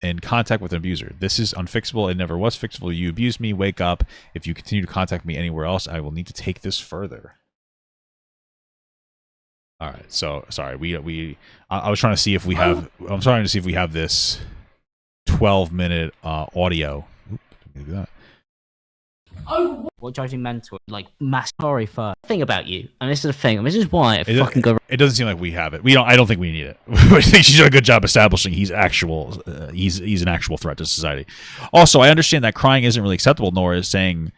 in contact with an abuser. This is unfixable. It never was fixable. You abused me. Wake up. If you continue to contact me anywhere else, I will need to take this further. All right. So sorry. I was trying to see if we have. I'm trying to see if we have this 12-minute audio. Oop, let me do that. Oh, what drives you mental? Like, mass sorry for thing about you, and this is the thing. And this is why it fucking go. It doesn't seem like we have it. We don't. I don't think we need it. I think she's done a good job establishing he's actual. He's an actual threat to society. Also, I understand that crying isn't really acceptable, nor is saying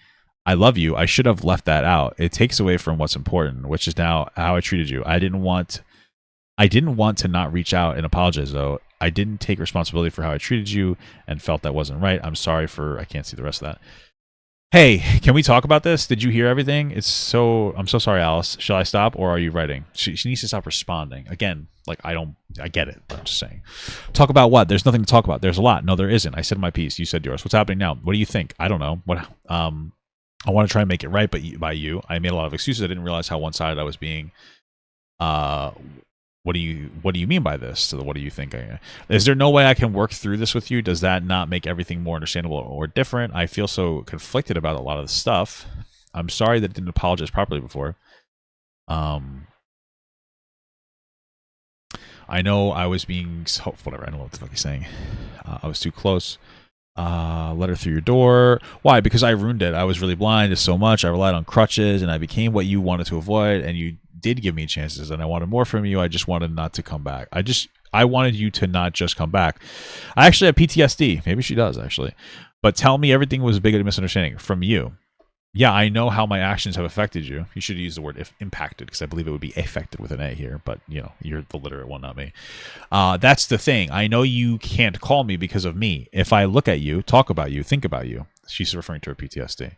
I love you. I should have left that out. It takes away from what's important, which is now how I treated you. I didn't want to not reach out and apologize though. I didn't take responsibility for how I treated you and felt that wasn't right. I'm sorry for. I can't see the rest of that. Hey, can we talk about this? Did you hear everything? I'm so sorry, Alice. Shall I stop or are you writing? She needs to stop responding. Again, like I get it. I'm just saying. Talk about what? There's nothing to talk about. There's a lot. No, there isn't. I said my piece. You said yours. What's happening now? What do you think? I don't know. I want to try and make it right, but by you. I made a lot of excuses. I didn't realize how one-sided I was being. What do you mean by this? So what do you think? Is there no way I can work through this with you? Does that not make everything more understandable or different? I feel so conflicted about a lot of the stuff. I'm sorry that I didn't apologize properly before. I know I was being whatever. I don't know what the fuck he's saying. I was too close. Let her through your door. Why? Because I ruined it. I was really blind to so much. I relied on crutches, and I became what you wanted to avoid. And you did give me chances, and I wanted more from you. I just wanted not to come back. I wanted you to not just come back. I actually have PTSD. Maybe she does actually. But tell me everything was a big misunderstanding from you. Yeah, I know how my actions have affected you. You should use the word impacted because I believe it would be affected with an A here. But, you know, you're the literate one, not me. That's the thing. I know you can't call me because of me. If I look at you, talk about you, think about you. She's referring to her PTSD.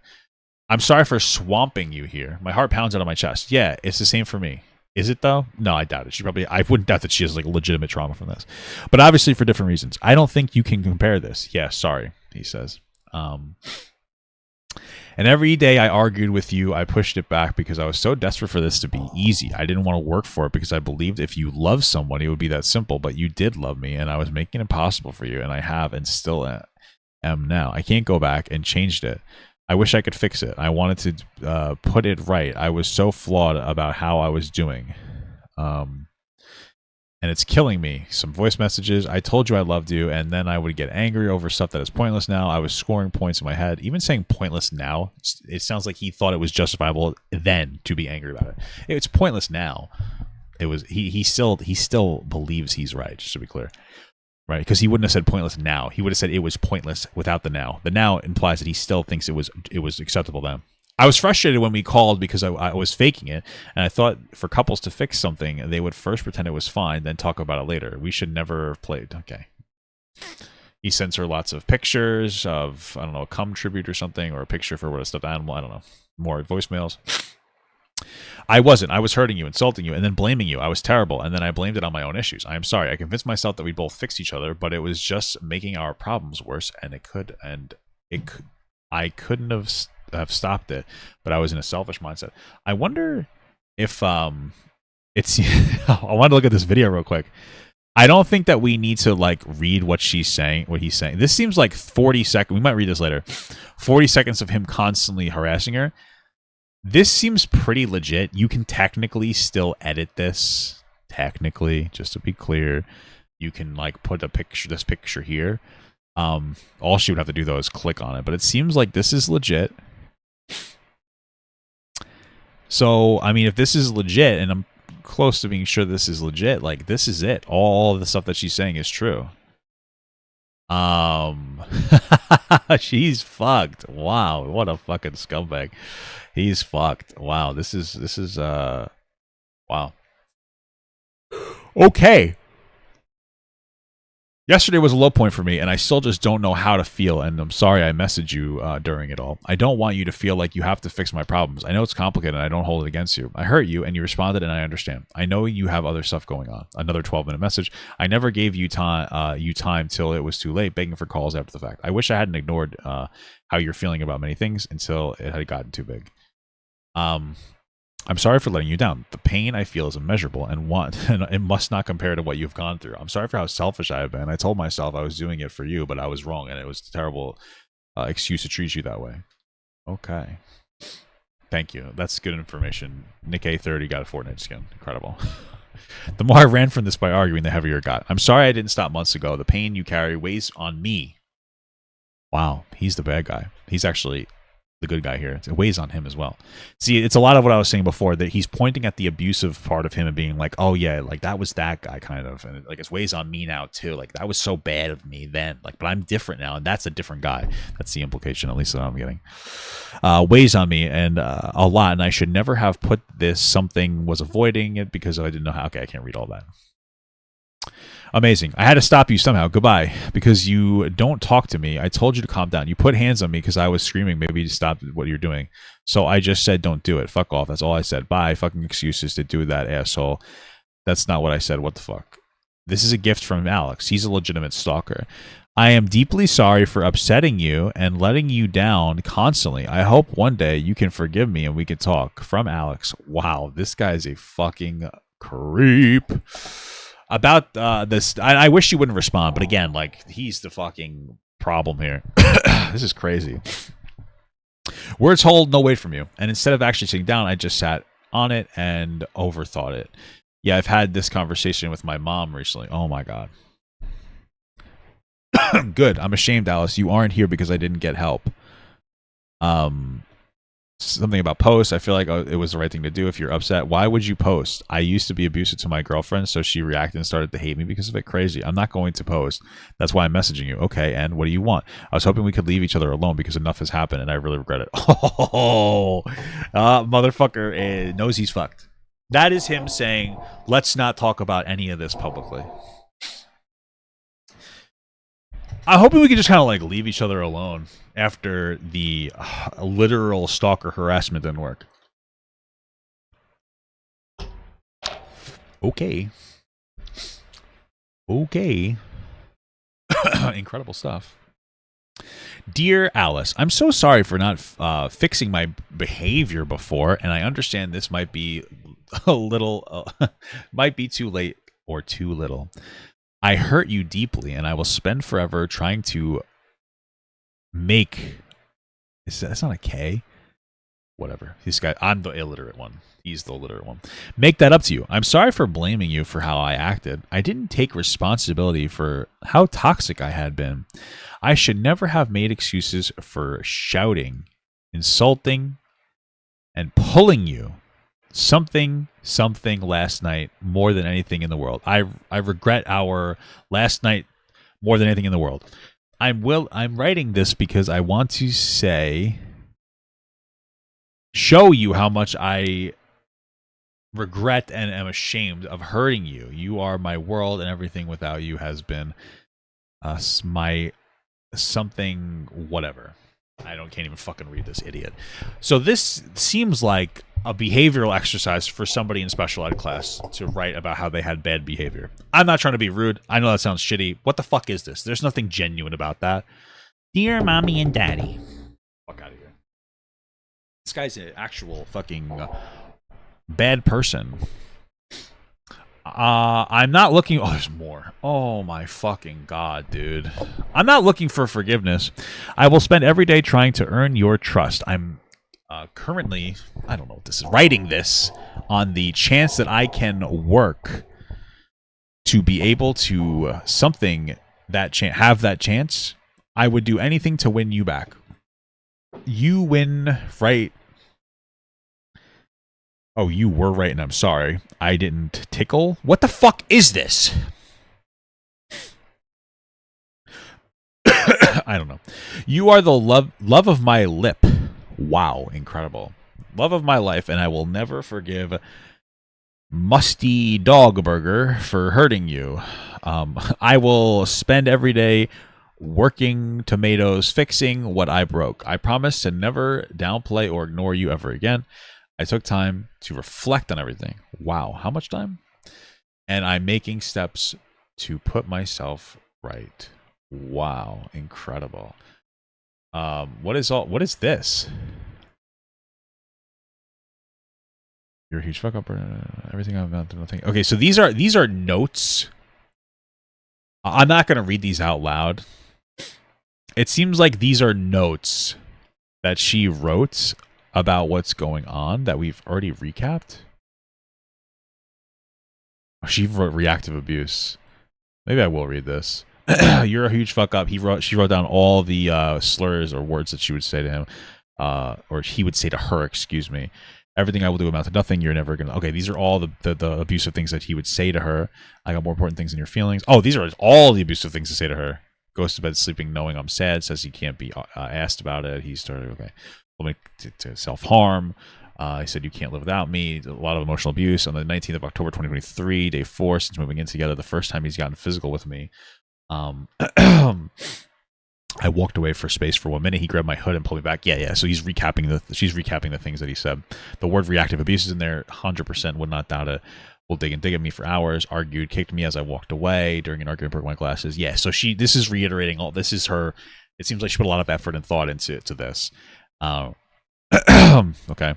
I'm sorry for swamping you here. My heart pounds out of my chest. Yeah, it's the same for me. Is it though? No, I doubt it. I wouldn't doubt that she has like legitimate trauma from this. But obviously for different reasons. I don't think you can compare this. Yeah, sorry, he says. And every day I argued with you, I pushed it back because I was so desperate for this to be easy. I didn't want to work for it because I believed if you love someone, it would be that simple. But you did love me, and I was making it possible for you, and I have and still am now. I can't go back and changed it. I wish I could fix it. I wanted to put it right. I was so flawed about how I was doing. and it's killing me. Some voice messages. I told you I loved you, and then I would get angry over stuff that is pointless now. I was scoring points in my head. Even saying pointless now, it sounds like he thought it was justifiable then to be angry about it. It's pointless now. It was he still believes he's right, just to be clear. Right? Because he wouldn't have said pointless now. He would have said it was pointless without the now. The now implies that he still thinks it was acceptable then. I was frustrated when we called because I was faking it, and I thought for couples to fix something, they would first pretend it was fine, then talk about it later. We should never have played. Okay. He sends her lots of pictures of, I don't know, a cum tribute or something, or a picture for what a stuffed animal. I don't know. More voicemails. I wasn't. I was hurting you, insulting you, and then blaming you. I was terrible, and then I blamed it on my own issues. I am sorry. I convinced myself that we both fixed each other, but it was just making our problems worse, and I couldn't have stopped it, but I was in a selfish mindset. I wonder if it's I want to look at this video real quick. I don't think that we need to like read what she's saying, what he's saying. This seems like 40 seconds. We might read this later. 40 seconds of him constantly harassing her. This seems pretty legit. You can technically still edit this. Technically, just to be clear, you can like put this picture here. All she would have to do though is click on it, but it seems like this is legit. So, I mean, if this is legit, and I'm close to being sure this is legit, like this is it. All of the stuff that she's saying is true. She's fucked. Wow, what a fucking scumbag. He's fucked. Wow, this is wow. Okay. Yesterday was a low point for me, and I still just don't know how to feel, and I'm sorry I messaged you during it all. I don't want you to feel like you have to fix my problems. I know it's complicated, and I don't hold it against you. I hurt you, and you responded, and I understand. I know you have other stuff going on. Another 12-minute message. I never gave you time till it was too late, begging for calls after the fact. I wish I hadn't ignored how you're feeling about many things until it had gotten too big. I'm sorry for letting you down. The pain I feel is immeasurable and it must not compare to what you've gone through. I'm sorry for how selfish I have been. I told myself I was doing it for you, but I was wrong, and it was a terrible excuse to treat you that way. Okay. Thank you. That's good information. Nick A30 got a Fortnite skin. Incredible. The more I ran from this by arguing, the heavier it got. I'm sorry I didn't stop months ago. The pain you carry weighs on me. Wow, he's the bad guy. He's actually the good guy here. It weighs on him as well. See, it's a lot of what I was saying before, that he's pointing at the abusive part of him and being like, oh yeah, like that was that guy kind of, and like it weighs on me now too. Like that was so bad of me then, like, but I'm different now, and that's a different guy. That's the implication, at least that I'm getting. Weighs on me and a lot, and I should never have put this. Something was avoiding it because I didn't know how. Okay, I can't read all that. Amazing. I had to stop you somehow. Goodbye. Because you don't talk to me. I told you to calm down. You put hands on me because I was screaming. Maybe you stop what you're doing. So I just said, don't do it. Fuck off. That's all I said. Bye. Fucking excuses to do that, asshole. That's not what I said. What the fuck? This is a gift from Alex. He's a legitimate stalker. I am deeply sorry for upsetting you and letting you down constantly. I hope one day you can forgive me and we can talk. From Alex. Wow. This guy's a fucking creep. About this, I wish you wouldn't respond, but again, like, he's the fucking problem here. This is crazy. Words hold no weight from you, and instead of actually sitting down, I just sat on it and overthought it. Yeah, I've had this conversation with my mom recently. Oh my god. Good. I'm ashamed, Alice. You aren't here because I didn't get help. Something about posts. I feel like it was the right thing to do. If you're upset, why would you post? I used to be abusive to my girlfriend, so she reacted and started to hate me because of it. Crazy. I'm not going to post. That's why I'm messaging you. Okay, and what do you want? I was hoping we could leave each other alone because enough has happened, and I really regret it. Oh, motherfucker knows he's fucked. That is him saying, let's not talk about any of this publicly. I'm hoping we can just kind of like leave each other alone after the literal stalker harassment didn't work. Okay. Okay. Incredible stuff. Dear Alice, I'm so sorry for not fixing my behavior before, and I understand this might be a little, might be too late or too little. I hurt you deeply, and I will spend forever trying to make... That's not a K. whatever. This guy, I'm the illiterate one. He's the illiterate one. Make that up to you. I'm sorry for blaming you for how I acted. I didn't take responsibility for how toxic I had been. I should never have made excuses for shouting, insulting, and pulling you something last night more than anything in the world. I regret our last night more than anything in the world. I'm writing this because I want to show you how much I regret and am ashamed of hurting you. You are my world, and everything without you has been my something whatever. Can't even fucking read this, idiot. So this seems like a behavioral exercise for somebody in special ed class to write about how they had bad behavior. I'm not trying to be rude. I know that sounds shitty. What the fuck is this? There's nothing genuine about that. Dear mommy and daddy. Fuck out of here. This guy's an actual fucking bad person. I'm not looking... Oh, there's more. Oh, my fucking God, dude. I'm not looking for forgiveness. I will spend every day trying to earn your trust. I'm currently... I don't know what this is. Writing this on the chance that I can work to be able to have that chance. I would do anything to win you back. You win, right? Oh, you were right, and I'm sorry. I didn't tickle. What the fuck is this? I don't know. You are the love of my lip. Wow, incredible. Love of my life, and I will never forgive Musty Dog Burger for hurting you. I will spend every day working tomatoes, fixing what I broke. I promise to never downplay or ignore you ever again. I took time to reflect on everything. Wow, how much time? And I'm making steps to put myself right. Wow, incredible. What is this? You're a huge fuck up. Everything I've gone through, nothing. Okay, so these are notes. I'm not gonna read these out loud. It seems like these are notes that she wrote about what's going on that we've already recapped. Oh, she wrote reactive abuse. Maybe I will read this. You're a huge fuck up. She wrote down all the slurs or words that she would say to him, or he would say to her. Excuse me. Everything I will do amount to nothing. You're never gonna. Okay, these are all the abusive things that he would say to her. I got more important things than your feelings. Oh, these are all the abusive things to say to her. Goes to bed sleeping knowing I'm sad. Says he can't be asked about it. He started okay. To self-harm. He said, you can't live without me. A lot of emotional abuse. On the 19th of October, 2023, day 4, since moving in together, the first time he's gotten physical with me. I walked away for space for 1 minute. He grabbed my hood and pulled me back. Yeah. So she's recapping the things that he said. The word reactive abuse is in there. 100% would not doubt it. Will dig at me for hours. Argued, kicked me as I walked away during an argument, broke my glasses. Yeah. So this is reiterating all. This is her. It seems like she put a lot of effort and thought into this. Okay,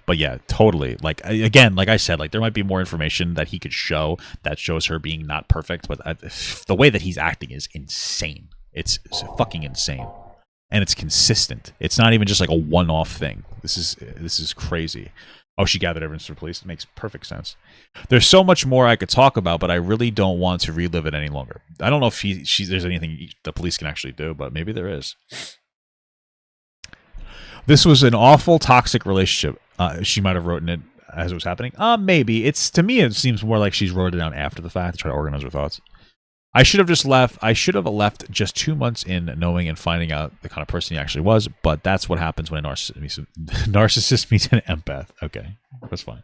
but yeah, totally. Like again, like I said, like there might be more information that he could show that shows her being not perfect, but the way that he's acting is insane. It's fucking insane, and it's consistent. It's not even just like a one-off thing. This is crazy. Oh, she gathered evidence for police. It makes perfect sense. There's so much more I could talk about, but I really don't want to relive it any longer. I don't know if there's anything the police can actually do, but maybe there is. This was an awful, toxic relationship. She might have written it as it was happening. Maybe. To me, it seems more like she's wrote it down after the fact to try to organize her thoughts. I should have just left. I should have left just 2 months in knowing and finding out the kind of person he actually was, but that's what happens when a narcissist meets an empath. Okay, that's fine.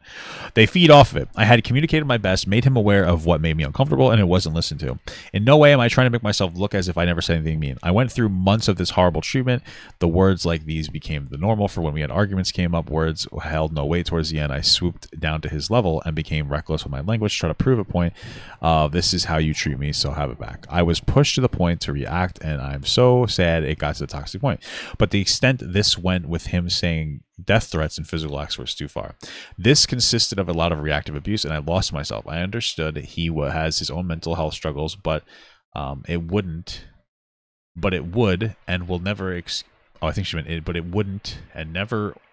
They feed off of it. I had communicated my best, made him aware of what made me uncomfortable, and it wasn't listened to. In no way am I trying to make myself look as if I never said anything mean. I went through months of this horrible treatment. The words like these became the normal for when we had arguments came up. Words held no weight towards the end. I swooped down to his level and became reckless with my language, try to prove a point. This is how you treat me, so have it back. I was pushed to the point to react, and I'm so sad it got to the toxic point. But the extent this went with him saying death threats and physical acts was too far. This consisted of a lot of reactive abuse, and I lost myself. I understood he has his own mental health struggles, but it would and will never. I think she meant it, but it wouldn't and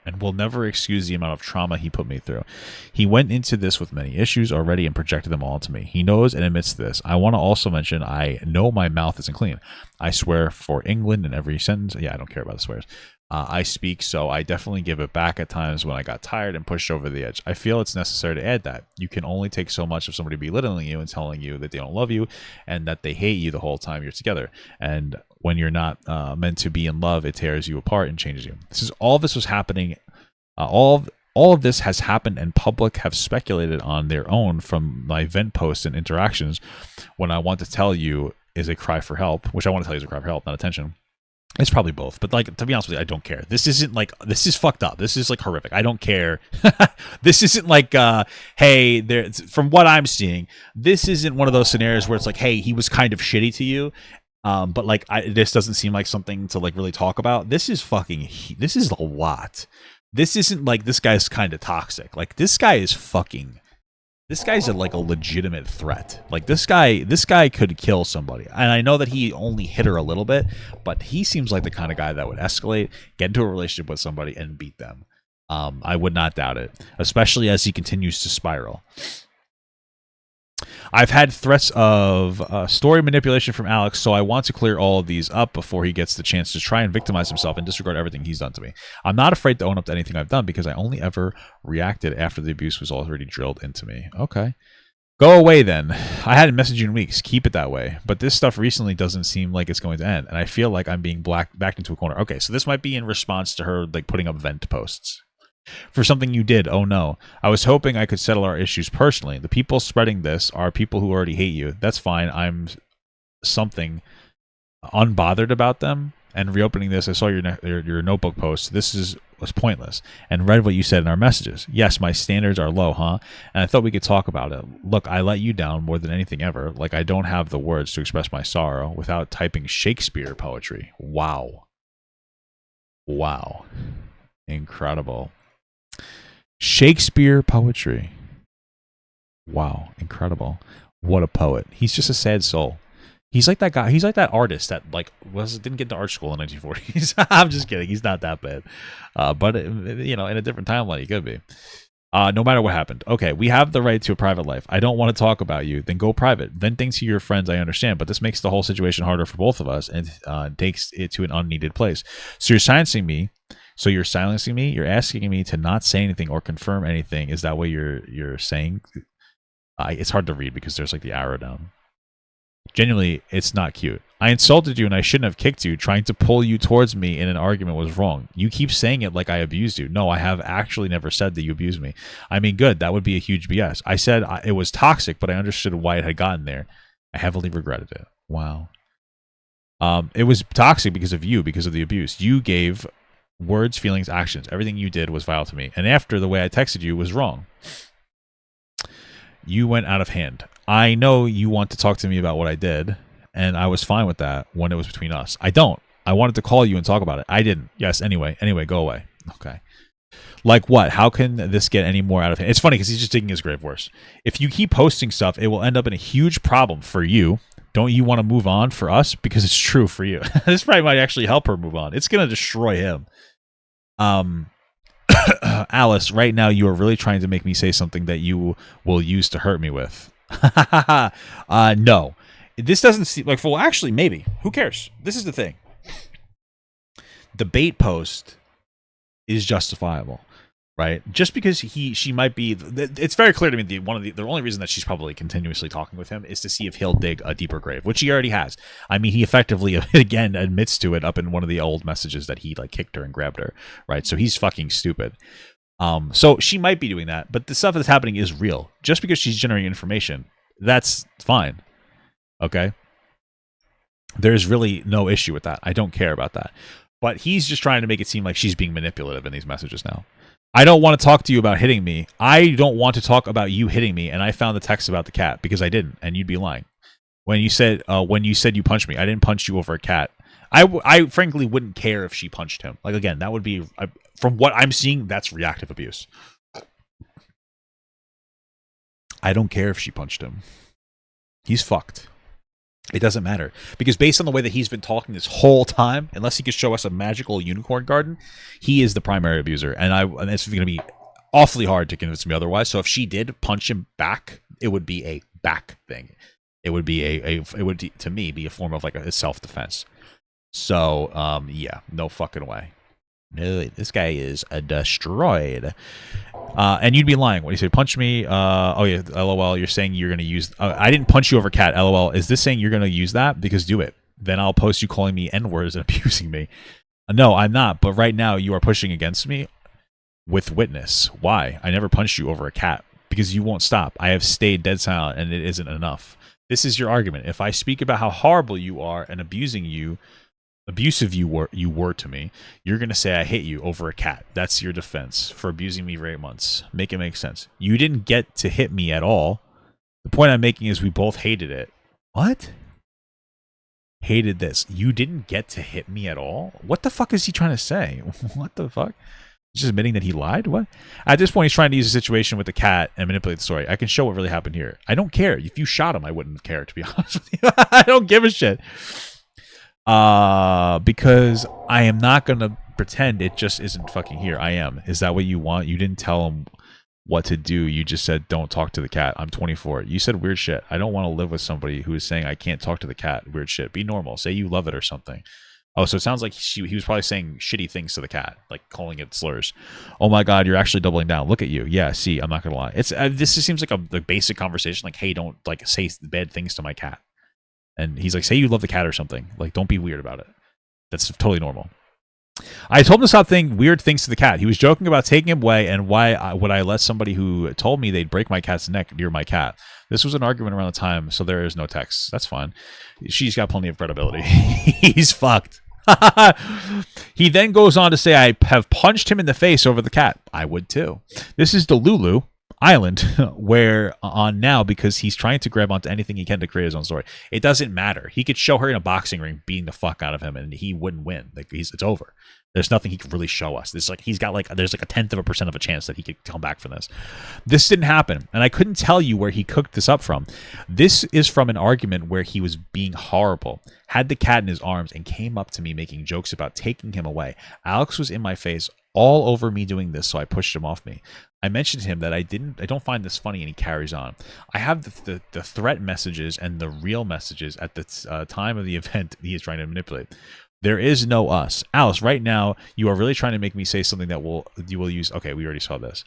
and will never excuse the amount of trauma he put me through. He went into this with many issues already and projected them all onto me. He knows and admits this. I want to also mention I know my mouth isn't clean. I swear for England in every sentence. Yeah, I don't care about the swears. I speak, so I definitely give it back at times when I got tired and pushed over the edge. I feel it's necessary to add that. You can only take so much of somebody belittling you and telling you that they don't love you and that they hate you the whole time you're together. And when you're not meant to be in love, it tears you apart and changes you. All this was happening. All of this has happened, and public have speculated on their own from my vent posts and interactions. When I want to tell you is a cry for help, which I want to tell you is a cry for help, not attention. It's probably both, but like, to be honest with you, I don't care. This isn't like, this is fucked up. This is like horrific. I don't care. This isn't like, hey, there. From what I'm seeing, this isn't one of those scenarios where it's like, hey, he was kind of shitty to you, but like, this doesn't seem like something to like really talk about. This is fucking. This is a lot. This isn't like this guy's kind of toxic. Like this guy is fucking. This guy's like a legitimate threat. Like this guy could kill somebody. And I know that he only hit her a little bit, but he seems like the kind of guy that would escalate, get into a relationship with somebody, and beat them. I would not doubt it, especially as he continues to spiral. I've had threats of story manipulation from Alex, so I want to clear all of these up before he gets the chance to try and victimize himself and disregard everything he's done to me. I'm not afraid to own up to anything I've done because I only ever reacted after the abuse was already drilled into me. Okay. Go away then. I hadn't messaged you in weeks. Keep it that way. But this stuff recently doesn't seem like it's going to end, and I feel like I'm being backed into a corner. Okay, so this might be in response to her like putting up vent posts. For something you did, oh no. I was hoping I could settle our issues personally. The people spreading this are people who already hate you. That's fine. I'm something unbothered about them. And reopening this, I saw your notebook post. This was pointless. And read what you said in our messages. Yes, my standards are low, huh? And I thought we could talk about it. Look, I let you down more than anything ever. Like I don't have the words to express my sorrow without typing Shakespeare poetry. Wow. Wow. Incredible. Shakespeare poetry. Wow, incredible. What a poet. He's just a sad soul. He's like that guy. He's like that artist that like didn't get to art school in the 1940s. I'm just kidding. He's not that bad. But you know, in a different timeline, he could be. No matter what happened. Okay, we have the right to a private life. I don't want to talk about you. Then go private. Venting to your friends, I understand, but this makes the whole situation harder for both of us and takes it to an unneeded place. So you're silencing me. You're asking me to not say anything or confirm anything. Is that what you're saying? It's hard to read because there's like the arrow down. Genuinely, it's not cute. I insulted you and I shouldn't have kicked you. Trying to pull you towards me in an argument was wrong. You keep saying it like I abused you. No, I have actually never said that you abused me. I mean, good. That would be a huge BS. I said it was toxic, but I understood why it had gotten there. I heavily regretted it. Wow. It was toxic because of you, because of the abuse. You gave words, feelings, actions. Everything you did was vile to me. And after, the way I texted you was wrong. You went out of hand. I know you want to talk to me about what I did, and I was fine with that when it was between us. I don't. I wanted to call you and talk about it. I didn't. Yes, anyway, go away. Okay. Like what? How can this get any more out of hand? It's funny because he's just digging his grave worse. If you keep posting stuff, it will end up in a huge problem for you. Don't you want to move on for us? Because it's true for you. This probably might actually help her move on. It's going to destroy him. Alice, right now you are really trying to make me say something that you will use to hurt me with. No. This doesn't seem like, well, actually, maybe. Who cares? This is the thing. The bait post is justifiable, right? Just because she might be, it's very clear to me the only reason that she's probably continuously talking with him is to see if he'll dig a deeper grave, which he already has. I mean, he effectively again admits to it up in one of the old messages that he like kicked her and grabbed her, right? So he's fucking stupid. So she might be doing that, but the stuff that's happening is real. Just because she's generating information, that's fine. Okay? There's really no issue with that. I don't care about that. But he's just trying to make it seem like she's being manipulative in these messages now. I don't want to talk to you about hitting me. I don't want to talk about you hitting me, and I found the text about the cat because I didn't, and you'd be lying. When you said you punched me, I didn't punch you over a cat. I frankly wouldn't care if she punched him. Like, again, that would be, from what I'm seeing, that's reactive abuse. I don't care if she punched him. He's fucked. It doesn't matter because based on the way that he's been talking this whole time, unless he could show us a magical unicorn garden, he is the primary abuser, and it's going to be awfully hard to convince me otherwise. So if she did punch him back, it would be a back thing. It would be it would to me be a form of like a self-defense. So yeah, no fucking way. No, this guy is destroyed. And you'd be lying when you say punch me. Oh yeah, lol. You're saying you're gonna use. I didn't punch you over cat. Lol. Is this saying you're gonna use that? Because do it. Then I'll post you calling me n-words and abusing me. No, I'm not. But right now you are pushing against me with witness. Why? I never punched you over a cat because you won't stop. I have stayed dead silent, and it isn't enough. This is your argument. If I speak about how horrible you are and abusive you were to me, you're going to say I hate you over a cat. That's your defense for abusing me for 8 months. Make it make sense. You didn't get to hit me at all. The point I'm making is we both hated it. What? Hated this. You didn't get to hit me at all? What the fuck is he trying to say? What the fuck? He's just admitting that he lied? What? At this point, he's trying to use a situation with the cat and manipulate the story. I can show what really happened here. I don't care. If you shot him, I wouldn't care, to be honest with you. I don't give a shit. Because I am not going to pretend it just isn't fucking here. I am. Is that what you want? You didn't tell him what to do. You just said, don't talk to the cat. I'm 24. You said weird shit. I don't want to live with somebody who is saying I can't talk to the cat. Weird shit. Be normal. Say you love it or something. Oh, so it sounds like he was probably saying shitty things to the cat, like calling it slurs. Oh my God, you're actually doubling down. Look at you. Yeah, see, I'm not going to lie. It's this just seems like a basic conversation. Like, hey, don't like say bad things to my cat. And he's like, say you love the cat or something. Like, don't be weird about it. That's totally normal. I told him to stop saying weird things to the cat. He was joking about taking him away and why would I let somebody who told me they'd break my cat's neck near my cat. This was an argument around the time, so there is no text. That's fine. She's got plenty of credibility. He's fucked. He then goes on to say, I have punched him in the face over the cat. I would too. This is Delulu Island where on now because he's trying to grab onto anything he can to create his own story. It doesn't matter. He could show her in a boxing ring beating the fuck out of him and he wouldn't win. Like it's over. There's nothing he could really show us. There's like there's like 0.1% of a chance that he could come back from this. This didn't happen, and I couldn't tell you where he cooked this up from. This is from an argument where he was being horrible, had the cat in his arms, and came up to me making jokes about taking him away. Alex was in my face all over me doing this, so I pushed him off me. I mentioned to him that I don't find this funny, and he carries on. I have the threat messages and the real messages at the time of the event he is trying to manipulate. There is no us. Alice, right now, you are really trying to make me say something that you will use. Okay, we already saw this.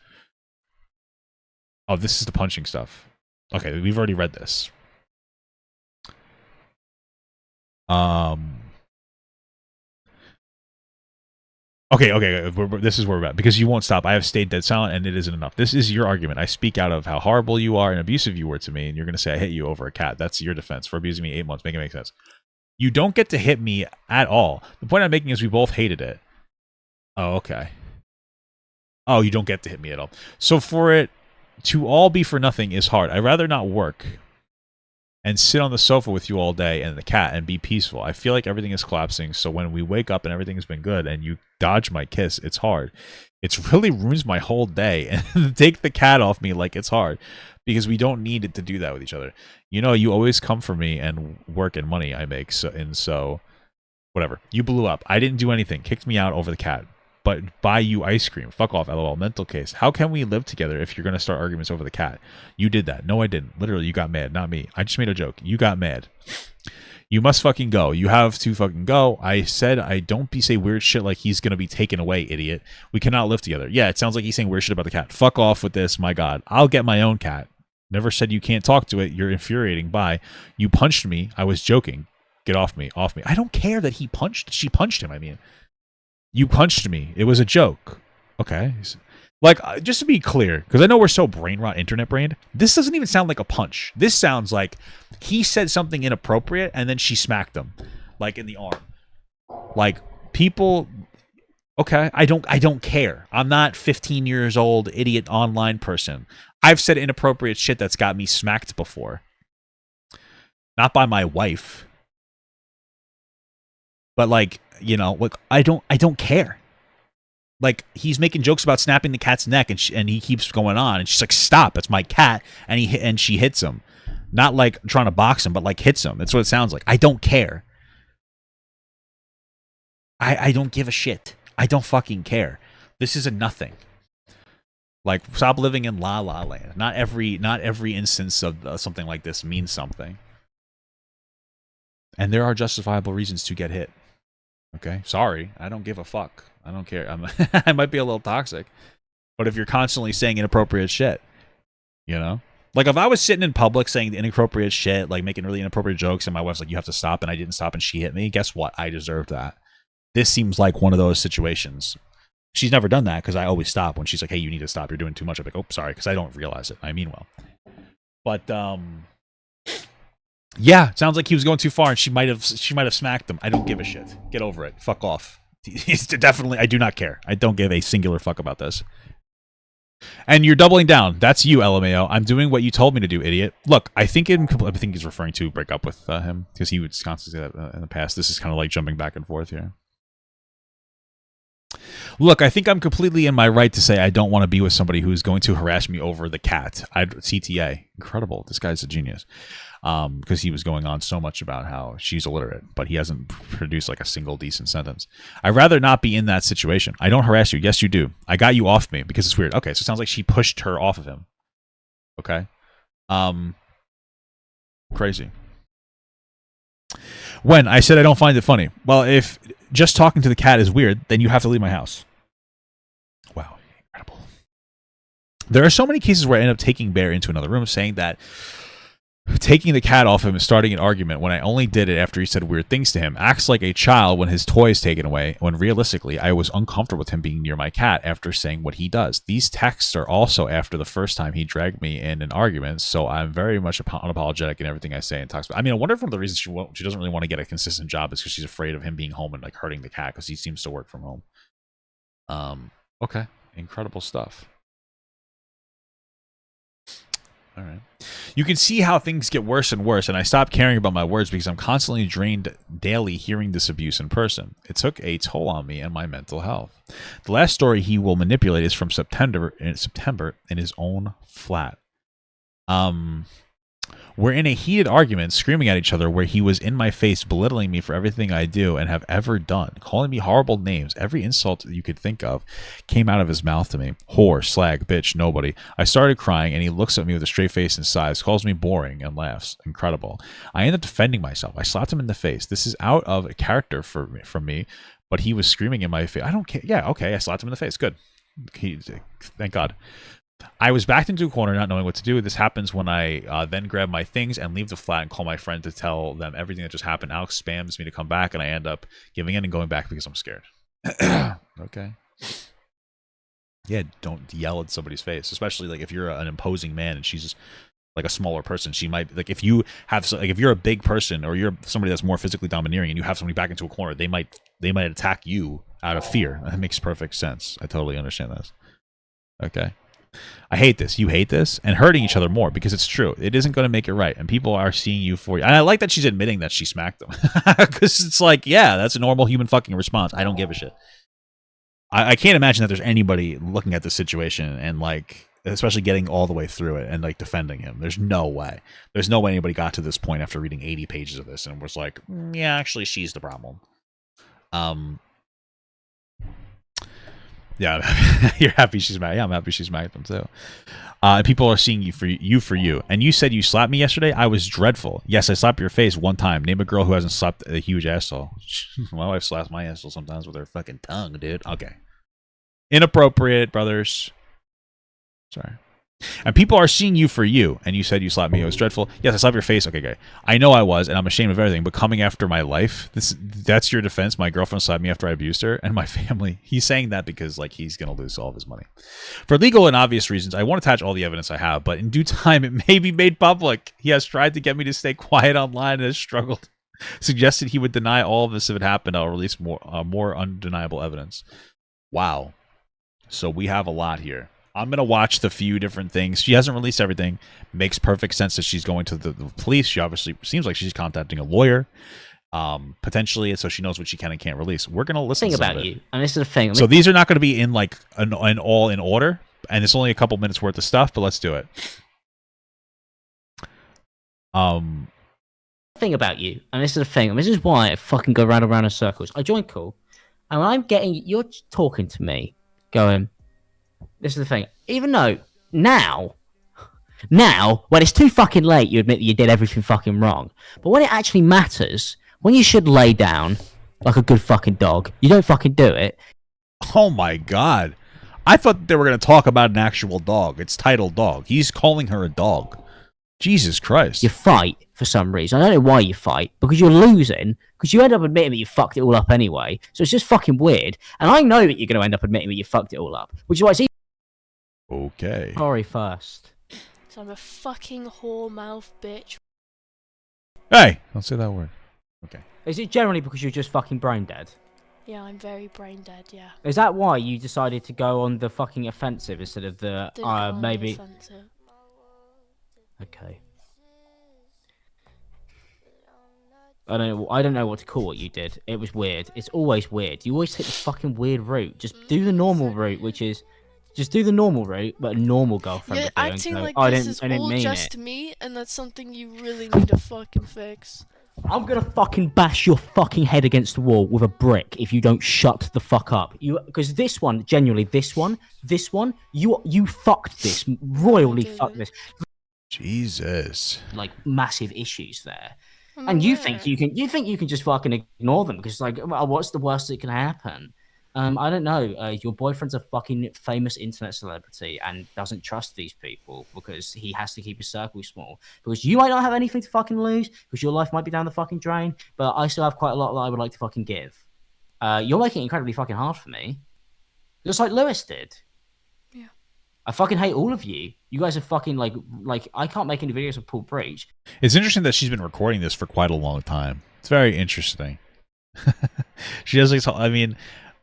Oh, this is the punching stuff. Okay, we've already read this. Okay, this is where we're at. Because you won't stop. I have stayed dead silent, and it isn't enough. This is your argument. I speak out of how horrible you are and abusive you were to me, and you're going to say I hit you over a cat. That's your defense for abusing me 8 months. Make it make sense. You don't get to hit me at all. The point I'm making is we both hated it. Oh, okay. Oh, you don't get to hit me at all. So for it to all be for nothing is hard. I'd rather not work and sit on the sofa with you all day and the cat and be peaceful. I feel like everything is collapsing. So when we wake up and everything has been good and you dodge my kiss, it's hard. It really ruins my whole day. And take the cat off me like it's hard. Because we don't need it to do that with each other. You know, you always come for me and work and money I make. So, whatever. You blew up. I didn't do anything. Kicked me out over the cat. But buy you ice cream. Fuck off, lol. Mental case. How can we live together if you're going to start arguments over the cat? You did that. No, I didn't. Literally, you got mad. Not me. I just made a joke. You got mad. You must fucking go. You have to fucking go. I said I don't say weird shit like he's going to be taken away, idiot. We cannot live together. Yeah, it sounds like he's saying weird shit about the cat. Fuck off with this. My God. I'll get my own cat. Never said you can't talk to it. You're infuriating. Bye. You punched me. I was joking. Get off me. Off me. I don't care that she punched him. I mean, you punched me. It was a joke. Okay. Like, just to be clear, because I know we're so brain rot, internet brained, this doesn't even sound like a punch. This sounds like he said something inappropriate and then she smacked him, like in the arm. Like, people. Okay, I don't care. I'm not 15 years old, idiot online person. I've said inappropriate shit that's got me smacked before. Not by my wife. But like, you know, like I don't care. Like he's making jokes about snapping the cat's neck and he keeps going on and she's like, "Stop, it's my cat." And she hits him. Not like trying to box him, but like hits him. That's what it sounds like. I don't care. I don't give a shit. I don't fucking care. This is a nothing. Like, stop living in la la land. Not every instance of something like this means something. And there are justifiable reasons to get hit. Okay? Sorry. I don't give a fuck. I don't care. I might be a little toxic. But if you're constantly saying inappropriate shit, you know? Like, if I was sitting in public saying inappropriate shit, like making really inappropriate jokes, and my wife's like, you have to stop, and I didn't stop, and she hit me, guess what? I deserve that. This seems like one of those situations. She's never done that because I always stop when she's like, hey, you need to stop. You're doing too much. I'm like, oh, sorry, because I don't realize it. I mean well. But, yeah, it sounds like he was going too far, and she might have smacked him. I don't give a shit. Get over it. Fuck off. Definitely, I do not care. I don't give a singular fuck about this. And you're doubling down. That's you, LMAO. I'm doing what you told me to do, idiot. Look, I think he's referring to break up with him because he would constantly say that in the past. This is kind of like jumping back and forth here. Look, I think I'm completely in my right to say I don't want to be with somebody who's going to harass me over the cat. CTA. Incredible. This guy's a genius. Because he was going on so much about how she's illiterate, but he hasn't produced like a single decent sentence. I'd rather not be in that situation. I don't harass you. Yes, you do. I got you off me because it's weird. Okay, so it sounds like she pushed her off of him. Okay. Crazy. When I said I don't find it funny. Well, if just talking to the cat is weird, then you have to leave my house. Wow, incredible. There are so many cases where I end up taking Bear into another room saying that taking the cat off him and starting an argument when I only did it after he said weird things to him, acts like a child when his toy is taken away, when realistically I was uncomfortable with him being near my cat after saying what he does. These texts are also after the first time he dragged me in an argument, so I'm very much unapologetic in everything I say and talks about. I mean, I wonder if one of the reasons she doesn't really want to get a consistent job is because she's afraid of him being home and like hurting the cat because he seems to work from home. Okay, incredible stuff. All right. You can see how things get worse and worse, and I stopped caring about my words because I'm constantly drained daily hearing this abuse in person. It took a toll on me and my mental health. The last story he will manipulate is from September in his own flat. We're in a heated argument, screaming at each other, where he was in my face, belittling me for everything I do and have ever done, calling me horrible names. Every insult that you could think of came out of his mouth to me. Whore, slag, bitch, nobody. I started crying, and he looks at me with a straight face and sighs, calls me boring, and laughs. Incredible. I end up defending myself. I slapped him in the face. This is out of a character from me, but he was screaming in my face. I don't care. Yeah, okay, I slapped him in the face. Good. Thank God. I was backed into a corner, not knowing what to do. This happens when I then grab my things and leave the flat and call my friend to tell them everything that just happened. Alex spams me to come back, and I end up giving in and going back because I'm scared. Okay. Yeah, don't yell at somebody's face, especially like if you're an imposing man and she's like a smaller person. She might like if you have like if you're a big person or you're somebody that's more physically domineering and you have somebody back into a corner, they might attack you out of fear. That makes perfect sense. I totally understand this. Okay. I hate this. You hate this, and hurting each other more because it's true. It isn't going to make it right, and people are seeing you for you. And I like that she's admitting that she smacked them because it's like, yeah, that's a normal human fucking response. I don't give a shit. I can't imagine that there's anybody looking at this situation and like, especially getting all the way through it and like defending him. There's no way. There's no way anybody got to this point after reading 80 pages of this and was like, yeah, actually, she's the problem. Yeah, you're happy she's mad. Yeah, I'm happy she's mad at them too. People are seeing you for you. And you said you slapped me yesterday. I was dreadful. Yes, I slapped your face one time. Name a girl who hasn't slapped a huge asshole. My wife slaps my asshole sometimes with her fucking tongue, dude. Okay. Inappropriate, brothers. Sorry. And people are seeing you for you. And you said you slapped me. It was dreadful. Yes, I slapped your face. Okay, okay. I know I was, and I'm ashamed of everything. But coming after my life, that's your defense. My girlfriend slapped me after I abused her, and my family. He's saying that because like he's gonna lose all of his money. For legal and obvious reasons, I won't attach all the evidence I have, but in due time, it may be made public. He has tried to get me to stay quiet online and has struggled. Suggested he would deny all of this if it happened. I'll release more undeniable evidence. Wow. So we have a lot here. I'm going to watch the few different things. She hasn't released everything. Makes perfect sense that she's going to the police. She obviously seems like she's contacting a lawyer, potentially, so she knows what she can and can't release. We're going to listen to about you. And this is the thing. So these are not going to be in like an all in order, and it's only a couple minutes worth of stuff, but let's do it. Thing about you, and this is the thing, and this is why I fucking go round and round in circles. I join call, and when I'm getting, you're talking to me, going, this is the thing, even though now, when it's too fucking late, you admit that you did everything fucking wrong. But when it actually matters, when you should lay down like a good fucking dog, you don't fucking do it. Oh my god. I thought they were going to talk about an actual dog. It's titled dog. He's calling her a dog. Jesus Christ. You fight for some reason. I don't know why you fight, because you're losing, because you end up admitting that you fucked it all up anyway. So it's just fucking weird. And I know that you're going to end up admitting that you fucked it all up, which is why it's even... Okay. Sorry first. So I'm a fucking whore mouth bitch. Hey, don't say that word. Okay. Is it generally because you're just fucking brain dead? Yeah, I'm very brain dead, yeah. Is that why you decided to go on the fucking offensive instead of the, Didn't go on the maybe... offensive. Okay. I don't know what to call what you did. It was weird. It's always weird. You always take this fucking weird route. Just do the normal route, which is just do the normal route, but a normal girlfriend You're would do. acting And go, like I this didn't is all mean just it. me, and that's something you really need to fucking fix. I'm gonna fucking bash your fucking head against the wall with a brick if you don't shut the fuck up. Because this one, genuinely, this one, you fucked this, royally fucked this. Jesus. Like massive issues there. And you think you can just fucking ignore them because like, well, what's the worst that can happen? I don't know. Your boyfriend's a fucking famous internet celebrity and doesn't trust these people because he has to keep his circle small. Because you might not have anything to fucking lose because your life might be down the fucking drain, but I still have quite a lot that I would like to fucking give. You're making it incredibly fucking hard for me, just like Lewis did. Yeah. I fucking hate all of you. You guys are fucking like I can't make any videos of Paul Breach. It's interesting that she's been recording this for quite a long time. It's very interesting. She has like, I mean,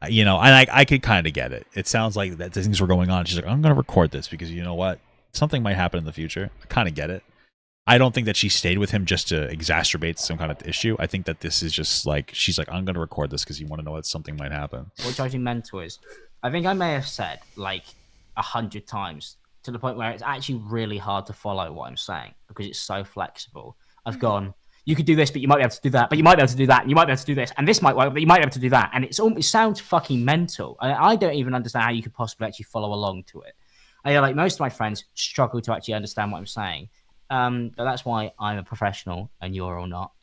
you know, I could kind of get it. It sounds like that things were going on. She's like, I'm going to record this because you know what? Something might happen in the future. I kind of get it. I don't think that she stayed with him just to exacerbate some kind of issue. I think that this is just like, she's like, I'm going to record this because you want to know that something might happen. What judging mental is, I think I may have said like 100 times to the point where it's actually really hard to follow what I'm saying because it's so flexible. I've gone, you could do this, but you might be able to do that, but you might be able to do that, and you might be able to do this, and this might work, but you might be able to do that. And it sounds fucking mental. I don't even understand how you could possibly actually follow along to it. Like most of my friends struggle to actually understand what I'm saying. But that's why I'm a professional and you're all not.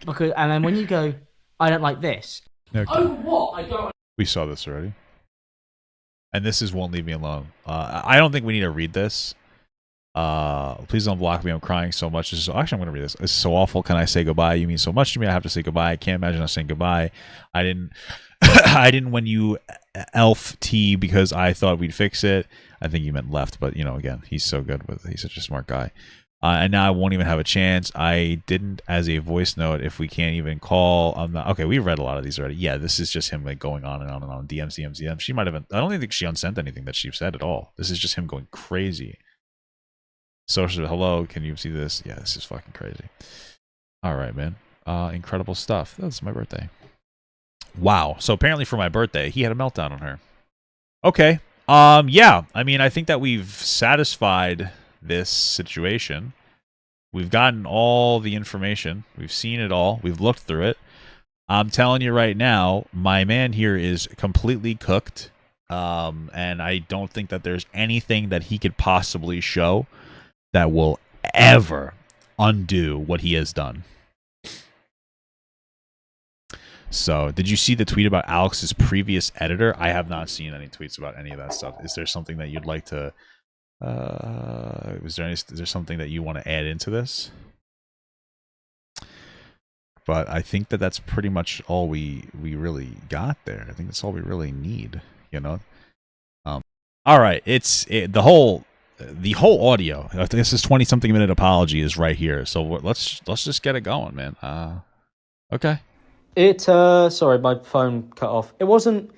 Because, and then when you go, I don't like this. Okay. Oh, what? I don't. We saw this already. And this is Won't Leave Me Alone. I don't think we need to read this. Please don't block me. I'm crying so much. Actually, I'm going to read this. It's so awful. Can I say goodbye? You mean so much to me. I have to say goodbye. I can't imagine us saying goodbye. I didn't I didn't win you elf tea because I thought we'd fix it. I think you meant left, but you know, again, he's so good with, he's such a smart guy. And now I won't even have a chance. I didn't as a voice note if we can't even call. I'm not okay. We read a lot of these already. Yeah, this is just him like going on and on and on. DM. She might have. I don't even think she unsent anything that she said at all. This is just him going crazy. Social. Hello, can you see this? Yeah, this is fucking crazy. All right, man. Incredible stuff. That's my birthday. Wow. So apparently for my birthday, he had a meltdown on her. Okay. Yeah. I mean, I think that we've satisfied this situation. We've gotten all the information. We've seen it all. We've looked through it. I'm telling you right now, my man here is completely cooked. And I don't think that there's anything that he could possibly show that will ever undo what he has done. So, did you see the tweet about Alex's previous editor? I have not seen any tweets about any of that stuff. Is there something that you'd like to... is there something that you want to add into this? But I think that that's pretty much all we really got there. I think that's all we really need, you know? All right, the whole audio. This is 20-something minute apology is right here. So let's just get it going, man. Okay. Sorry, my phone cut off. It wasn't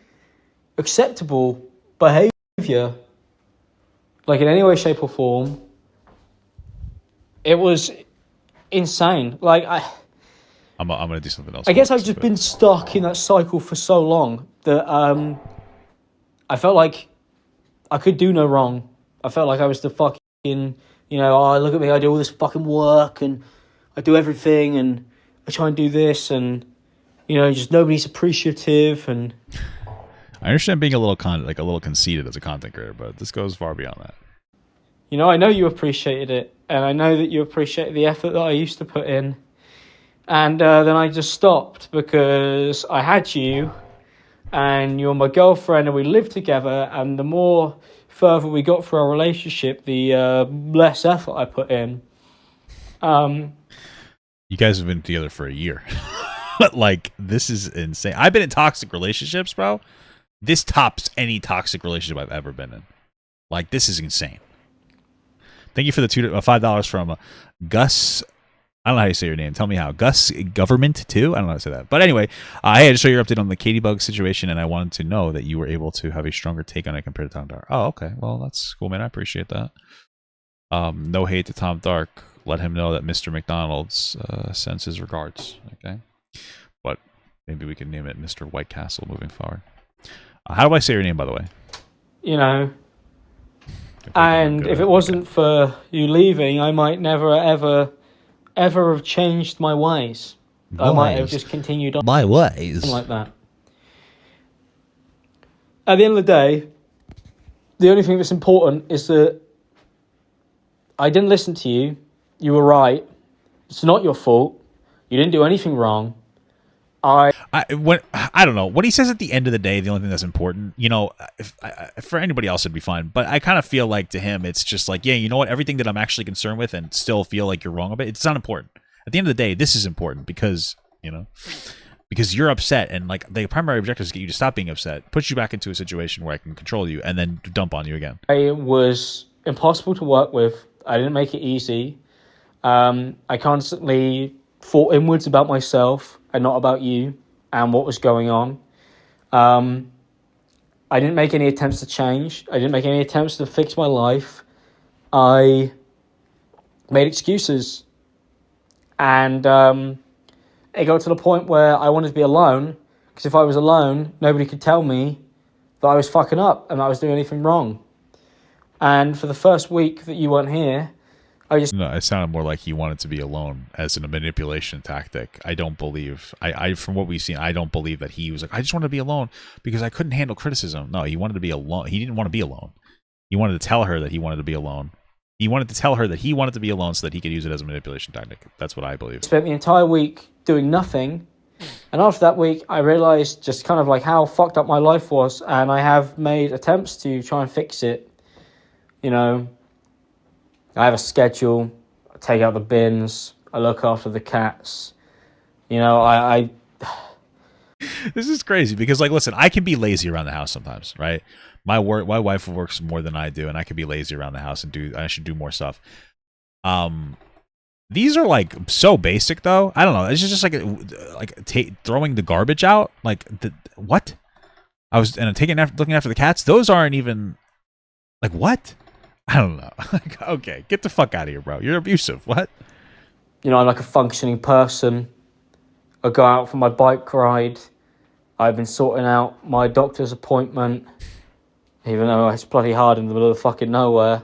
acceptable behavior, like in any way, shape, or form. It was insane. Like I'm gonna do something else. I guess I've just been stuck in that cycle for so long that I felt like I could do no wrong. I felt like I was the fucking You know, oh, look at me, I do all this fucking work and I do everything and I try and do this and, you know, just nobody's appreciative and... I understand being a little conceited as a content creator, but this goes far beyond that. You know, I know you appreciated it, and I know that you appreciated the effort that I used to put in. And then I just stopped because I had you, and you were my girlfriend, and we lived together, and the more further we got through our relationship, the less effort I put in. You guys have been together for a year. Like, this is insane. I've been in toxic relationships, bro. This tops any toxic relationship I've ever been in. Like, this is insane. Thank you for the $5 from Gus. I don't know how you say your name. Tell me how. Gus Government too? I don't know how to say that. But anyway, hey, I just saw your update on the Katie Bug situation, and I wanted to know that you were able to have a stronger take on it compared to Tom Dark. Oh, okay. Well, that's cool, man. I appreciate that. No hate to Tom Dark. Let him know that Mr. McDonald's sends his regards. Okay. But maybe we can name it Mr. White Castle moving forward. How do I say your name, by the way? You know, and if it wasn't for you leaving, I might never, ever have changed my ways. I might have just continued on. My ways. Like that. At the end of the day, the only thing that's important is that I didn't listen to you. You were right. It's not your fault. You didn't do anything wrong. I don't know. What he says at the end of the day, the only thing that's important, you know, for anybody else, it'd be fine. But I kind of feel like to him, it's just like, yeah, you know what? Everything that I'm actually concerned with and still feel like you're wrong about, it's not important. At the end of the day, this is important because, you know, because you're upset. And like the primary objective is to get you to stop being upset, put you back into a situation where I can control you and then dump on you again. I was impossible to work with. I didn't make it easy. I constantly thought inwards about myself and not about you and what was going on. I didn't make any attempts to change. I didn't make any attempts to fix my life. I made excuses. And it got to the point where I wanted to be alone, because if I was alone, nobody could tell me that I was fucking up and that I was doing anything wrong. And for the first week that you weren't here, No, it sounded more like he wanted to be alone as a manipulation tactic. I don't believe, from what we've seen, I don't believe that he was like, I just wanted to be alone because I couldn't handle criticism. No, he wanted to be alone. He didn't want to be alone. He wanted to tell her that he wanted to be alone. He wanted to tell her that he wanted to be alone so that he could use it as a manipulation tactic. That's what I believe. Spent the entire week doing nothing. And after that week, I realized just kind of like how fucked up my life was. And I have made attempts to try and fix it. You know, I have a schedule. I take out the bins. I look after the cats. You know, I This is crazy because, like, listen, I can be lazy around the house sometimes, right? My wife works more than I do, and I can be lazy around the house and I should do more stuff. These are like so basic, though. I don't know. It's just like throwing the garbage out. Like, what? I'm looking after the cats. Those aren't even like what? I don't know. Okay, get the fuck out of here, bro. You're abusive. What? You know, I'm like a functioning person. I go out for my bike ride. I've been sorting out my doctor's appointment, even though it's bloody hard in the middle of fucking nowhere.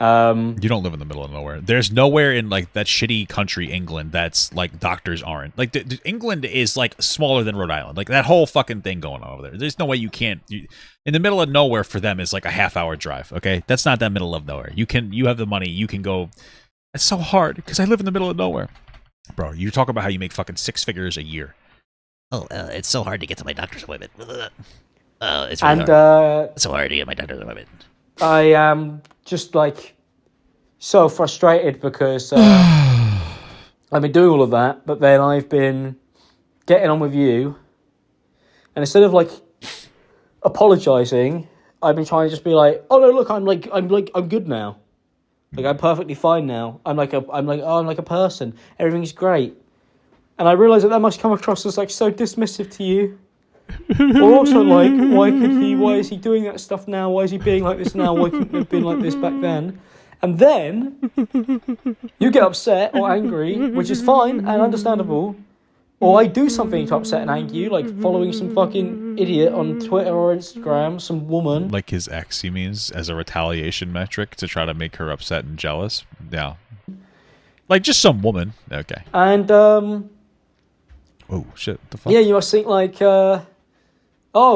You don't live in the middle of nowhere. There's nowhere in like that shitty country, England, that's like doctors aren't. Like England is like smaller than Rhode Island. Like that whole fucking thing going on over there. There's no way you can't. In the middle of nowhere for them is like a half-hour drive. Okay, that's not that middle of nowhere. You have the money. You can go. It's so hard because I live in the middle of nowhere, bro. You talk about how you make fucking 6 figures a year. Oh, it's so hard to get to my doctor's appointment. It's really hard. It's so hard to get my doctor's appointment. I am just like so frustrated because I've been doing all of that, but then I've been getting on with you, and instead of like apologizing, I've been trying to just be like, oh no, look, I'm good now. Like I'm perfectly fine now. I'm like a person. Everything's great. And I realise that must come across as like so dismissive to you. Or also like, why is he doing that stuff now? Why is he being like this now? Why couldn't he have been like this back then? And then you get upset or angry, which is fine and understandable, or I do something to upset and anger you, like following some fucking idiot on Twitter or Instagram, some woman. Like his ex, he means, as a retaliation metric to try to make her upset and jealous. Yeah. Like just some woman. Okay. And, oh, shit. The fuck? yeah, you must think like, oh,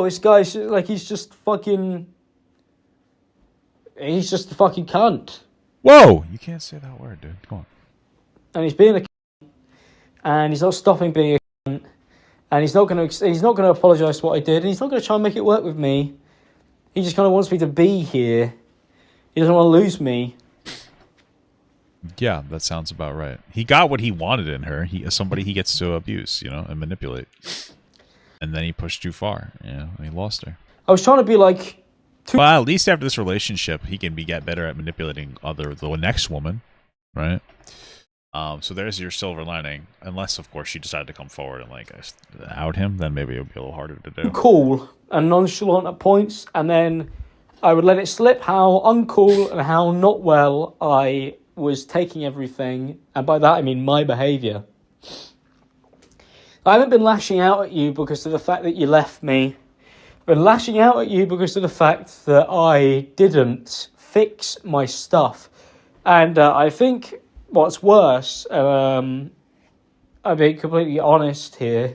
this guy's, like, he's just a fucking cunt. Whoa! You can't say that word, dude. Come on. And he's being a cunt, and he's not stopping being a cunt, and he's not gonna apologise for what I did, and he's not gonna try and make it work with me. He just kind of wants me to be here. He doesn't want to lose me. Yeah, that sounds about right. He got what he wanted in her. Somebody he gets to abuse, and manipulate. And then he pushed too far, and he lost her. I was trying to be like... Well, at least after this relationship, he can get better at manipulating the next woman, right? So there's your silver lining. Unless, of course, she decided to come forward and out him, then maybe it would be a little harder to do. Cool and nonchalant at points, and then I would let it slip how uncool and how not well I was taking everything, and by that I mean my behaviour. I haven't been lashing out at you because of the fact that you left me. I've been lashing out at you because of the fact that I didn't fix my stuff. And I think what's worse, I'm being completely honest here,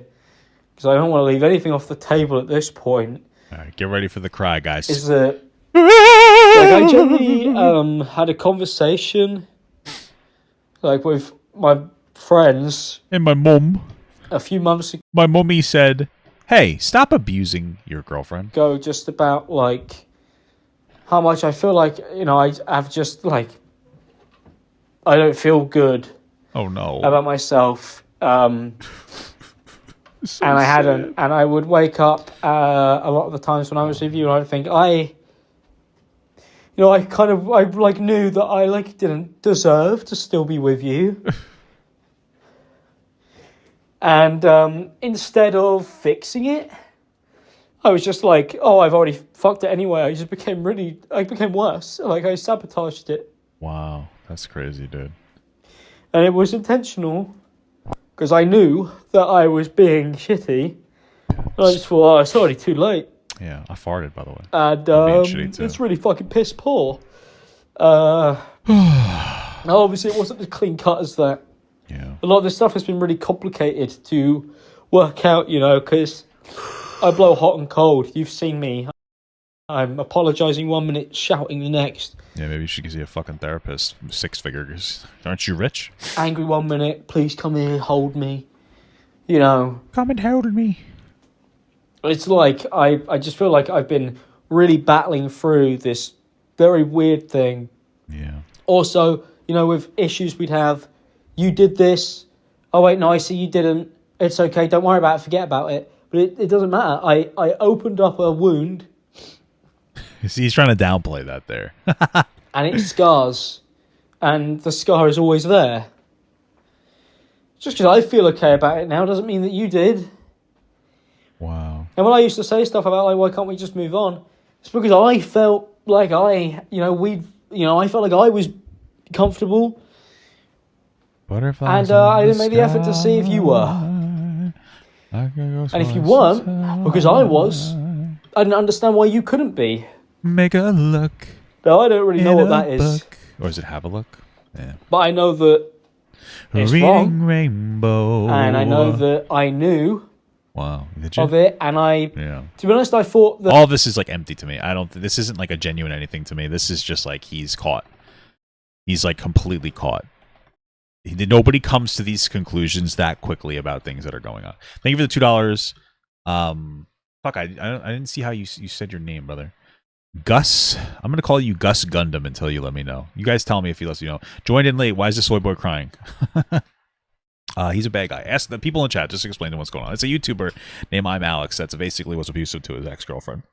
because I don't want to leave anything off the table at this point. All right, get ready for the cry, guys. Is that I generally had a conversation with my friends and my mum a few months ago. My mummy said, "Hey, stop abusing your girlfriend." Just about how much I feel I've just I don't feel good. Oh no. About myself. And I hadn't, and I would wake up a lot of the times when I was with you, and I'd think I knew that I didn't deserve to still be with you. And instead of fixing it, I was just like, oh, I've already fucked it anyway. I became worse. I sabotaged it. Wow, that's crazy, dude. And it was intentional, because I knew that I was being shitty. And I just thought, oh, it's already too late. Yeah, I farted, by the way. And it's really fucking piss poor. Obviously, it wasn't as clean cut as that. Yeah. A lot of this stuff has been really complicated to work out, because I blow hot and cold. You've seen me. I'm apologising 1 minute, shouting the next. Yeah, maybe you should see a fucking therapist. 6 figures. Aren't you rich? Angry 1 minute, please come here, hold me. Come and hold me. It's I just feel like I've been really battling through this very weird thing. Yeah. Also, with issues we'd have, you did this. Oh, wait, no, I see you didn't. It's okay, don't worry about it, forget about it. But it doesn't matter. I opened up a wound. He's trying to downplay that there. And it scars. And the scar is always there. Just because I feel okay about it now doesn't mean that you did. Wow. And when I used to say stuff about why can't we just move on, it's because I felt like I felt like I was comfortable. Butterflies and I didn't make the effort to see if you were. And if you weren't, because I was, I didn't understand why you couldn't be. Make a look. No, I don't really know what that is. Or does it have a look? Yeah. But I know that it's Reading wrong. Rainbow. And I know that I knew of it. And to be honest, I thought that all this is empty to me. This isn't a genuine anything to me. This is just he's caught. He's completely caught. Nobody comes to these conclusions that quickly about things that are going on. Thank you for the $2. Fuck, I didn't see how you said your name, brother. Gus. I'm gonna call you Gus Gundam until you let me know. You guys tell me if you let me know. Joined in late. Why is the soy boy crying? He's a bad guy. Ask the people in chat. Just explain to them what's going on. It's a YouTuber named ImAllexx that's basically was abusive to his ex-girlfriend,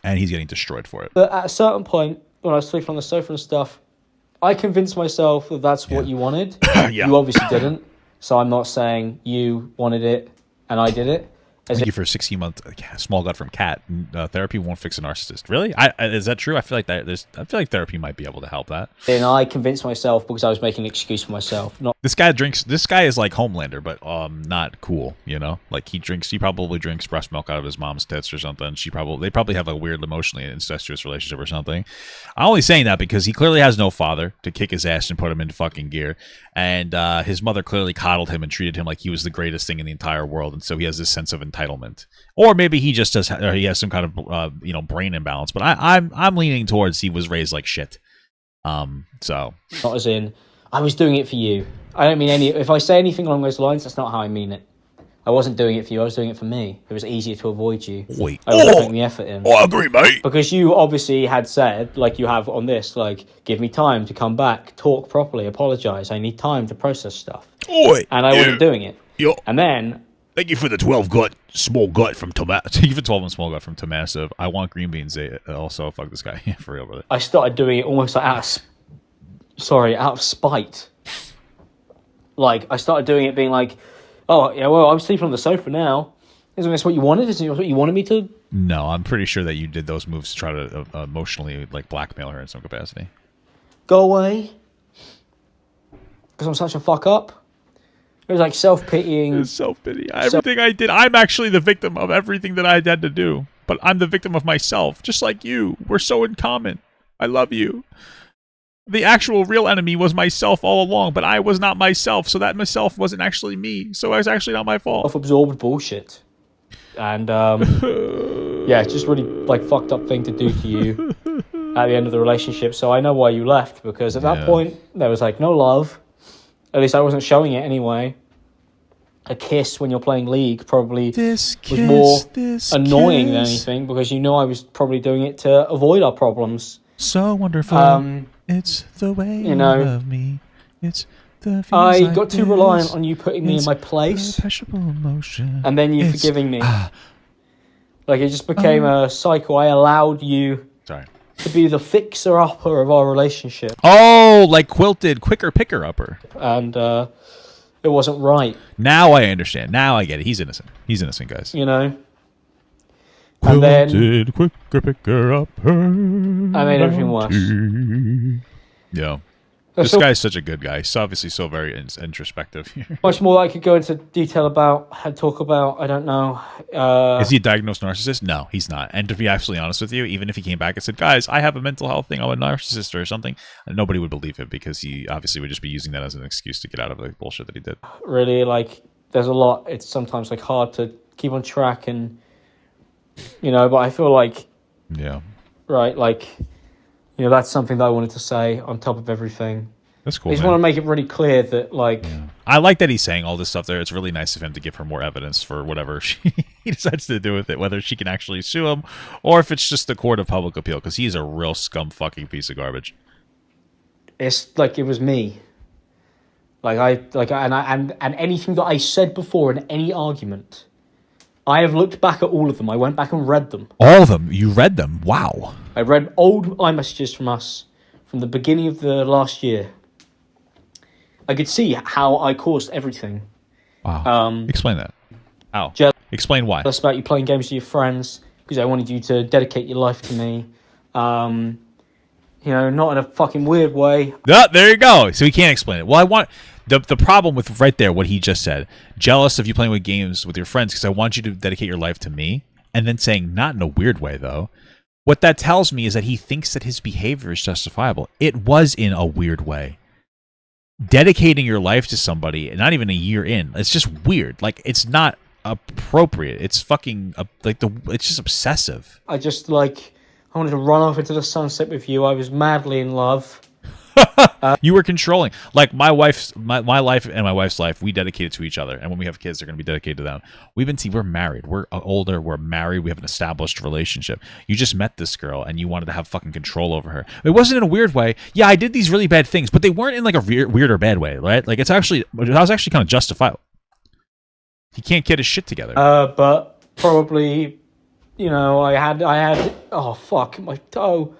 and he's getting destroyed for it. But at a certain point, when I was sleeping on the sofa and stuff, I convinced myself that that's what you wanted. Yeah. You obviously didn't. So I'm not saying you wanted it and I did it. Thank you for a 16-month small gut from Kat. Therapy won't fix a narcissist. Really? Is that true? I feel like therapy might be able to help that. Then I convinced myself because I was making an excuse for myself. This guy drinks. This guy is like Homelander, but not cool. You know, like he probably drinks breast milk out of his mom's tits or something. They probably have a weird emotionally incestuous relationship or something. I'm only saying that because he clearly has no father to kick his ass and put him into fucking gear, and his mother clearly coddled him and treated him like he was the greatest thing in the entire world, and so he has this sense of entitlement. Or maybe he just does. Or he has some kind of brain imbalance. But I'm leaning towards he was raised like shit. So not as in I was doing it for you. I don't mean any. If I say anything along those lines, that's not how I mean it. I wasn't doing it for you. I was doing it for me. It was easier to avoid you. Wait, I was putting the effort in. I agree, mate. Because you obviously had said, like you have on this, like give me time to come back, talk properly, apologize. I need time to process stuff. And I wasn't doing it. And then. Thank you for the 12 small gut from Tomato. Thank you for 12 and small gut from Tomaso. I want green beans. Also, fuck this guy. Yeah, for real, brother. I started doing it almost like out of spite. Like, I started doing it being like, oh, yeah, well, I'm sleeping on the sofa now. Isn't this what you wanted? Isn't this what you wanted me to? No, I'm pretty sure that you did those moves to try to emotionally, like, blackmail her in some capacity. Go away. Because I'm such a fuck up. It was like self-pitying. It's self-pity. Everything I did, I'm actually the victim of everything that I had to do. But I'm the victim of myself, just like you. We're so in common. I love you. The actual real enemy was myself all along, but I was not myself, so that myself wasn't actually me. So it was actually not my fault. Self-absorbed bullshit. And, yeah, it's just really, like, fucked up thing to do to you at the end of the relationship. So I know why you left, because at that point, there was, like, no love. At least I wasn't showing it anyway. A kiss when you're playing League probably was more annoying than anything because you know I was probably doing it to avoid our problems. So wonderful. It's the way you love me. It's the I got too reliant on you putting me in my place. And then you forgiving me. Like it just became a cycle. I allowed you to be the fixer-upper of our relationship. Oh, like Quilted, quicker picker-upper. And it wasn't right. Now I understand. Now I get it. He's innocent. He's innocent, guys. You know? And then... quicker picker-upper. I made everything worse. Yeah. This guy's such a good guy. He's obviously so very introspective here. Much more I could go into detail about, talk about, I don't know. Is he a diagnosed narcissist? No, he's not. And to be absolutely honest with you, even if he came back and said, guys, I have a mental health thing, I'm a narcissist or something, nobody would believe him because he obviously would just be using that as an excuse to get out of the bullshit that he did. Really, like, there's a lot. It's sometimes, like, hard to keep on track and, you know, but I feel like... Yeah. Right, like... You know, that's something that I wanted to say on top of everything. That's cool. I just want to make it really clear that, like... Yeah. I like that he's saying all this stuff there. It's really nice of him to give her more evidence for whatever he decides to do with it, whether she can actually sue him or if it's just the court of public appeal, because he's a real scum fucking piece of garbage. It's like it was me. And anything that I said before in any argument, I have looked back at all of them. I went back and read them. All of them? You read them? Wow. I read old iMessages from us from the beginning of the last year. I could see how I caused everything. Wow. Explain that. How? Explain why. That's about you playing games with your friends because I wanted you to dedicate your life to me. You know, not in a fucking weird way. Oh, there you go. So he can't explain it. Well, I want... The problem with right there, what he just said, jealous of you playing with games with your friends because I want you to dedicate your life to me, and then saying, not in a weird way, though. What that tells me is that he thinks that his behavior is justifiable. It was in a weird way. Dedicating your life to somebody, not even a year in, it's just weird. Like, it's not appropriate. It's fucking, it's just obsessive. I wanted to run off into the sunset with you. I was madly in love. You were controlling. Like my life and my wife's life, we dedicated to each other. And when we have kids, they're going to be dedicated to them. We're married. We're older. We're married. We have an established relationship. You just met this girl and you wanted to have fucking control over her. It wasn't in a weird way. Yeah, I did these really bad things, but they weren't in like a weird or bad way, right? Like I was actually kind of justifiable. He can't get his shit together. But probably, you know, I had, oh fuck, my toe.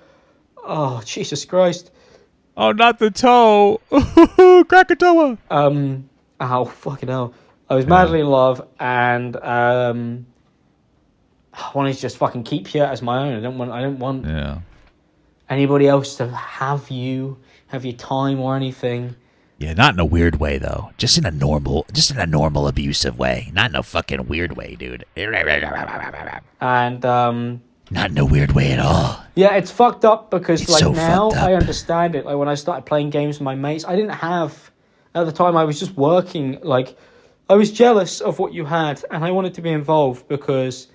Oh, Jesus Christ. Oh, not the toe. Krakatoa. Ow, fucking hell. I was madly in love, and I wanted to just fucking keep you as my own. I don't want Yeah. anybody else to have your time or anything. Yeah, not in a weird way though. Just in a normal abusive way. Not in a fucking weird way, dude. And Not in a weird way at all. yeah, it's fucked up because It's like so now fucked up. I understand it. Like when I started playing games with my mates, I didn't have at the time. I was just working. Like I was jealous of what you had, and I wanted to be involved because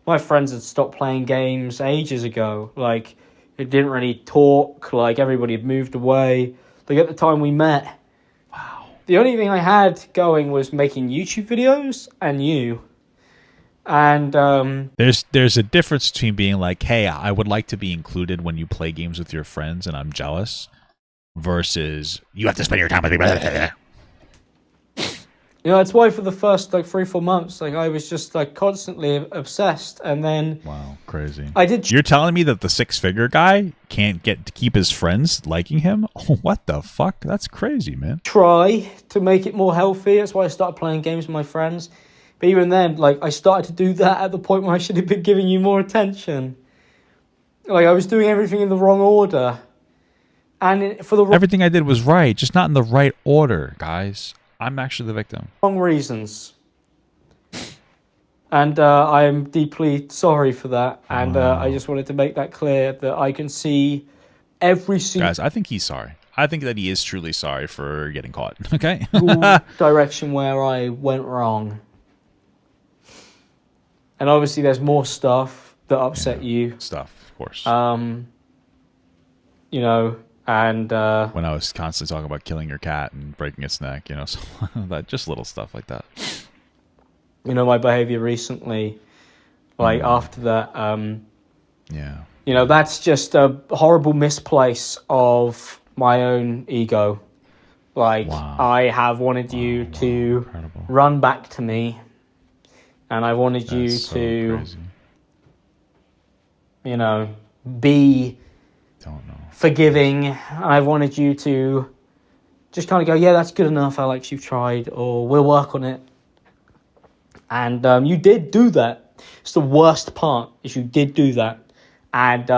my friends had stopped playing games ages ago. Like it didn't really talk. Like everybody had moved away. Like at the time we met. Wow. The only thing I had going was making YouTube videos and you. And There's a difference between being like, hey, I would like to be included when you play games with your friends and I'm jealous, versus You have to spend your time with me. that's why for the first like 3-4 months, like I was just like constantly obsessed, and then wow, crazy. I did. You're telling me that the 6-figure guy can't get to keep his friends liking him? Oh, what the fuck? That's crazy, man. Try to make it more healthy. That's why I started playing games with my friends. But even then, like I started to do that at the point where I should have been giving you more attention. Like I was doing everything in the wrong order, and for the Everything I did was right, just not in the right order, guys. I'm actually the victim. wrong reasons. And I am deeply sorry for that. And I just wanted to make that clear that I can see every single Guys, I think he's sorry. I think that he is truly sorry for getting caught. Okay? direction where I went wrong. And obviously there's more stuff that upset you. Stuff, of course. You know, and When I was constantly talking about killing your cat and breaking its neck, you know, so that, just little stuff like that. you know, my behavior recently, like after that, Yeah. you know, that's just a horrible misplace of my own ego. Like, Wow. I have wanted you to Incredible. run back to me, and I wanted you That's so to, crazy. you know, be Don't know. forgiving. I wanted you to just kind of go, yeah, that's good enough, Alex, you've tried, or we'll work on it. And you did do that. It's the worst part, is you did do that. And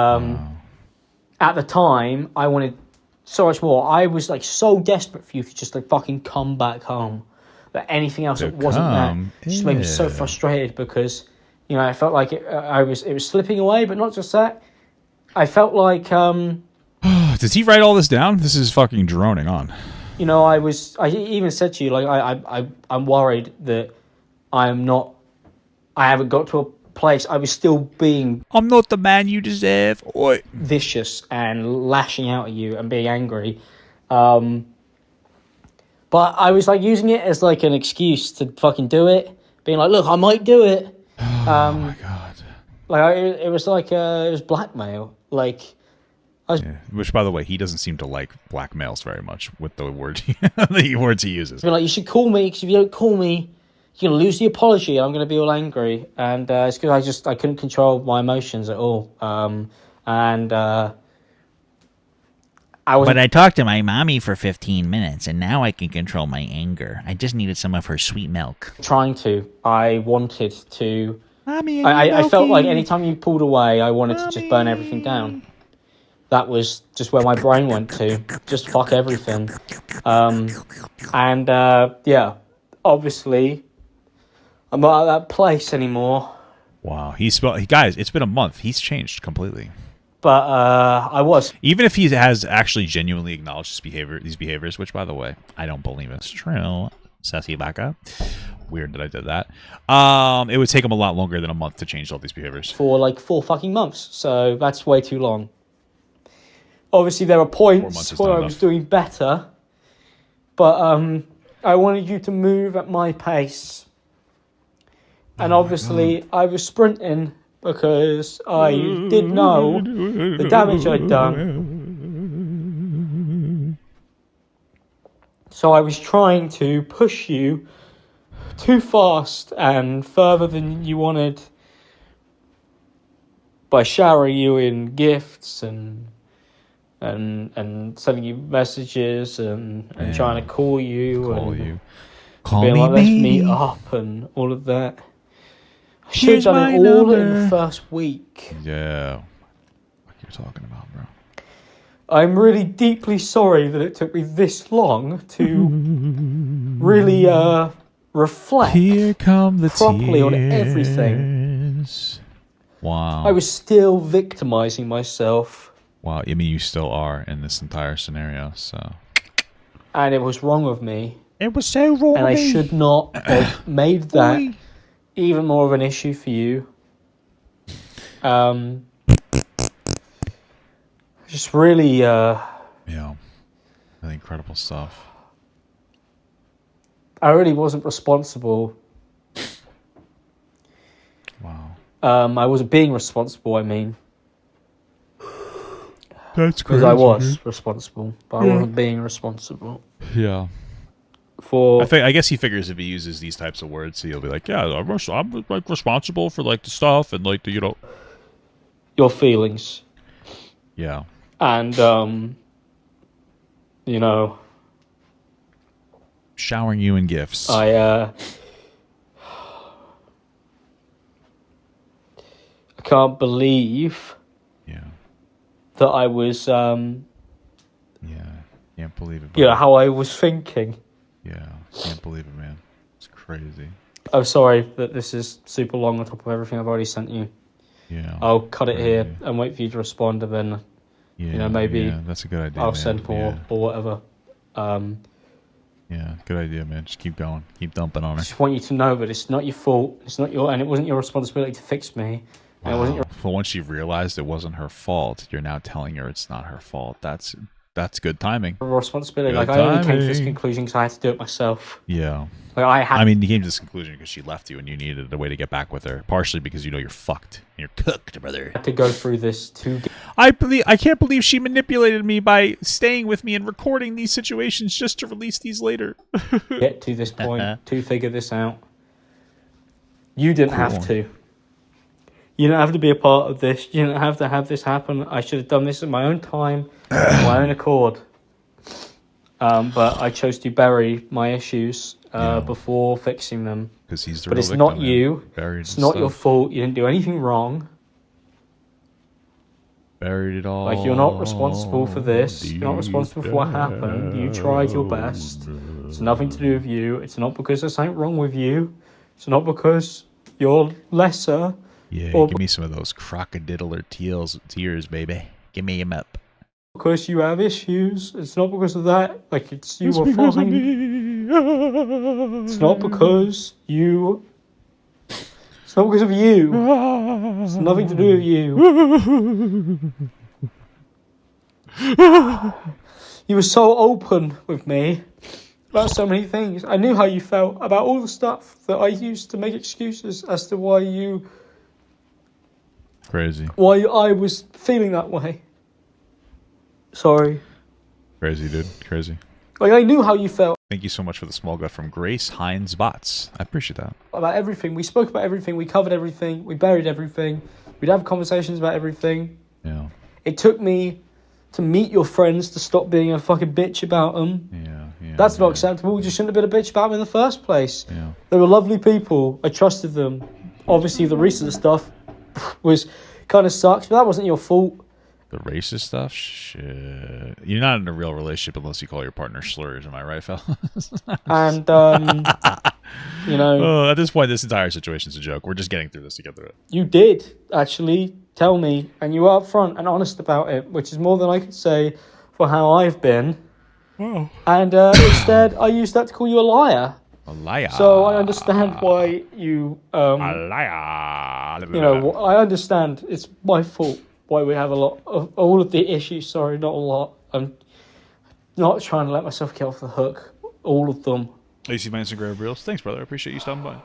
at the time, I wanted so much more. I was like so desperate for you to just like fucking come back home. That anything else that wasn't come? there just made me so Yeah. frustrated because, you know, I felt like it was slipping away, but not just that. I felt like, Does he write all this down? This is fucking droning on. you know, I even said to you, like, I'm worried that I haven't got to a place. I was still being I'm not the man you deserve. Oi. vicious and lashing out at you and being angry. But I was like using it as like an excuse to fucking do it. Being like, look, I might do it. Oh my god. Like, it was like, it was blackmail. Like, Yeah. Which, by the way, he doesn't seem to like blackmails very much with the words the words he uses. being like, you should call me, because if you don't call me, you're going to lose the apology, and I'm going to be all angry. And it's because I couldn't control my emotions at all. I was But I talked to my mommy for 15 minutes, and now I can control my anger. I just needed some of her sweet milk. trying to. I wanted to. Mommy, I felt like anytime you pulled away, I wanted to just burn everything down. That was just where my brain went to. Just fuck everything. Yeah, obviously, I'm not at that place anymore. Wow. Guys, it's been a month. He's changed completely. But I was. Even if he has actually genuinely acknowledged these behaviors, which, by the way, I don't believe it's true. Sassy baka. Weird that I did that. It would take him a lot longer than a month to change all these behaviors. For like 4 fucking months. So that's way too long. Obviously, there are 4 months points is where not I was enough. doing better. But I wanted you to move at my pace. And obviously, I was sprinting because I did know the damage I'd done. So I was trying to push you too fast and further than you wanted by showering you in gifts and sending you messages and trying to call you Call and you. Call being me, like, let's baby. meet up and all of that. Should have done it all in the first week. Yeah. What you're talking about, bro? I'm really deeply sorry that it took me this long to really reflect Here come the properly tears. on everything. Wow. I was still victimizing myself. Wow. I mean, you still are in this entire scenario, so. And it was wrong of me. It was so wrong. And I should not have made that even more of an issue for you. Just really, Yeah. Really incredible stuff. I really wasn't responsible. Wow. I wasn't being responsible, I mean. That's crazy. Because I was responsible, but I wasn't being responsible. Yeah. I guess he figures if he uses these types of words, he'll be like, yeah, I'm like responsible for like the stuff and like the, you know, your feelings. Yeah. And you know, showering you in gifts. I can't believe that I was yeah, can't believe it. You know how I was thinking. Yeah, can't believe it, man. It's crazy. I'm sorry that this is super long on top of everything I've already sent you. Yeah. I'll cut it here and wait for you to respond, and then you know, maybe that's a good idea. I'll send more or whatever. Yeah, good idea, man. Just keep going. Keep dumping on her. I just want you to know that it's not your fault. It's not your, and it wasn't your responsibility to fix me. Wow. And it wasn't your. But once you realized it wasn't her fault, you're now telling her it's not her fault. That's good timing. Responsibility. Good I only came to this timing. conclusion because I had to do it myself. Yeah. Like I mean, you came to this conclusion because she left you and you needed a way to get back with her. Partially because you know you're fucked. You're cooked, brother. I had to go through this to. I can't believe she manipulated me by staying with me and recording these situations just to release these later. Get to this point to figure this out. You didn't have to. You didn't have to be a part of this. You didn't have to have this happen. I should have done this at my own time, my own accord. But I chose to bury my issues before fixing them. Because he's the But real it's victim, not man. you. Buried It's not your stuff. fault. You didn't do anything wrong. Buried it all. Like, you're not responsible for this. You're not responsible for what happened. You tried your best. It's nothing to do with you. It's not because there's something wrong with you. It's not because you're lesser. Yeah, or give me some of those crocodiddler tears, baby. Give me him up. because you have issues. It's not because of that. Like, it's you were fine. It's not because you. It's not because of you. It's nothing to do with you. You were so open with me about so many things. I knew how you felt about all the stuff that I used to make excuses as to why I was feeling that way. Sorry. Crazy, dude. Crazy. Like, I knew how you felt. Thank you so much for the small gut from Grace Hines Bots. I appreciate that. About everything. We spoke about everything. We covered everything. We buried everything. We'd have conversations about everything. Yeah. It took me to meet your friends to stop being a fucking bitch about them. Yeah. That's not acceptable. You shouldn't have been a bitch about them in the first place. Yeah. They were lovely people. I trusted them. Obviously, the recent stuff was kind of sucks, but that wasn't your fault. The racist stuff? Shit. You're not in a real relationship unless you call your partner slurs, am I right, fellas? And, you know... at this point, this entire situation's a joke. We're just getting through this to get through it. You did, actually, tell me, and you were upfront and honest about it, which is more than I could say for how I've been. Wow. And instead, I used that to call you a liar. A liar. So I understand why you... a liar. You know, I understand it's my fault why we have a lot of all of the issues. Sorry, not a lot. I'm not trying to let myself get off the hook. All of them. AC my Instagram reels. Thanks, brother. I appreciate you stopping by.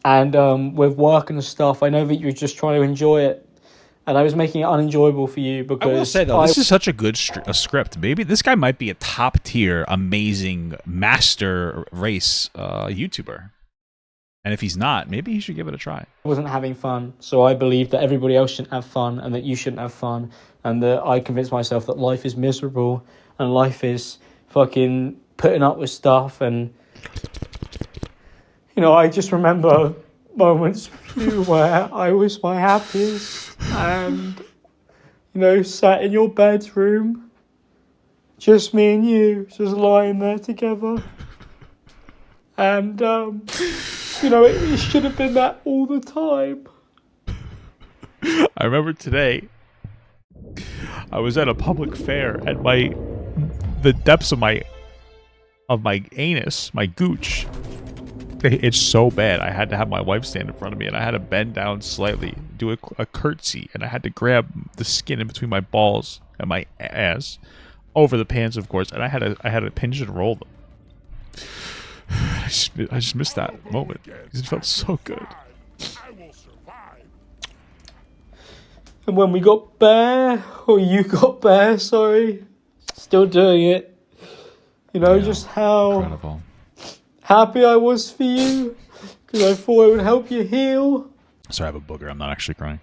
And with work and stuff, I know that you're just trying to enjoy it. And I was making it unenjoyable for you because... I will say, though, this is such a good script. Maybe this guy might be a top-tier, amazing, master race YouTuber. And if he's not, maybe he should give it a try. I wasn't having fun, so I believed that everybody else shouldn't have fun and that you shouldn't have fun. And that I convinced myself that life is miserable and life is fucking putting up with stuff. And, you know, I just remember moments with you where I was my happiest and, you know, sat in your bedroom, just me and you, just lying there together. And, you know, it should have been that all the time. I remember today, I was at a public fair and the depths of my anus, my gooch, it's so bad. I had to have my wife stand in front of me, and I had to bend down slightly, do a curtsy, and I had to grab the skin in between my balls and my ass, over the pants, of course, and I had to pinch and roll them. I just missed that moment because it felt so good. And when we got bare, or you got bare, sorry, still doing it, you know, Yeah, just how incredible. Happy I was for you, because I thought it would help you heal. Sorry, I have a booger. I'm not actually crying.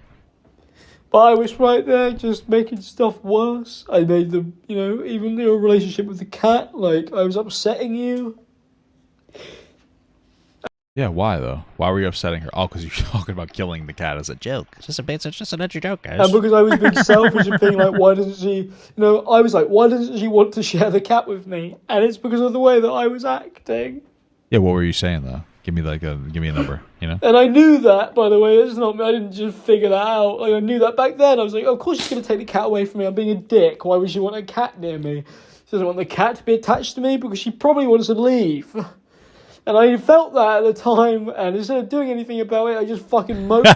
But I was right there just making stuff worse. I made them, you know, even your relationship with the cat, like, I was upsetting you. Yeah, why though? Why were you upsetting her? Oh, because you're talking about killing the cat as a joke. It's just another joke, guys. And because I was being selfish and being like, why doesn't she, you know, I was like, why doesn't she want to share the cat with me? And it's because of the way that I was acting. Yeah, what were you saying though? Give me a number, you know? And I knew that, by the way. It's not, I didn't just figure that out. Like, I knew that back then. I was like, of course she's going to take the cat away from me. I'm being a dick. Why would she want a cat near me? She doesn't want the cat to be attached to me because she probably wants to leave. And I felt that at the time, and instead of doing anything about it, I just fucking moped.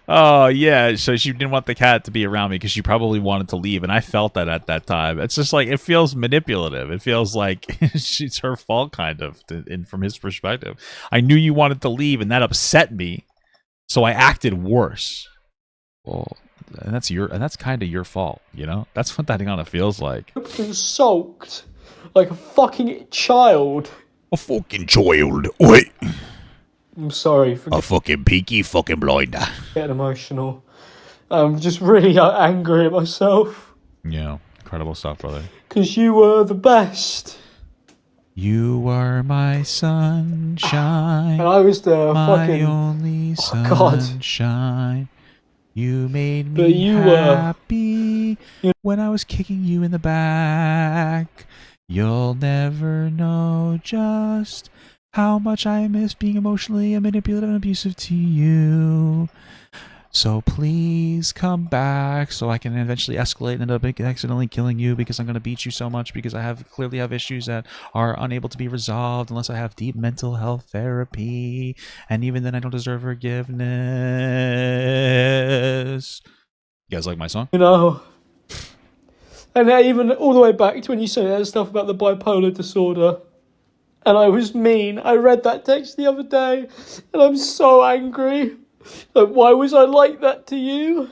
Oh, yeah, so she didn't want the cat to be around me because she probably wanted to leave, and I felt that at that time. It's just like, it feels manipulative. It feels like it's her fault, kind of, from his perspective. I knew you wanted to leave, and that upset me, so I acted worse. Well, and that's kind of your fault, you know? That's what that kind of feels like. And sulked like a fucking child. A fucking child. Wait. I'm sorry for A fucking peaky fucking blinder. getting emotional. I'm just really angry at myself. Yeah, incredible stuff, brother. Because you were the best. You were my sunshine. And I was the my fucking... only God. sunshine. You made But me you were- happy when I was kicking you in the back. You'll never know just how much I miss being emotionally manipulative and abusive to you. So please come back so I can eventually escalate and end up accidentally killing you because I'm going to beat you so much because I clearly have issues that are unable to be resolved unless I have deep mental health therapy. And even then I don't deserve forgiveness. You guys like my song? You know... And even all the way back to when you said that stuff about the bipolar disorder. And I was mean. I read that text the other day. And I'm so angry. Like, why was I like that to you?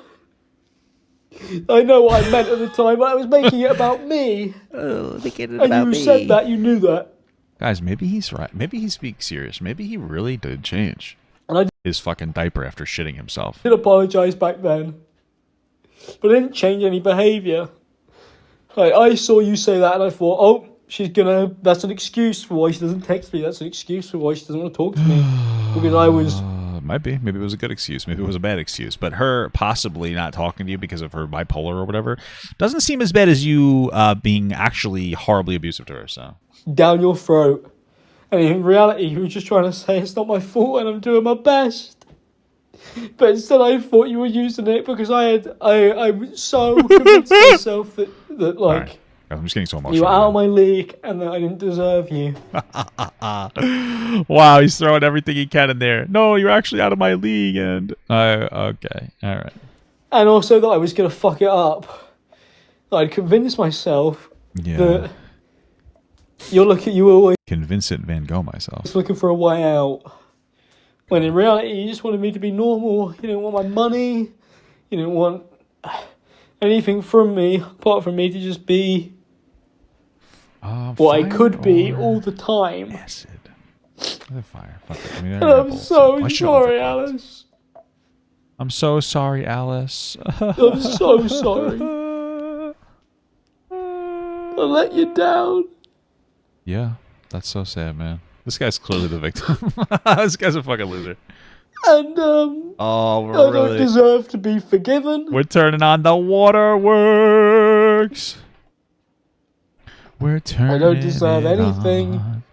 I know what I meant at the time, but I was making it about me. Oh, making it And about you me. said that, you knew that. Guys, maybe he's right. Maybe he's being serious. Maybe he really did change And I his fucking diaper after shitting himself. did apologise back then. But I didn't change any behaviour. Like, I saw you say that and I thought, oh, that's an excuse for why she doesn't text me. That's an excuse for why she doesn't want to talk to me. Because I was... Might be. Maybe it was a good excuse. Maybe it was a bad excuse. But her possibly not talking to you because of her bipolar or whatever doesn't seem as bad as you being actually horribly abusive to her. So down your throat. And in reality, you were just trying to say it's not my fault and I'm doing my best. But instead, I thought you were using it because I was so convinced myself that like, right. I'm just getting so emotional. you were out of my league and that I didn't deserve you. Wow, he's throwing everything he can in there. No, you're actually out of my league. And okay, all right. And also that I was going to fuck it up. I'd convinced myself that you were always Vincent Van Gogh myself. looking for a way out. When in reality, you just wanted me to be normal. You didn't want my money. You didn't want anything from me, apart from me to just be what I could be all the time. Acid. Fire. Fuck it. I mean, And I'm so sorry, Alice. I'm so sorry, Alice. I'm so sorry. I let you down. Yeah, that's so sad, man. This guy's clearly the victim. This guy's a fucking loser. And Oh, I don't really? deserve to be forgiven. We're turning on the waterworks. We're turning. I don't deserve it anything. on.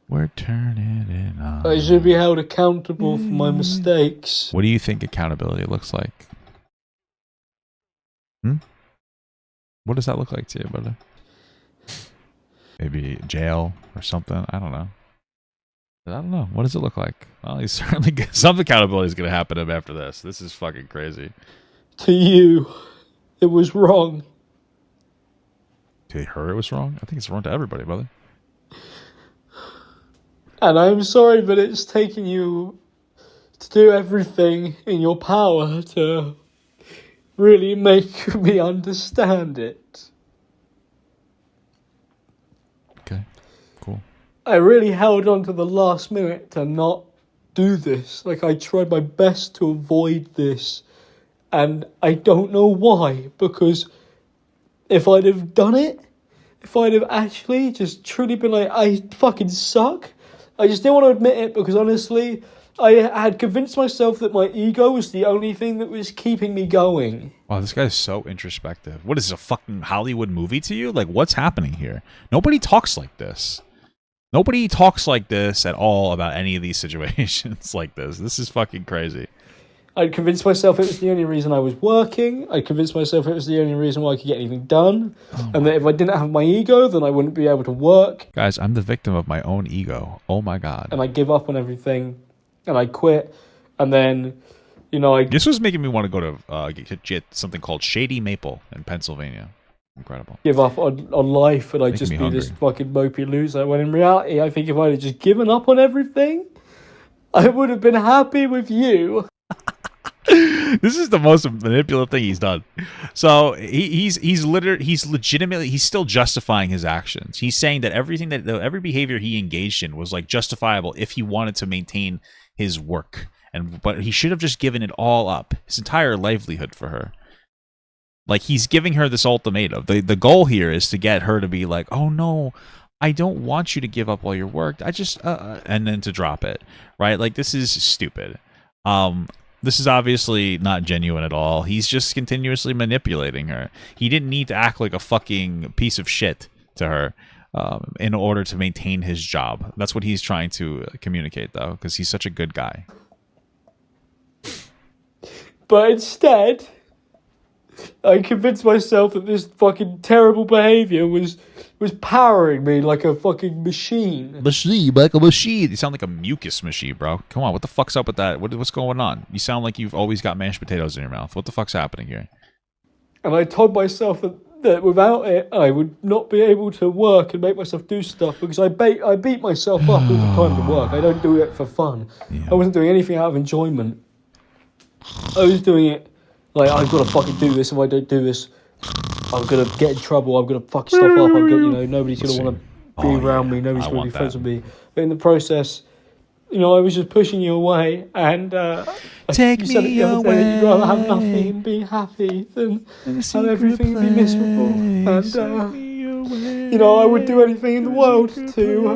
We're turning it on. I should be held accountable for my mistakes. What do you think accountability looks like? What does that look like to you, brother? Maybe jail or something. I don't know. I don't know. What does it look like? Well, he's certainly some accountability is going to happen to him after this. This is fucking crazy. To you, it was wrong. To her, it was wrong. I think it's wrong to everybody, brother. And I'm sorry, but it's taken you to do everything in your power to really make me understand it. Okay, cool. I really held on to the last minute to not do this. Like, I tried my best to avoid this. And I don't know why, because if I'd have done it, if I'd have actually just truly been like, I fucking suck, I just didn't want to admit it because honestly, I had convinced myself that my ego was the only thing that was keeping me going. Wow, this guy's so introspective. What is this, a fucking Hollywood movie to you? Like, what's happening here? Nobody talks like this. Nobody talks like this at all about any of these situations like this. This is fucking crazy. I'd convinced myself it was the only reason I was working. I convinced myself it was the only reason why I could get anything done. And that if I didn't have my ego, then I wouldn't be able to work. Guys, I'm the victim of my own ego. Oh my god. And I give up on everything. And I quit. And then, you know, This was making me want to go to get something called Shady Maple in Pennsylvania. Incredible. give up on life and I'd Making just me be this hungry. fucking mopey loser. When in reality, I think if I'd have just given up on everything, I would have been happy with you. This is the most manipulative thing he's done. So he's legitimately, he's still justifying his actions. He's saying that every behavior he engaged in was like justifiable if he wanted to maintain his work, but he should have just given it all up, his entire livelihood for her. Like, he's giving her this ultimatum. The goal here is to get her to be like, oh no, I don't want you to give up all your work. I just and then to drop it, right? Like, this is stupid. This is obviously not genuine at all. He's just continuously manipulating her. He didn't need to act like a fucking piece of shit to her in order to maintain his job. That's what he's trying to communicate, though, because he's such a good guy. But instead, I convinced myself that this fucking terrible behaviour was powering me like a fucking machine. Machine, like a machine. You sound like a mucus machine, bro. Come on, what the fuck's up with that? What's going on? You sound like you've always got mashed potatoes in your mouth. What the fuck's happening here? And I told myself that without it, I would not be able to work and make myself do stuff because I beat myself up all the time to work. I don't do it for fun. Yeah. I wasn't doing anything out of enjoyment. I was doing it like, I've got to fucking do this. If I don't do this, I'm going to get in trouble. I'm going to fuck stuff up. Nobody's going to want to be around me. Nobody's going to be friends with me. But in the process, I was just pushing you away. And Take you said me it the other day that you'd away. rather have nothing and be happy than have everything and be miserable. And, I would do anything in the world to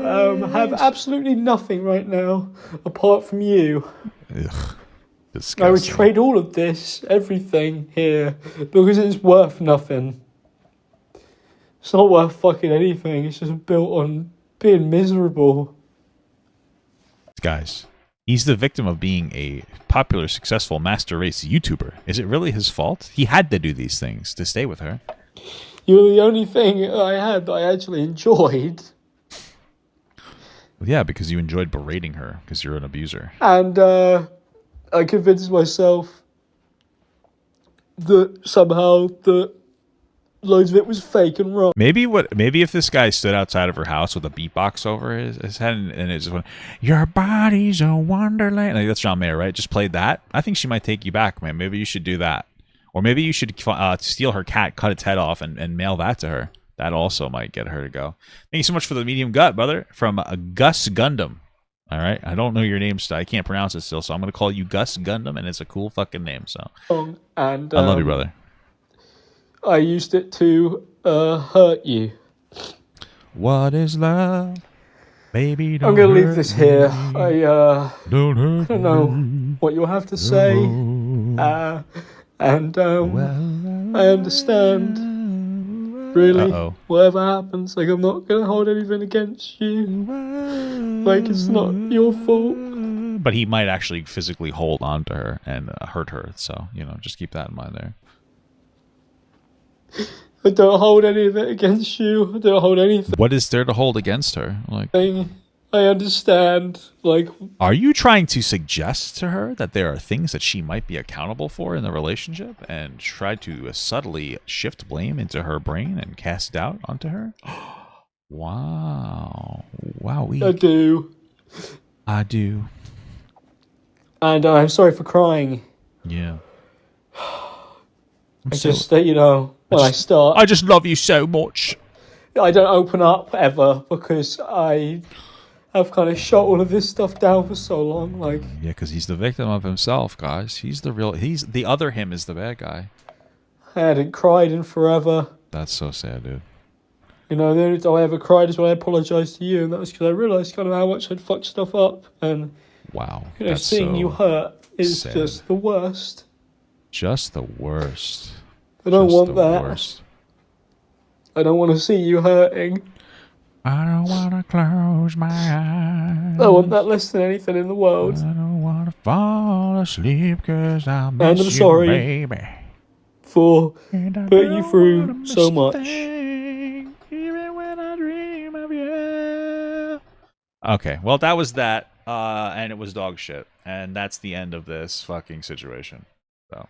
have absolutely nothing right now apart from you. Ugh. Disgusting. I would trade all of this, everything here, because it's worth nothing. It's not worth fucking anything. It's just built on being miserable. Guys, he's the victim of being a popular, successful master race YouTuber. Is it really his fault? He had to do these things to stay with her. You were the only thing I had that I actually enjoyed. Well, yeah, because you enjoyed berating her because you're an abuser. And I convinced myself that somehow that loads of it was fake and wrong. Maybe if this guy stood outside of her house with a beatbox over his head and it just went, "Your body's a wonderland." Like, that's John Mayer, right? Just played that. I think she might take you back, man. Maybe you should do that. Or maybe you should steal her cat, cut its head off, and mail that to her. That also might get her to go. Thank you so much for the medium gut, brother. From Gus Gundam. All right, I don't know your name still. I can't pronounce it still, so I'm gonna call you Gus Gundam, and it's a cool fucking name. So And I love you, brother. I used it to hurt you. What is love? Baby, don't I'm gonna leave hurt this here. me. Don't hurt I don't know me. what you'll have to say, and I understand. Really, Uh-oh. whatever happens, like I'm not gonna hold anything against you. Like it's not your fault. But he might actually physically hold on to her and hurt her. So, just keep that in mind there. I don't hold any of it against you. I don't hold anything. What is there to hold against her? Like, I understand. Like, are you trying to suggest to her that there are things that she might be accountable for in the relationship and try to subtly shift blame into her brain and cast doubt onto her? Wow. I do. I do. And I'm sorry for crying. Yeah. I just, when I start, I just love you so much. I don't open up ever because I have kind of shut all of this stuff down for so long. Like, Yeah, because he's the victim of himself, guys. He's the other him is the bad guy. I hadn't cried in forever. That's so sad, dude. The only time I ever cried is when I apologised to you, and that was because I realised kind of how much I'd fucked stuff up. And, Wow. seeing you hurt is sad. just the worst. Just the worst. I don't want that. Worst. I don't want to see you hurting. I don't want to close my eyes. I want that less than anything in the world. I don't want to fall asleep because I And miss I'm you, sorry baby. for And I putting you don't through want a so much. mistake, even when I dream of you. Okay, well, that was that. And it was dog shit. And that's the end of this fucking situation. So.